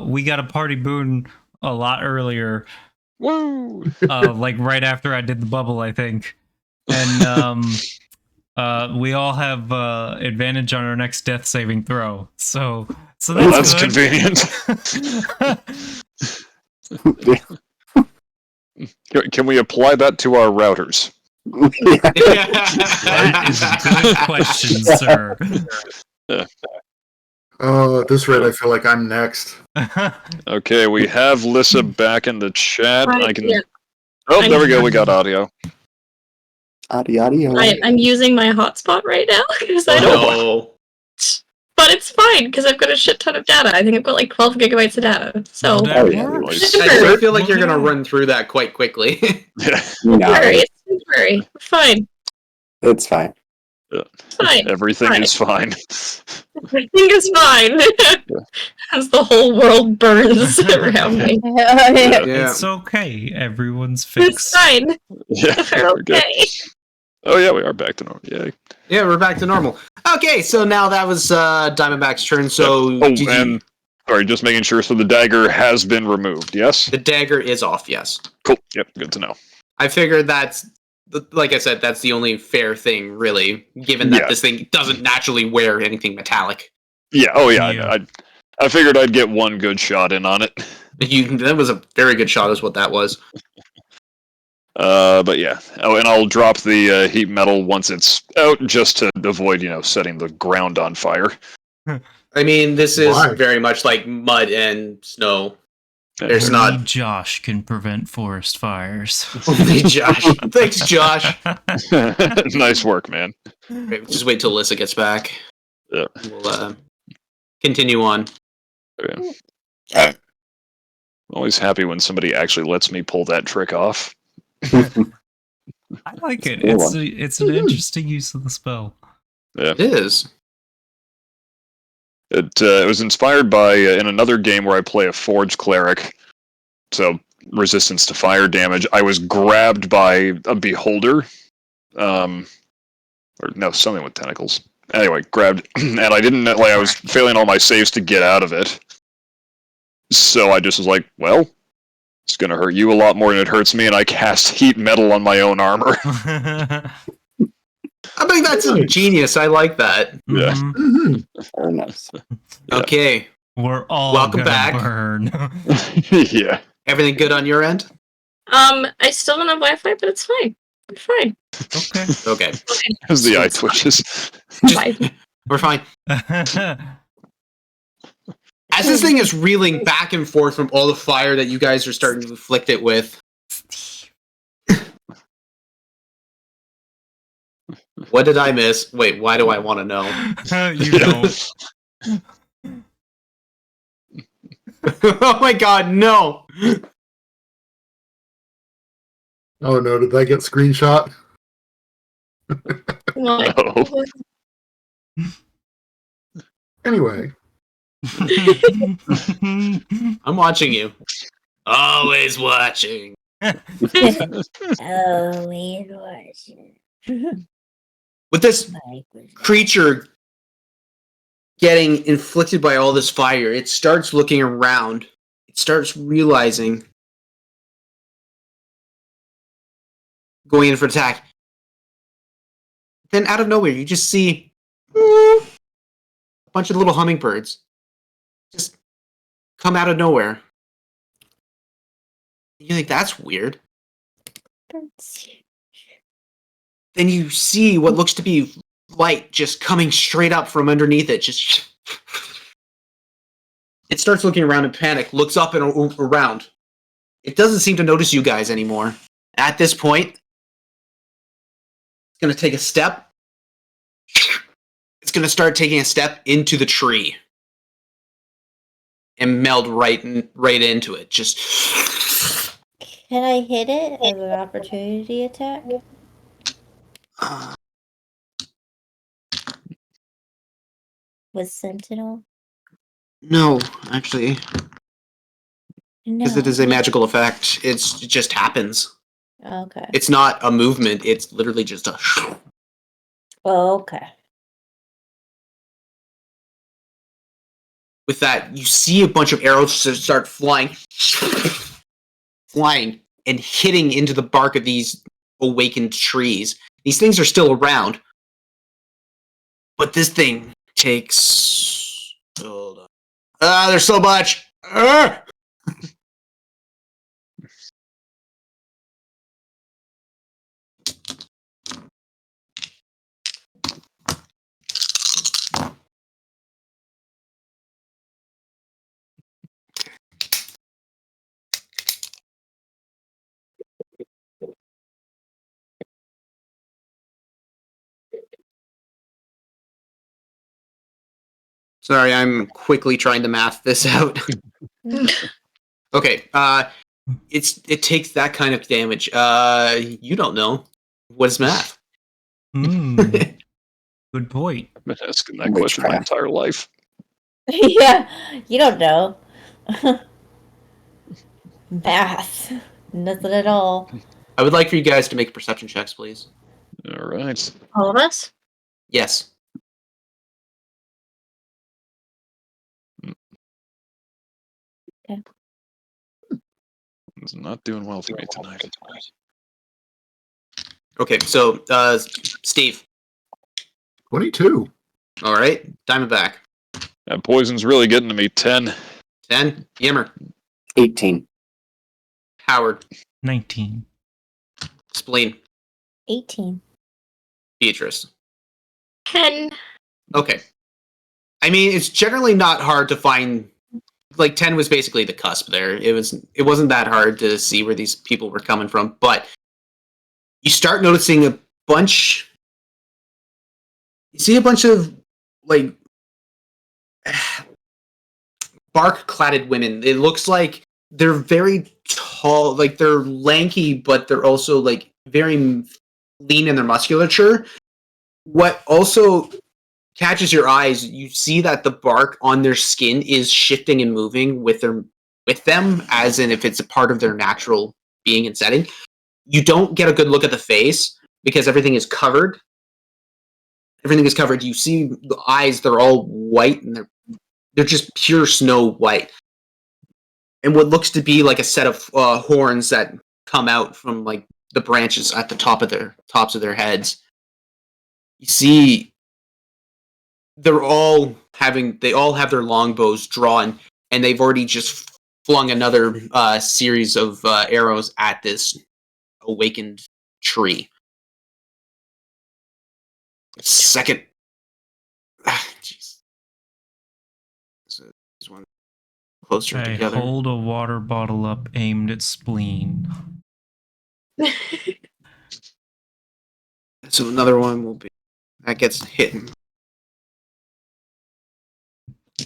[SPEAKER 5] we got a party boon a lot earlier.
[SPEAKER 2] Woo!
[SPEAKER 5] Like right after I did the bubble, I think. And we all have advantage on our next death saving throw. So that's good.
[SPEAKER 2] Convenient. Can we apply that to our routers?
[SPEAKER 5] That is a good question, sir.
[SPEAKER 6] At this rate, I feel like I'm next.
[SPEAKER 2] Okay, we have Lissa back in the chat.
[SPEAKER 3] Right,
[SPEAKER 2] I can.
[SPEAKER 3] yeah.
[SPEAKER 2] Oh, there we go. We got audio.
[SPEAKER 7] Audio.
[SPEAKER 3] I'm using my hotspot right now because I don't.
[SPEAKER 1] No.
[SPEAKER 3] But it's fine because I've got a shit ton of data. I think I've got like 12 gigabytes of data. So
[SPEAKER 5] That
[SPEAKER 7] Oh, yeah.
[SPEAKER 5] works.
[SPEAKER 1] I still feel like you're
[SPEAKER 5] Well,
[SPEAKER 1] gonna
[SPEAKER 5] yeah.
[SPEAKER 1] run through that quite quickly.
[SPEAKER 2] Yeah,
[SPEAKER 3] don't
[SPEAKER 7] No,
[SPEAKER 3] worry, it's temporary. Fine,
[SPEAKER 7] it's fine.
[SPEAKER 3] fine.
[SPEAKER 2] everything
[SPEAKER 3] Right.
[SPEAKER 2] is fine.
[SPEAKER 3] Everything is fine as the whole world burns around me.
[SPEAKER 1] Yeah.
[SPEAKER 5] It's okay. Everyone's
[SPEAKER 3] It's
[SPEAKER 5] fixed.
[SPEAKER 3] fine.
[SPEAKER 2] Yeah,
[SPEAKER 3] We're
[SPEAKER 2] we're good.
[SPEAKER 3] okay.
[SPEAKER 2] Oh yeah, we are back to normal. Yay.
[SPEAKER 1] Yeah, we're back to normal. Okay, so now that was Diamondback's turn. So
[SPEAKER 2] Yep. Oh,
[SPEAKER 1] GG.
[SPEAKER 2] and sorry, just making sure. So the dagger has been removed. Yes.
[SPEAKER 1] The dagger is off. Yes,
[SPEAKER 2] Cool. Yep. Good to know.
[SPEAKER 1] I figured that's like I said, that's the only fair thing, really, given that
[SPEAKER 2] Yeah.
[SPEAKER 1] this thing doesn't naturally wear anything metallic.
[SPEAKER 2] Yeah. Oh yeah.
[SPEAKER 5] Yeah.
[SPEAKER 2] I figured I'd get one good shot in on it.
[SPEAKER 1] That was a very good shot, is what that was.
[SPEAKER 2] But yeah. Oh, and I'll drop the heat metal once it's out, just to avoid, setting the ground on fire.
[SPEAKER 1] I mean, this is
[SPEAKER 6] Why?
[SPEAKER 1] very much like mud and snow.
[SPEAKER 2] Yeah,
[SPEAKER 1] There's
[SPEAKER 2] sure.
[SPEAKER 1] not-
[SPEAKER 5] Only Josh can prevent forest fires.
[SPEAKER 1] Only Josh. Thanks, Josh.
[SPEAKER 2] Nice work, man.
[SPEAKER 1] Great, just wait till Alyssa gets back.
[SPEAKER 2] Yeah.
[SPEAKER 1] We'll continue on.
[SPEAKER 2] I'm always happy when somebody actually lets me pull that trick off.
[SPEAKER 5] I like it.
[SPEAKER 7] Cool.
[SPEAKER 5] It's an interesting use of the spell.
[SPEAKER 2] Yeah.
[SPEAKER 1] It is.
[SPEAKER 2] It was inspired by in another game where I play a forge cleric, so resistance to fire damage. I was grabbed by a beholder, or no, something with tentacles. Anyway, grabbed, and I didn't know, I was failing all my saves to get out of it. So I just was like, well, it's gonna hurt you a lot more than it hurts me, and I cast heat metal on my own armor.
[SPEAKER 1] I think that's genius. I like that.
[SPEAKER 2] Yeah.
[SPEAKER 5] Mhm.
[SPEAKER 6] Mhm.
[SPEAKER 7] Very nice.
[SPEAKER 2] Yeah.
[SPEAKER 1] Okay.
[SPEAKER 5] We're all
[SPEAKER 1] Welcome
[SPEAKER 5] gonna
[SPEAKER 1] back.
[SPEAKER 5] burn.
[SPEAKER 2] Yeah.
[SPEAKER 1] Everything good on your end?
[SPEAKER 3] I still don't have Wi-Fi, but it's fine. I'm fine.
[SPEAKER 5] Okay.
[SPEAKER 1] Okay.
[SPEAKER 2] As the eye twitches.
[SPEAKER 3] Fine.
[SPEAKER 1] We're fine. As this thing is reeling back and forth from all the fire that you guys are starting to inflict it with. What did I miss? Wait, why do I want to know?
[SPEAKER 5] You don't.
[SPEAKER 1] Oh my god, no!
[SPEAKER 6] Oh no, did that get screenshot?
[SPEAKER 3] What?
[SPEAKER 2] No.
[SPEAKER 6] Anyway,
[SPEAKER 1] I'm watching you. Always watching.
[SPEAKER 4] Oh, wait, watching.
[SPEAKER 1] With this creature getting inflicted by all this fire, it starts looking around. It starts realizing going in for attack. Then out of nowhere, you just see a bunch of little hummingbirds just come out of nowhere. You think that's weird. Then you see what looks to be light just coming straight up from underneath it, just It starts looking around in panic, looks up and around. It doesn't seem to notice you guys anymore. At this point, it's going to take a step. It's going to start taking a step into the tree and meld right into it. Just.
[SPEAKER 4] Can I hit it as an opportunity attack? With Sentinel?
[SPEAKER 1] No, actually,
[SPEAKER 4] No.
[SPEAKER 1] because it is a magical effect. It just happens.
[SPEAKER 4] Okay.
[SPEAKER 1] It's not a movement. It's literally just a.
[SPEAKER 4] Oh, okay.
[SPEAKER 1] With that, you see a bunch of arrows start flying, and hitting into the bark of these awakened trees. These things are still around, but this thing takes. Hold on. There's so much. Sorry, I'm quickly trying to math this out. Okay, it takes that kind of damage. You don't know. What is math?
[SPEAKER 5] Good point.
[SPEAKER 2] I've been asking that question my entire life.
[SPEAKER 4] Yeah, you don't know. Math. Nothing at all.
[SPEAKER 1] I would like for you guys to make perception checks, please.
[SPEAKER 2] All right.
[SPEAKER 3] All of us?
[SPEAKER 1] Yes.
[SPEAKER 4] Okay.
[SPEAKER 2] It's not doing well for me tonight.
[SPEAKER 1] Okay, so Steve.
[SPEAKER 6] 22.
[SPEAKER 1] All right, Diamondback.
[SPEAKER 2] That poison's really getting to me. 10.
[SPEAKER 1] 10. Yimmer.
[SPEAKER 7] 18.
[SPEAKER 1] Howard.
[SPEAKER 5] 19.
[SPEAKER 1] Spleen.
[SPEAKER 4] 18.
[SPEAKER 1] Beatrice.
[SPEAKER 3] 10.
[SPEAKER 1] Okay. I mean, it's generally not hard to find. Like 10 was basically the cusp there. It wasn't that hard to see where these people were coming from, but you start noticing a bunch. You see a bunch of like bark-cladded women. It looks like they're very tall, like they're lanky, but they're also like very lean in their musculature. What also catches your eyes, you see that the bark on their skin is shifting and moving with them, as in if it's a part of their natural being and setting. You don't get a good look at the face because everything is covered. You see the eyes; they're all white, and they're just pure snow white. And what looks to be like a set of horns that come out from like the branches at the tops of their heads. You see, they all have their longbows drawn, and they've already just flung another series of arrows at this awakened tree. Second. Jeez. So this one closer
[SPEAKER 5] I
[SPEAKER 1] together.
[SPEAKER 5] hold a water bottle up aimed at Spleen.
[SPEAKER 1] So another one will be that gets hit.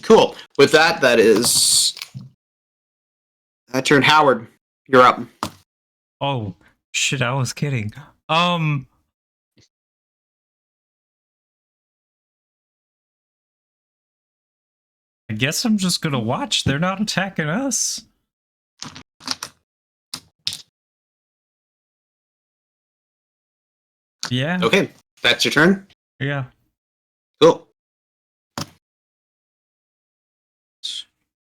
[SPEAKER 1] Cool. With that is that turn. Howard, you're up.
[SPEAKER 5] Oh, shit, I was kidding. I guess I'm just gonna watch. They're not attacking us. Yeah.
[SPEAKER 1] Okay, that's your turn.
[SPEAKER 5] Yeah.
[SPEAKER 1] Cool.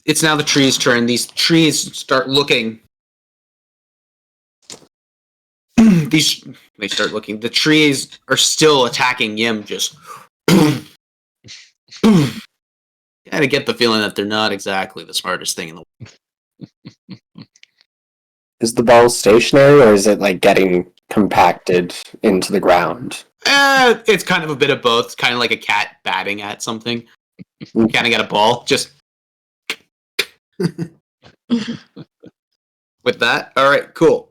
[SPEAKER 1] It's now the tree's turn. These trees start looking. They start looking. The trees are still attacking Yim. Just kind of get the feeling that they're not exactly the smartest thing in the world.
[SPEAKER 7] Is the ball stationary or is it like getting compacted into the ground?
[SPEAKER 1] It's kind of a bit of both. It's kind of like a cat batting at something. You kind of got a ball. Just With that, all right, cool.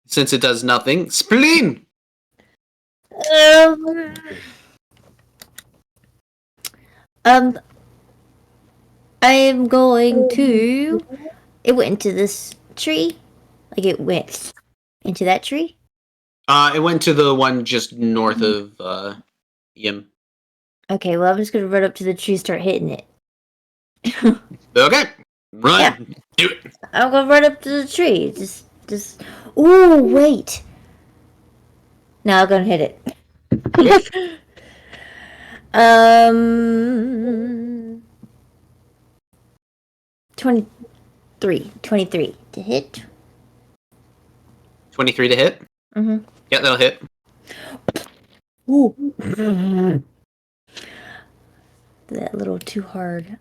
[SPEAKER 1] Since it does nothing, spleen.
[SPEAKER 4] I'm going to. It went into this tree. Like it went into that tree.
[SPEAKER 1] It went to the one just north of Yim.
[SPEAKER 4] Okay, well I'm just gonna run up to the tree, start hitting it.
[SPEAKER 1] Okay, run.
[SPEAKER 4] Yeah.
[SPEAKER 1] Do it.
[SPEAKER 4] I'm gonna run up to the tree. Just. Ooh, wait. Now I'm gonna hit it. 23 to hit.
[SPEAKER 1] 23 to hit.
[SPEAKER 4] Mm-hmm.
[SPEAKER 1] Yeah, that'll hit.
[SPEAKER 4] Ooh. That a little too hard.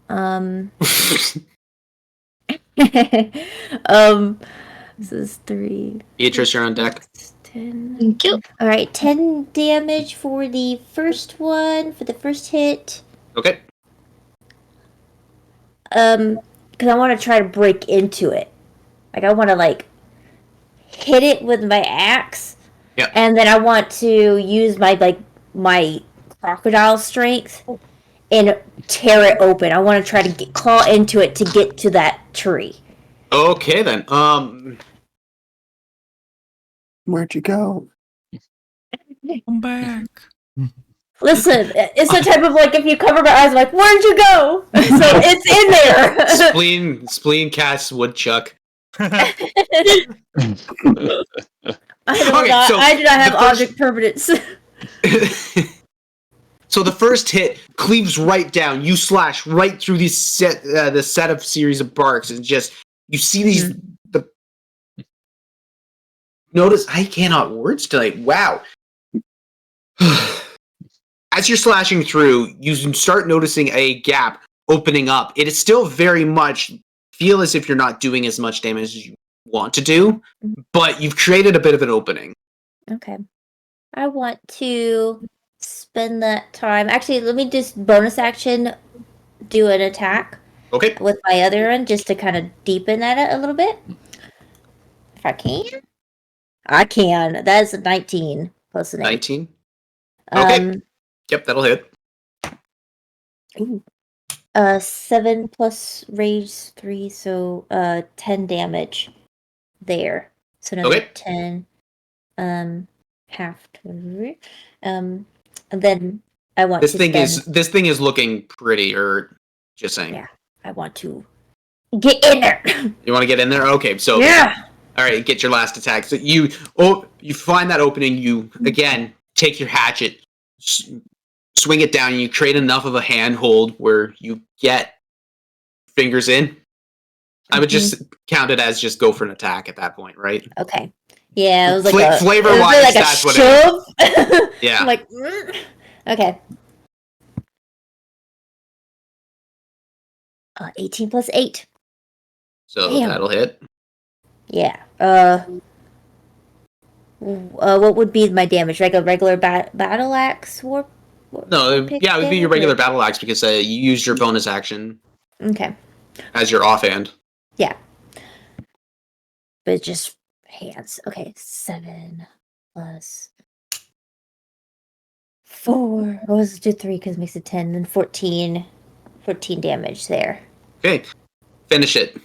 [SPEAKER 4] This is 3.
[SPEAKER 1] Beatrice, you're on deck.
[SPEAKER 4] 10.
[SPEAKER 3] Thank you.
[SPEAKER 4] All right, 10 damage for the first one, for the first hit.
[SPEAKER 1] Okay.
[SPEAKER 4] Because I want to try to break into it. Like, I want to, like, hit it with my axe.
[SPEAKER 1] Yeah.
[SPEAKER 4] And then I want to use my, like, my crocodile strength and tear it open. I want to try to claw into it to get to that tree.
[SPEAKER 1] Okay, then.
[SPEAKER 7] Where'd you go?
[SPEAKER 5] Come back.
[SPEAKER 4] Listen, it's the type of, like, if you cover my eyes, I'm like, where'd you go? So it's in there.
[SPEAKER 1] Spleen casts woodchuck.
[SPEAKER 4] I do
[SPEAKER 1] Okay,
[SPEAKER 4] not,
[SPEAKER 1] so
[SPEAKER 4] I do not have
[SPEAKER 1] the first-
[SPEAKER 4] object permanence.
[SPEAKER 1] So the first hit cleaves right down. You slash right through the set of series of barks, and just you see these. Notice I cannot words tonight. Wow. As you're slashing through, you start noticing a gap opening up. It is still very much feel as if you're not doing as much damage as you want to do, but you've created a bit of an opening.
[SPEAKER 4] Okay. I want to spend that time. Actually, let me just bonus action do an attack
[SPEAKER 1] Okay.
[SPEAKER 4] with my other one just to kind of deepen at it a little bit. If I can. I can. That is a 19 plus an 8.
[SPEAKER 1] 19. Okay. Yep, that'll hit.
[SPEAKER 4] Ooh. 7 plus rage 3, so 10 damage there. So another
[SPEAKER 1] Okay.
[SPEAKER 4] 10. Half to and then I want
[SPEAKER 1] This
[SPEAKER 4] to
[SPEAKER 1] thing is looking pretty, or just saying.
[SPEAKER 4] Yeah. I want to get in there.
[SPEAKER 1] You want to get in there? Okay, so
[SPEAKER 4] Yeah.
[SPEAKER 1] all right, get your last attack. So you find that opening. You again take your hatchet, swing it down, and you create enough of a handhold where you get fingers in. I would just count it as just go for an attack at that point, right?
[SPEAKER 4] Okay. Yeah, it was like
[SPEAKER 1] flavor-wise,
[SPEAKER 4] like
[SPEAKER 1] that's what
[SPEAKER 4] shove.
[SPEAKER 1] Yeah.
[SPEAKER 4] I'm like, okay. 18 plus 8.
[SPEAKER 1] So
[SPEAKER 4] Damn.
[SPEAKER 1] that'll hit.
[SPEAKER 4] Yeah. What would be my damage? Like a regular battle axe warp?
[SPEAKER 1] No, yeah, it would be your regular battle axe because you used your bonus action
[SPEAKER 4] Okay.
[SPEAKER 1] as your offhand.
[SPEAKER 4] Yeah. But it's just hands. Okay, 7 plus 4. I was do 3 because it makes it 10, then 14 damage there.
[SPEAKER 1] Okay, finish it.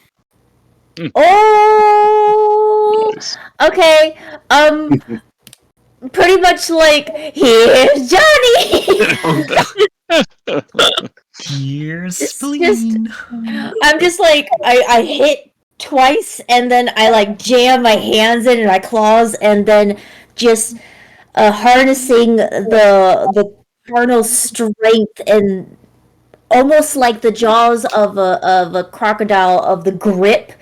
[SPEAKER 4] Oh,
[SPEAKER 2] Nice.
[SPEAKER 4] okay. Pretty much like here's Johnny.
[SPEAKER 5] Here's
[SPEAKER 4] It's
[SPEAKER 5] spleen.
[SPEAKER 4] I'm just like I hit twice and then I like jam my hands in and my claws and then just harnessing the carnal strength and almost like the jaws of a crocodile of the grip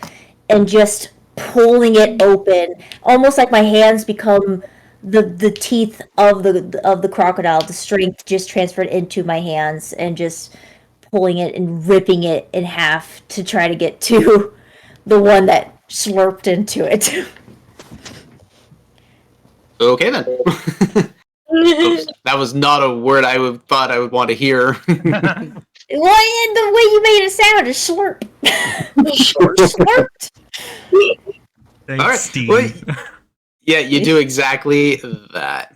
[SPEAKER 4] and just pulling it open, almost like my hands become the teeth of the crocodile. The strength just transferred into my hands and just pulling it and ripping it in half to try to get to the one that slurped into it.
[SPEAKER 1] Okay then. Oops, that was not a word I thought I would want to hear.
[SPEAKER 4] Well, the way you made it sound is slurp. Slurped.
[SPEAKER 5] Thanks,
[SPEAKER 1] All right,
[SPEAKER 5] Steve.
[SPEAKER 1] wait. Yeah, you do exactly that.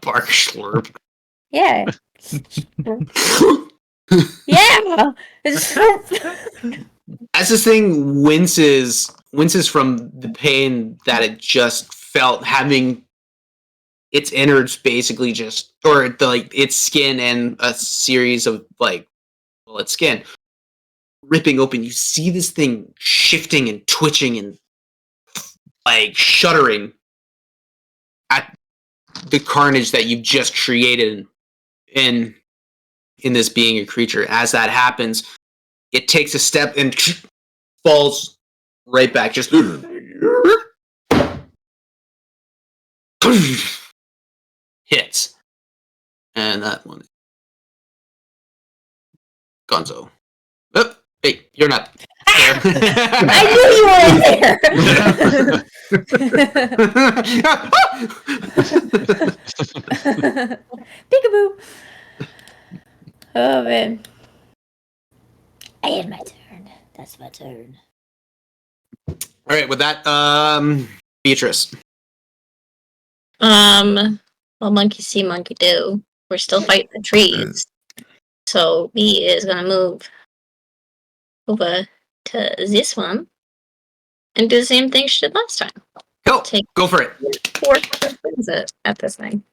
[SPEAKER 1] Bark slurp.
[SPEAKER 4] Yeah. Yeah. It's slurp.
[SPEAKER 1] As this thing winces from the pain that it just felt, having its innards basically just, or its skin and a series of its skin ripping open. You see this thing shifting and twitching and shuddering at the carnage that you've just created in this being a creature. As that happens, it takes a step and falls right back. Just hits. And that one. Gonzo. Oh, hey, you're not there.
[SPEAKER 4] I knew you weren't there. Peekaboo. Oh man. I had my turn. That's my turn.
[SPEAKER 1] All right, with that, Beatrice.
[SPEAKER 3] Well, monkey see, monkey do. We're still fighting the trees. So B is gonna move over to this one and do the same thing she did last time.
[SPEAKER 1] Go for it.
[SPEAKER 3] 4 things at this thing.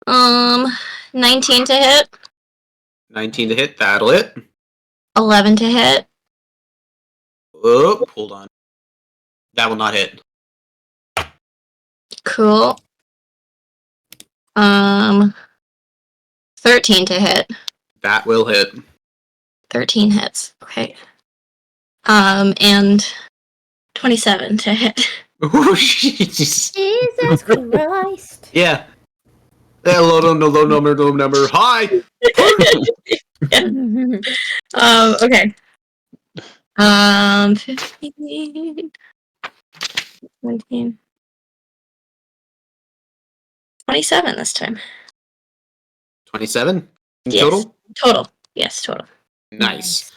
[SPEAKER 3] 19 to hit.
[SPEAKER 1] 19 to hit. That'll hit.
[SPEAKER 3] 11 to hit.
[SPEAKER 1] Oh, hold on. That will not hit.
[SPEAKER 3] Cool. 13 to hit.
[SPEAKER 1] That will hit.
[SPEAKER 3] 13 hits. Okay. And 27 to hit.
[SPEAKER 1] Oh, Jesus.
[SPEAKER 4] Jesus Christ.
[SPEAKER 1] Yeah. Low number. Hi.
[SPEAKER 3] Okay. 15, 17, 27 this time.
[SPEAKER 1] 27
[SPEAKER 3] Yes.
[SPEAKER 1] total?
[SPEAKER 3] Total. Yes, total.
[SPEAKER 1] Nice.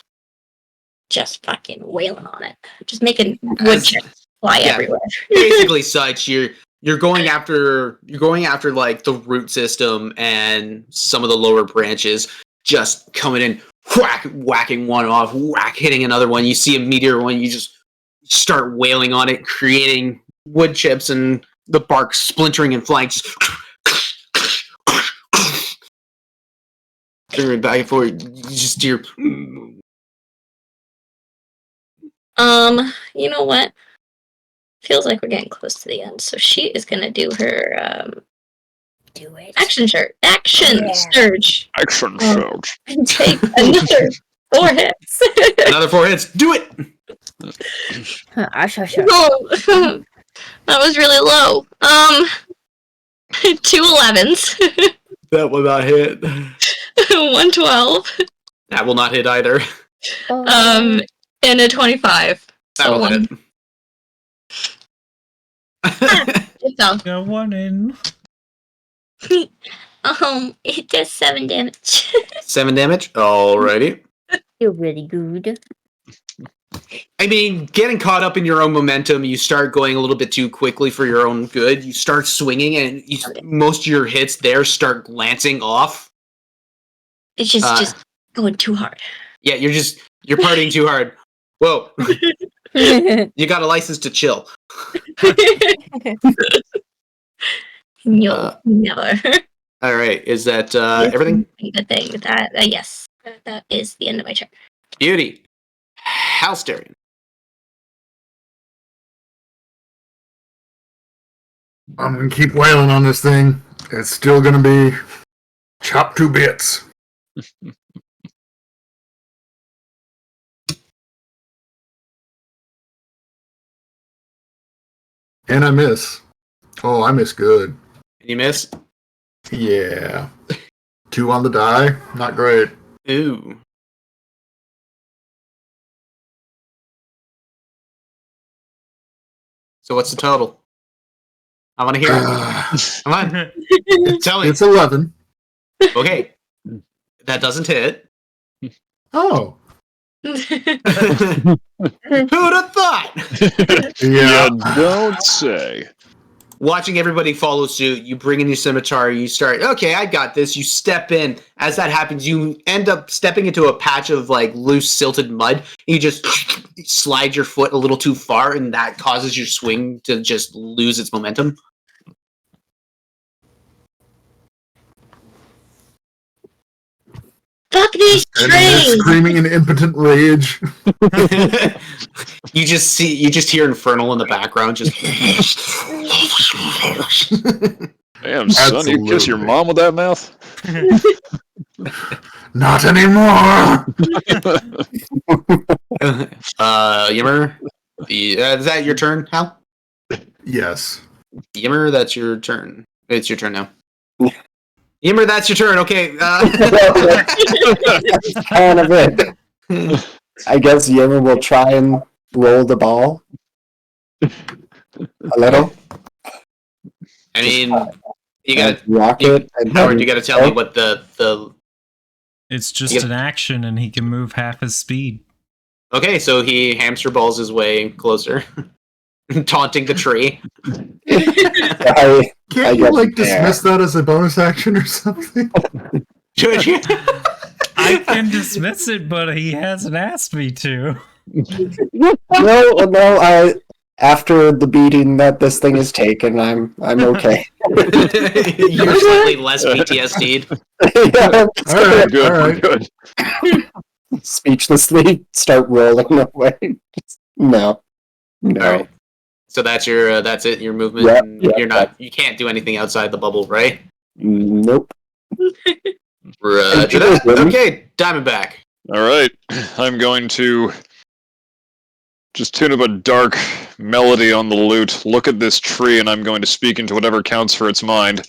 [SPEAKER 3] Just fucking wailing on it. Just making wood chips fly everywhere.
[SPEAKER 1] Basically such. You're going after the root system and some of the lower branches, just coming in, whacking one off, hitting another one. You see a meteor one, you just start wailing on it, creating wood chips and the bark splintering and flying. Just back and forth. You just hear.
[SPEAKER 3] You know what? Feels like we're getting close to the end, so she is gonna do her
[SPEAKER 4] Do it.
[SPEAKER 3] action surge.
[SPEAKER 4] Yeah.
[SPEAKER 3] Surge.
[SPEAKER 2] Action surge.
[SPEAKER 3] And take another 4 hits.
[SPEAKER 1] Another 4 hits. Do it.
[SPEAKER 3] No, that was really low. 2 11s.
[SPEAKER 1] That will not hit.
[SPEAKER 3] 112.
[SPEAKER 1] That will not hit either.
[SPEAKER 3] And a 25.
[SPEAKER 1] That
[SPEAKER 3] So
[SPEAKER 1] will hit.
[SPEAKER 3] It fell.
[SPEAKER 5] Got one in.
[SPEAKER 3] It does 7 damage.
[SPEAKER 1] 7 damage. Alrighty.
[SPEAKER 4] You're really good.
[SPEAKER 1] I mean, getting caught up in your own momentum, you start going a little bit too quickly for your own good. You start swinging, and most of your hits there start glancing off.
[SPEAKER 3] It's just going too hard.
[SPEAKER 1] Yeah, you're partying too hard. Whoa. You got a license to chill.
[SPEAKER 3] No, never.
[SPEAKER 1] All right, is that everything?
[SPEAKER 3] The thing that yes, that is the end of my turn.
[SPEAKER 1] Beauty. Halsterian.
[SPEAKER 6] I'm gonna keep wailing on this thing. It's still gonna be chopped to bits. And I miss. Oh, I miss good.
[SPEAKER 1] You miss?
[SPEAKER 6] Yeah. 2 on the die. Not great.
[SPEAKER 1] Ooh. So what's the total? I want to hear it. Come on. Tell me.
[SPEAKER 6] It's 11.
[SPEAKER 1] Okay. That doesn't hit.
[SPEAKER 6] Oh,
[SPEAKER 1] Who'd have thought?
[SPEAKER 6] yeah.
[SPEAKER 2] You don't say.
[SPEAKER 1] Watching everybody follow suit, you bring in your scimitar, you start, okay, I got this. You step in. As that happens, you end up stepping into a patch of like loose, silted mud. You just slide your foot a little too far, and that causes your swing to just lose its momentum.
[SPEAKER 3] Fuck these
[SPEAKER 6] And they're
[SPEAKER 3] trains!
[SPEAKER 6] screaming in impotent rage.
[SPEAKER 1] You just hear Infernal in the background, just.
[SPEAKER 2] Damn, son, you kiss your
[SPEAKER 6] Absolutely.
[SPEAKER 2] mom with that mouth?
[SPEAKER 6] Not anymore.
[SPEAKER 1] Yimmer, is that your turn, Hal?
[SPEAKER 6] Yes.
[SPEAKER 1] Yimmer, that's your turn. It's your turn now. Yimmer, that's your turn. Okay.
[SPEAKER 7] That's kind of it. I guess Yimmer will try and roll the ball. A little.
[SPEAKER 1] I mean, you got
[SPEAKER 7] rock it. And
[SPEAKER 1] Howard. You got to tell me what the.
[SPEAKER 5] It's just
[SPEAKER 1] Yep.
[SPEAKER 5] an action, and he can move half his speed.
[SPEAKER 1] Okay, so he hamster balls his way closer, taunting the tree.
[SPEAKER 7] I
[SPEAKER 6] Can't you
[SPEAKER 7] got
[SPEAKER 6] like
[SPEAKER 7] it there.
[SPEAKER 6] dismiss that as a bonus action or something?
[SPEAKER 1] Should you?
[SPEAKER 5] I can dismiss it, but he hasn't asked me to.
[SPEAKER 7] No. After the beating that this thing has taken, I'm okay.
[SPEAKER 1] You're slightly less PTSD'd.
[SPEAKER 7] Yeah,
[SPEAKER 6] All right,
[SPEAKER 2] Good,
[SPEAKER 6] all right.
[SPEAKER 2] good.
[SPEAKER 7] speechlessly start rolling away. No.
[SPEAKER 1] All right. So that's your that's it. Your movement.
[SPEAKER 7] Yep,
[SPEAKER 1] and
[SPEAKER 7] yep,
[SPEAKER 1] you're not. You can't do anything outside the bubble, right?
[SPEAKER 7] Nope.
[SPEAKER 1] Roger that. Okay, Diamondback.
[SPEAKER 2] All right, I'm going to just tune up a dark melody on the lute, look at this tree, and I'm going to speak into whatever counts for its mind.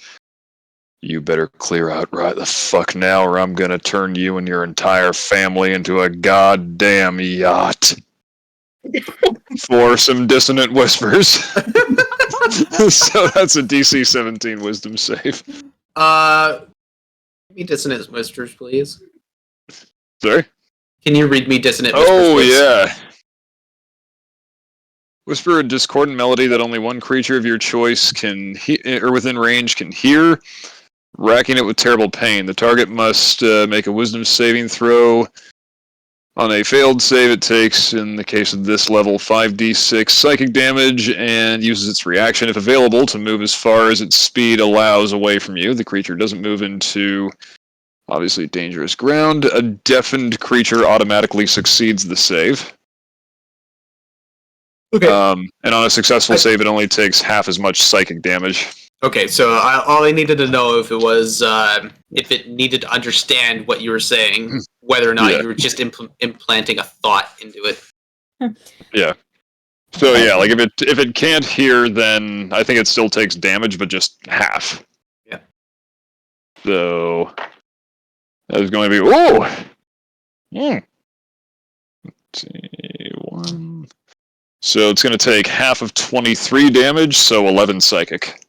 [SPEAKER 2] You better clear out right the fuck now, or I'm gonna turn you and your entire family into a goddamn yacht. For some dissonant whispers. So that's a DC 17 wisdom save.
[SPEAKER 1] Give me dissonant whispers, please.
[SPEAKER 2] Sorry?
[SPEAKER 1] Can you read me dissonant whispers?
[SPEAKER 2] Oh,
[SPEAKER 1] please?
[SPEAKER 2] yeah. Whisper a discordant melody that only one creature of your choice can or within range can hear, racking it with terrible pain. The target must make a wisdom saving throw. On a failed save, it takes, in the case of this level, 5d6 psychic damage and uses its reaction, if available, to move as far as its speed allows away from you. The creature doesn't move into, obviously, dangerous ground. A deafened creature automatically succeeds the save.
[SPEAKER 1] Okay.
[SPEAKER 2] And on a successful save, it only takes half as much psychic damage.
[SPEAKER 1] Okay, so all I needed to know if it needed to understand what you were saying, whether or not
[SPEAKER 2] Yeah.
[SPEAKER 1] you were just implanting a thought into it.
[SPEAKER 2] Yeah. So yeah, like if it can't hear, then I think it still takes damage, but just half.
[SPEAKER 1] Yeah.
[SPEAKER 2] So that is going to be Let's see, 1. So it's going to take half of 23 damage, so 11 psychic.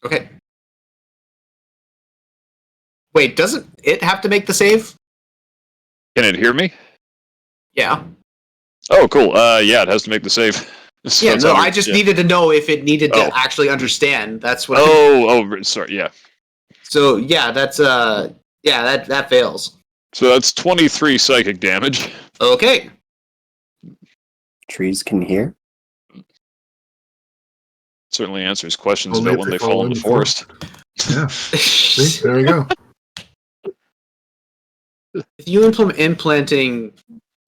[SPEAKER 1] Okay. Wait, doesn't it have to make the save?
[SPEAKER 2] Can it hear me?
[SPEAKER 1] Yeah.
[SPEAKER 2] Oh, cool. Yeah, it has to make the save. So
[SPEAKER 1] Yeah,
[SPEAKER 2] it's
[SPEAKER 1] no,
[SPEAKER 2] under-
[SPEAKER 1] I just
[SPEAKER 2] yeah.
[SPEAKER 1] needed to know if it needed
[SPEAKER 2] Oh.
[SPEAKER 1] to actually understand. That's what.
[SPEAKER 2] Sorry, yeah.
[SPEAKER 1] So yeah, that's that fails.
[SPEAKER 2] So that's 23 psychic damage.
[SPEAKER 1] Okay.
[SPEAKER 7] Trees can hear.
[SPEAKER 2] Certainly answers questions
[SPEAKER 6] Only
[SPEAKER 2] about
[SPEAKER 6] if
[SPEAKER 2] when
[SPEAKER 6] they
[SPEAKER 2] they fall
[SPEAKER 6] fall
[SPEAKER 2] in
[SPEAKER 6] in
[SPEAKER 2] the
[SPEAKER 6] the
[SPEAKER 2] forest.
[SPEAKER 6] Yeah. See, there you go.
[SPEAKER 1] If you implanting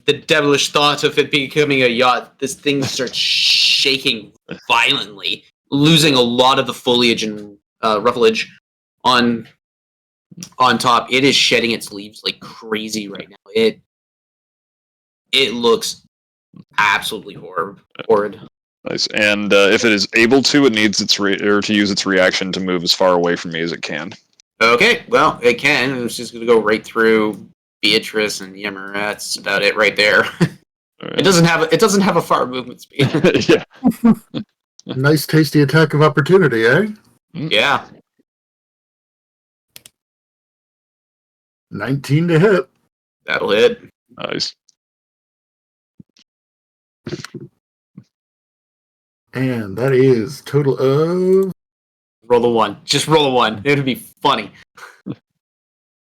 [SPEAKER 1] the devilish thought of it becoming a yacht, this thing starts shaking violently, losing a lot of the foliage and rufflage on top. It is shedding its leaves like crazy right now. It looks absolutely horrid.
[SPEAKER 2] Nice. And if it is able to, it needs to use its reaction to move as far away from me as it can.
[SPEAKER 1] Okay, well, it can. It's just going to go right through Beatrice and Yimmer. That's about it right there.
[SPEAKER 2] All right.
[SPEAKER 1] It doesn't have a far movement speed.
[SPEAKER 2] Yeah.
[SPEAKER 6] Nice, tasty attack of opportunity, eh?
[SPEAKER 1] Yeah.
[SPEAKER 6] 19 to hit.
[SPEAKER 1] That'll hit.
[SPEAKER 2] Nice.
[SPEAKER 6] And that is total of
[SPEAKER 1] Roll a 1. Just roll a 1. It'd be funny.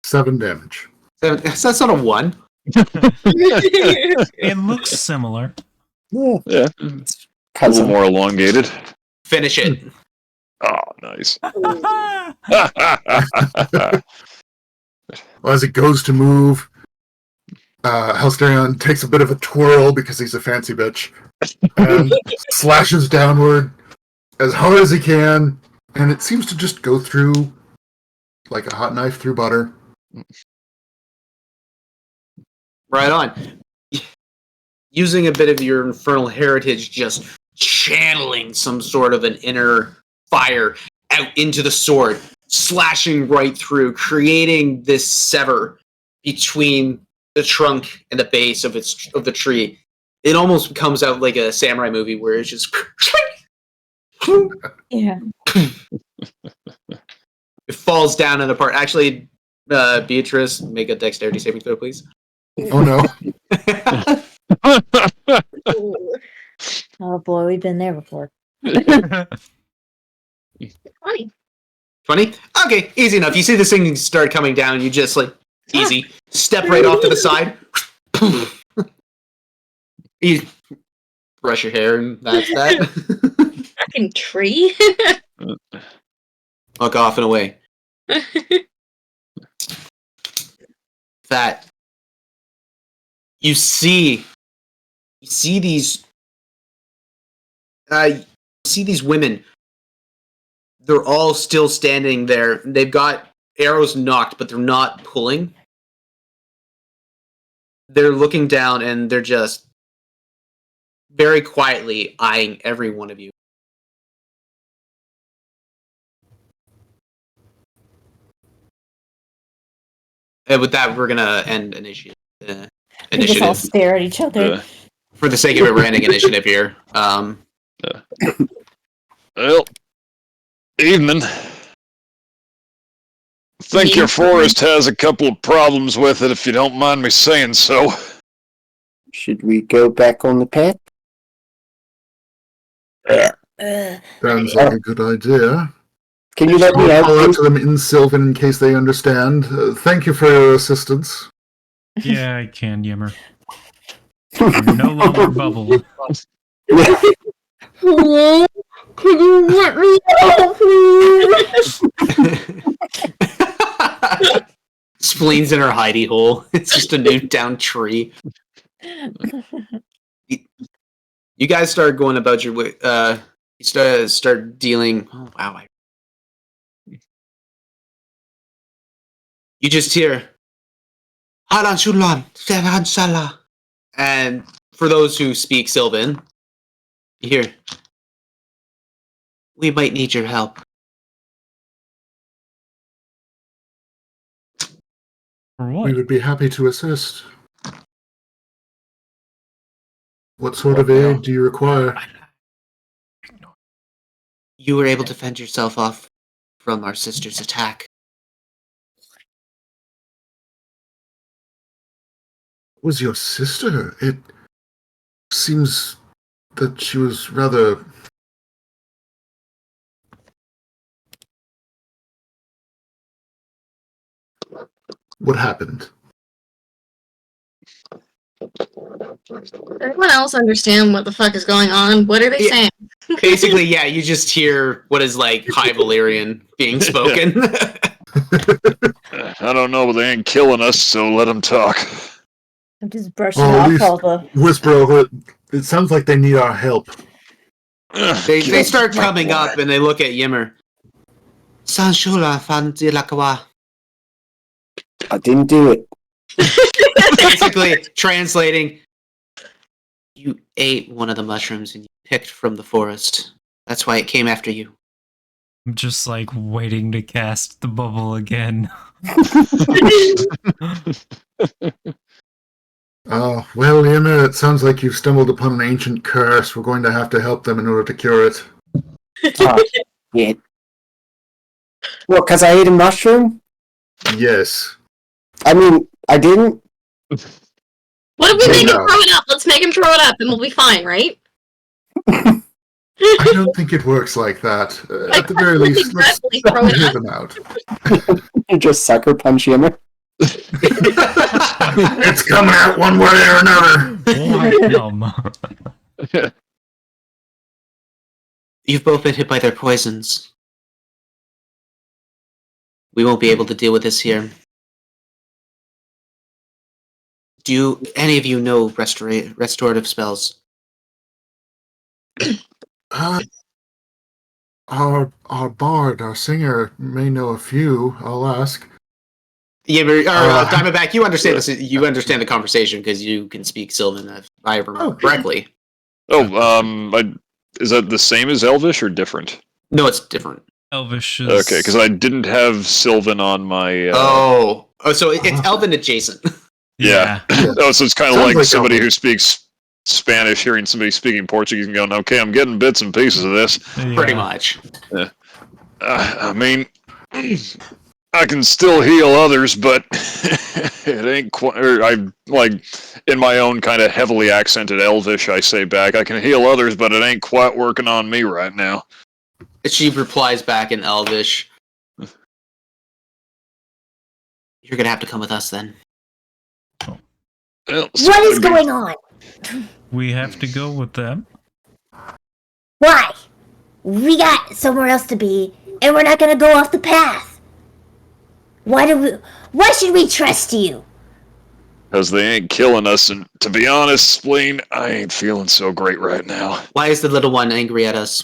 [SPEAKER 6] 7 damage.
[SPEAKER 1] That's not a 1.
[SPEAKER 5] It looks similar.
[SPEAKER 2] Yeah. A little
[SPEAKER 7] Cousin.
[SPEAKER 2] more elongated.
[SPEAKER 1] Finish it.
[SPEAKER 2] Oh, nice.
[SPEAKER 6] Well, as it goes to move, Halsterion takes a bit of a twirl because he's a fancy bitch and slashes downward as hard as he can, and it seems to just go through like a hot knife through butter.
[SPEAKER 1] Right on. Using a bit of your infernal heritage, just channeling some sort of an inner fire out into the sword, slashing right through, creating this sever between the trunk and the base of the tree. It almost comes out like a samurai movie where it's just
[SPEAKER 4] Yeah.
[SPEAKER 1] it falls down in apart. Actually, Beatrice, make a dexterity saving throw, please.
[SPEAKER 6] Oh no.
[SPEAKER 4] Oh boy, we've been there before.
[SPEAKER 3] 20.
[SPEAKER 1] 20? Okay, easy enough. You see this thing start coming down, you just like easy. Step right off to the side. You brush your hair and that's that.
[SPEAKER 3] Fucking tree.
[SPEAKER 1] Walk off and away. That you see these women. They're all still standing there. They've got arrows knocked, but they're not pulling. They're looking down and they're just very quietly eyeing every one of you. And with that, we're gonna end initiative.
[SPEAKER 4] We just all stare at each other.
[SPEAKER 1] For the sake of it, we're ending initiative here.
[SPEAKER 2] Well, evening. Think your forest has a couple of problems with it, if you don't mind me saying so.
[SPEAKER 7] Should we go back on the path?
[SPEAKER 6] Sounds like a good idea.
[SPEAKER 7] Can you let me
[SPEAKER 6] I'll call out
[SPEAKER 7] out?
[SPEAKER 6] to them in Sylvan in case they understand. Thank you for your assistance.
[SPEAKER 5] Yeah, I can, Yimmer. You're no longer bubble.
[SPEAKER 4] Hello? Can you let me out, please?
[SPEAKER 1] Spleen's in her hidey hole. It's just a new down tree. You guys start going about your way. You start dealing. Oh wow! You just hear Halan Shulan Sevan Sala, and for those who speak Sylvan, you hear, "We might need your help."
[SPEAKER 5] For
[SPEAKER 6] We
[SPEAKER 5] what?
[SPEAKER 6] would be happy to assist. What sort of aid do you require?
[SPEAKER 1] You were able to fend yourself off from our sister's attack.
[SPEAKER 6] Was your sister? It seems that she was rather... What happened?
[SPEAKER 3] Everyone else understand what the fuck is going on? What are they
[SPEAKER 1] Yeah.
[SPEAKER 3] saying?
[SPEAKER 1] Basically, yeah, you just hear what is like High Valyrian being spoken.
[SPEAKER 2] I don't know, but they ain't killing us, so let them talk.
[SPEAKER 4] I'm just brushing
[SPEAKER 6] Oh, at
[SPEAKER 4] off
[SPEAKER 6] least
[SPEAKER 4] all the.
[SPEAKER 6] whisper over it. It sounds like they need our help.
[SPEAKER 1] They start coming up and they look at Yimmer. Sanshula Fantilakawa.
[SPEAKER 7] I didn't do it.
[SPEAKER 1] Basically, translating, you ate one of the mushrooms and you picked from the forest. That's why it came after you.
[SPEAKER 5] I'm just like waiting to cast the bubble again.
[SPEAKER 6] Oh, well, Yimmer, it sounds like you've stumbled upon an ancient curse. We're going to have to help them in order to cure it.
[SPEAKER 7] Oh, yeah. Well, because I ate a mushroom?
[SPEAKER 6] Yes.
[SPEAKER 7] I mean, I didn't.
[SPEAKER 3] What if we make him
[SPEAKER 6] No.
[SPEAKER 3] throw it up? Let's make him throw it up and we'll be fine, right?
[SPEAKER 6] I don't think it works like that. At the very least, let's
[SPEAKER 3] Regretfully throw it
[SPEAKER 6] hear
[SPEAKER 3] up.
[SPEAKER 6] them out.
[SPEAKER 7] You just sucker punch Yimmer?
[SPEAKER 6] It's coming out one way or another.
[SPEAKER 1] You've both been hit by their poisons. We won't be able to deal with this here. Do any of you know restorative spells?
[SPEAKER 6] Our bard, our singer, may know a few. I'll ask.
[SPEAKER 1] Yeah, Diamondback, you understand this. You understand the conversation because you can speak Sylvan, if I remember correctly.
[SPEAKER 2] Is that the same as Elvish or different?
[SPEAKER 1] No, it's different.
[SPEAKER 5] Elvish is...
[SPEAKER 2] Okay, because I didn't have Sylvan on my...
[SPEAKER 1] So it's Elven adjacent.
[SPEAKER 2] Yeah. Oh, so it's kind of
[SPEAKER 6] Sounds
[SPEAKER 2] like
[SPEAKER 6] like
[SPEAKER 2] somebody
[SPEAKER 6] Elven.
[SPEAKER 2] who speaks Spanish hearing somebody speaking Portuguese and going, okay, I'm getting bits and pieces of this.
[SPEAKER 1] Pretty much.
[SPEAKER 2] I mean, I can still heal others, but it ain't quite... in my own kind of heavily accented Elvish, I say back, I can heal others, but it ain't quite working on me right now.
[SPEAKER 1] She replies back in Elvish. You're gonna have to come with us then.
[SPEAKER 2] Well,
[SPEAKER 4] What is going on?
[SPEAKER 5] We have to go with them.
[SPEAKER 4] Why? We got somewhere else to be, and we're not gonna go off the path. Why should we trust you?
[SPEAKER 2] Because they ain't killing us, and to be honest, Spleen, I ain't feeling so great right now.
[SPEAKER 1] Why is the little one angry at us?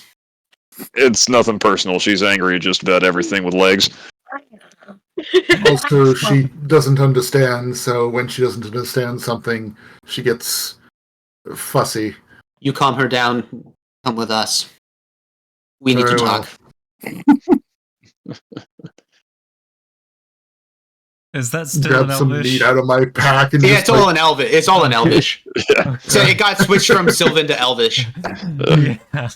[SPEAKER 2] It's nothing personal. She's angry at just about everything with legs.
[SPEAKER 6] Also, she doesn't understand, so when she doesn't understand something, she gets fussy.
[SPEAKER 1] You calm her down. Come with us. We need
[SPEAKER 6] Very
[SPEAKER 1] to
[SPEAKER 6] well.
[SPEAKER 1] talk.
[SPEAKER 5] Is that still
[SPEAKER 6] Grab
[SPEAKER 5] an
[SPEAKER 6] some
[SPEAKER 5] Elvish?
[SPEAKER 6] meat out of my pack and
[SPEAKER 1] Yeah,
[SPEAKER 6] just
[SPEAKER 1] it's all in Elvish. It's all in Elvish. So it got switched from Sylvan to Elvish.
[SPEAKER 5] Yeah.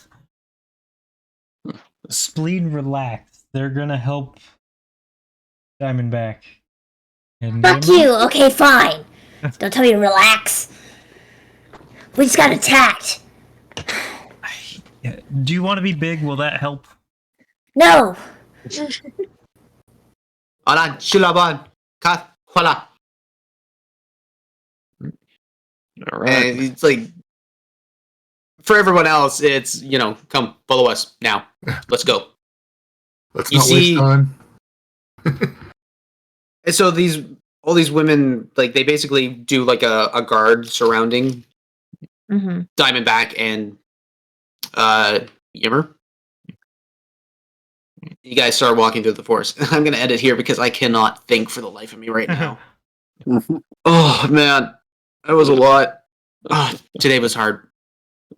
[SPEAKER 5] Spleen, relax. They're gonna help Diamondback. And
[SPEAKER 4] Fuck
[SPEAKER 5] Yimmer?
[SPEAKER 4] you. Okay, fine. Don't tell me to relax. We just got attacked.
[SPEAKER 5] Yeah. Do you want to be big? Will that help?
[SPEAKER 4] No.
[SPEAKER 1] Alan, Shilaban, Kat, Hwala.
[SPEAKER 2] All right.
[SPEAKER 1] And it's like, for everyone else, it's, come, follow us now. Let's go.
[SPEAKER 6] Let's
[SPEAKER 1] You
[SPEAKER 6] not
[SPEAKER 1] see-
[SPEAKER 6] waste time.
[SPEAKER 1] And so all these women, like, they basically do like a guard surrounding
[SPEAKER 4] Mm-hmm.
[SPEAKER 1] Diamondback and Yimmer. You guys start walking through the forest. I'm gonna end it here because I cannot think for the life of me right now. Oh man, that was a lot. Oh, today was hard.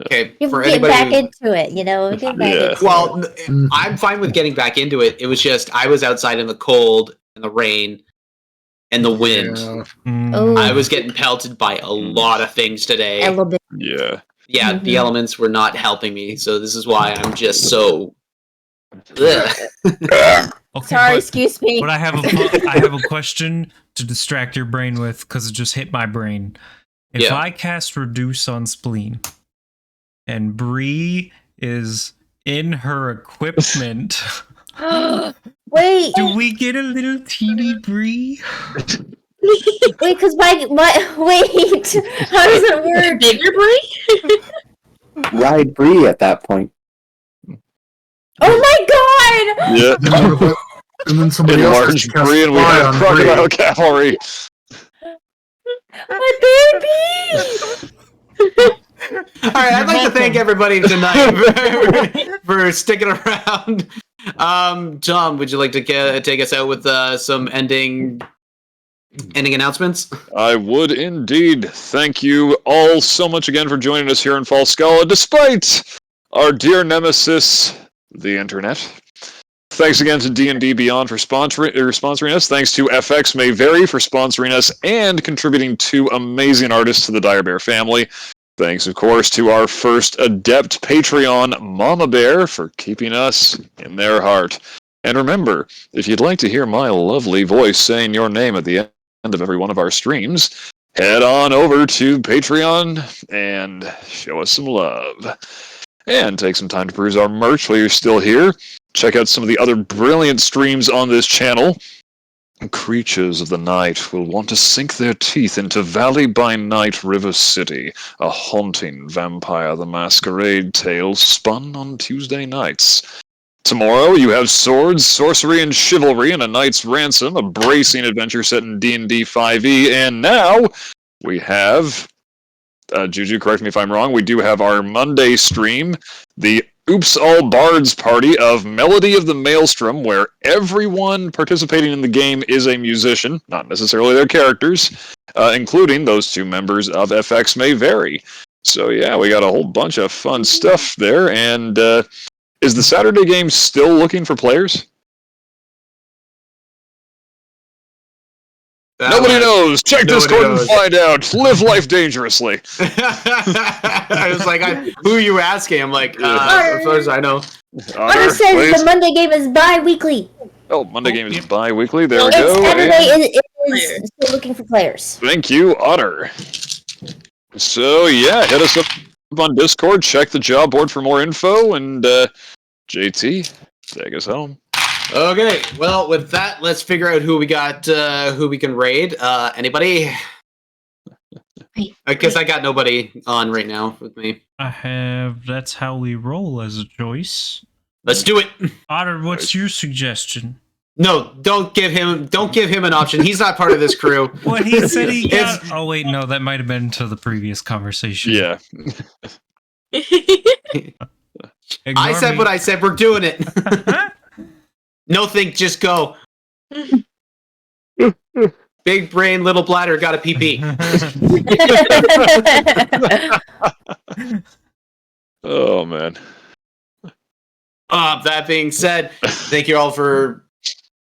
[SPEAKER 1] Okay,
[SPEAKER 4] You
[SPEAKER 1] for
[SPEAKER 4] get
[SPEAKER 1] anybody.
[SPEAKER 4] back into it, Get back
[SPEAKER 2] Yeah.
[SPEAKER 4] into
[SPEAKER 1] Well,
[SPEAKER 4] it.
[SPEAKER 1] I'm fine with getting back into it. It was just I was outside in the cold and the rain and the wind.
[SPEAKER 6] Yeah.
[SPEAKER 4] Oh.
[SPEAKER 1] I was getting pelted by a lot of things today.
[SPEAKER 4] A little bit.
[SPEAKER 2] Yeah.
[SPEAKER 1] Yeah,
[SPEAKER 4] Mhm.
[SPEAKER 1] the elements were not helping me, so this is why I'm just so. Ugh.
[SPEAKER 5] Okay,
[SPEAKER 4] Sorry, excuse me.
[SPEAKER 5] But I have a question to distract your brain with because it just hit my brain. If
[SPEAKER 1] Yeah.
[SPEAKER 5] I cast Reduce on Spleen, and Bree is in her equipment,
[SPEAKER 4] Wait,
[SPEAKER 5] do we get a little teeny Bree?
[SPEAKER 4] because my wait, how does it work?
[SPEAKER 3] Bigger Brie?
[SPEAKER 7] Ride Bree at that point.
[SPEAKER 4] Oh my god!
[SPEAKER 2] Yeah.
[SPEAKER 6] And then somebody else has
[SPEAKER 2] Enlarged
[SPEAKER 6] to cast
[SPEAKER 2] Bree, and we
[SPEAKER 6] fly
[SPEAKER 2] have
[SPEAKER 6] on
[SPEAKER 2] crocodile
[SPEAKER 6] Bree.
[SPEAKER 2] cavalry.
[SPEAKER 4] My baby!
[SPEAKER 1] All right, I'd like to thank everybody tonight for sticking around. Tom, would you like to take us out with some ending announcements?
[SPEAKER 2] I would indeed. Thank you all so much again for joining us here in Falskallan, despite our dear nemesis, the internet. Thanks again to D&D Beyond for sponsoring us. Thanks to FX May Vary for sponsoring us and contributing 2 amazing artists to the Dire Bear family. Thanks, of course, to our first Adept Patreon, Mama Bear, for keeping us in their heart. And remember, if you'd like to hear my lovely voice saying your name at the end of every one of our streams, head on over to Patreon and show us some love. And take some time to peruse our merch while you're still here. Check out some of the other brilliant streams on this channel. Creatures of the night will want to sink their teeth into Valley by Night River City, a haunting Vampire the Masquerade tale spun on Tuesday nights. Tomorrow you have Swords, Sorcery, and Chivalry in A Knight's Ransom, a bracing adventure set in D&D 5e, and now we have... Juju, correct me if I'm wrong, we do have our Monday stream, the Oops All Bards party of Melody of the Maelstrom, where everyone participating in the game is a musician, not necessarily their characters, including those two members of FX May Vary. So yeah, we got a whole bunch of fun stuff there, and is the Saturday game still looking for players? Nobody knows. Check Discord and find out. Live life dangerously.
[SPEAKER 1] I was like, who are you asking? I'm like, as far as I know.
[SPEAKER 4] Otter says the Monday game is bi-weekly.
[SPEAKER 2] Oh, Monday game is bi-weekly. There we
[SPEAKER 4] And
[SPEAKER 2] go.
[SPEAKER 4] Saturday is still looking for players.
[SPEAKER 2] Thank you, Otter. So, yeah, hit us up on Discord. Check the job board for more info. And, JT, take us home.
[SPEAKER 1] Okay, well, with that, let's figure out who we got, who we can raid. Anybody? I guess I got nobody on right now with me.
[SPEAKER 5] I have That's How We Roll as a choice.
[SPEAKER 1] Let's do it.
[SPEAKER 5] Otter, what's your suggestion?
[SPEAKER 1] No, don't give him an option. He's not part of this crew.
[SPEAKER 5] What he said he got. Oh wait, no, that might have been to the previous conversation.
[SPEAKER 2] Yeah.
[SPEAKER 1] I said what I said. We're doing it. No think, just go. Big brain, little bladder, got a pee-pee.
[SPEAKER 2] Oh, man.
[SPEAKER 1] That being said, thank you all for...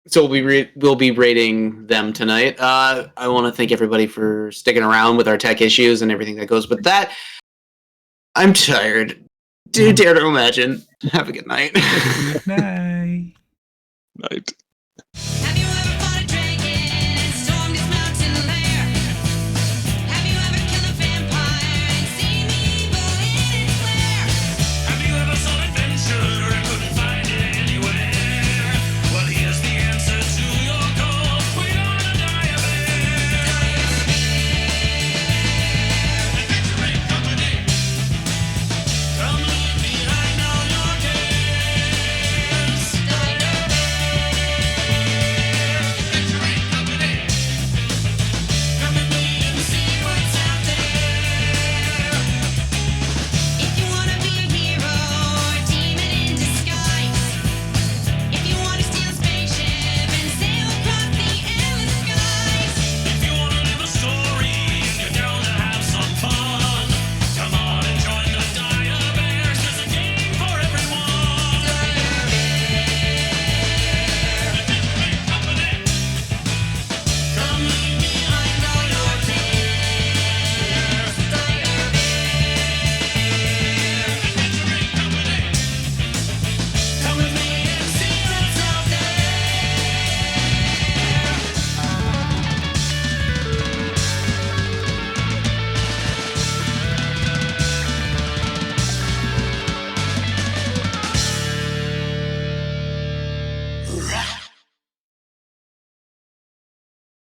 [SPEAKER 1] So we'll be rating them tonight. I want to thank everybody for sticking around with our tech issues and everything that goes with that. I'm tired. Do you dare to imagine? Have a good night.
[SPEAKER 5] Night.
[SPEAKER 2] Night.
[SPEAKER 9] Have you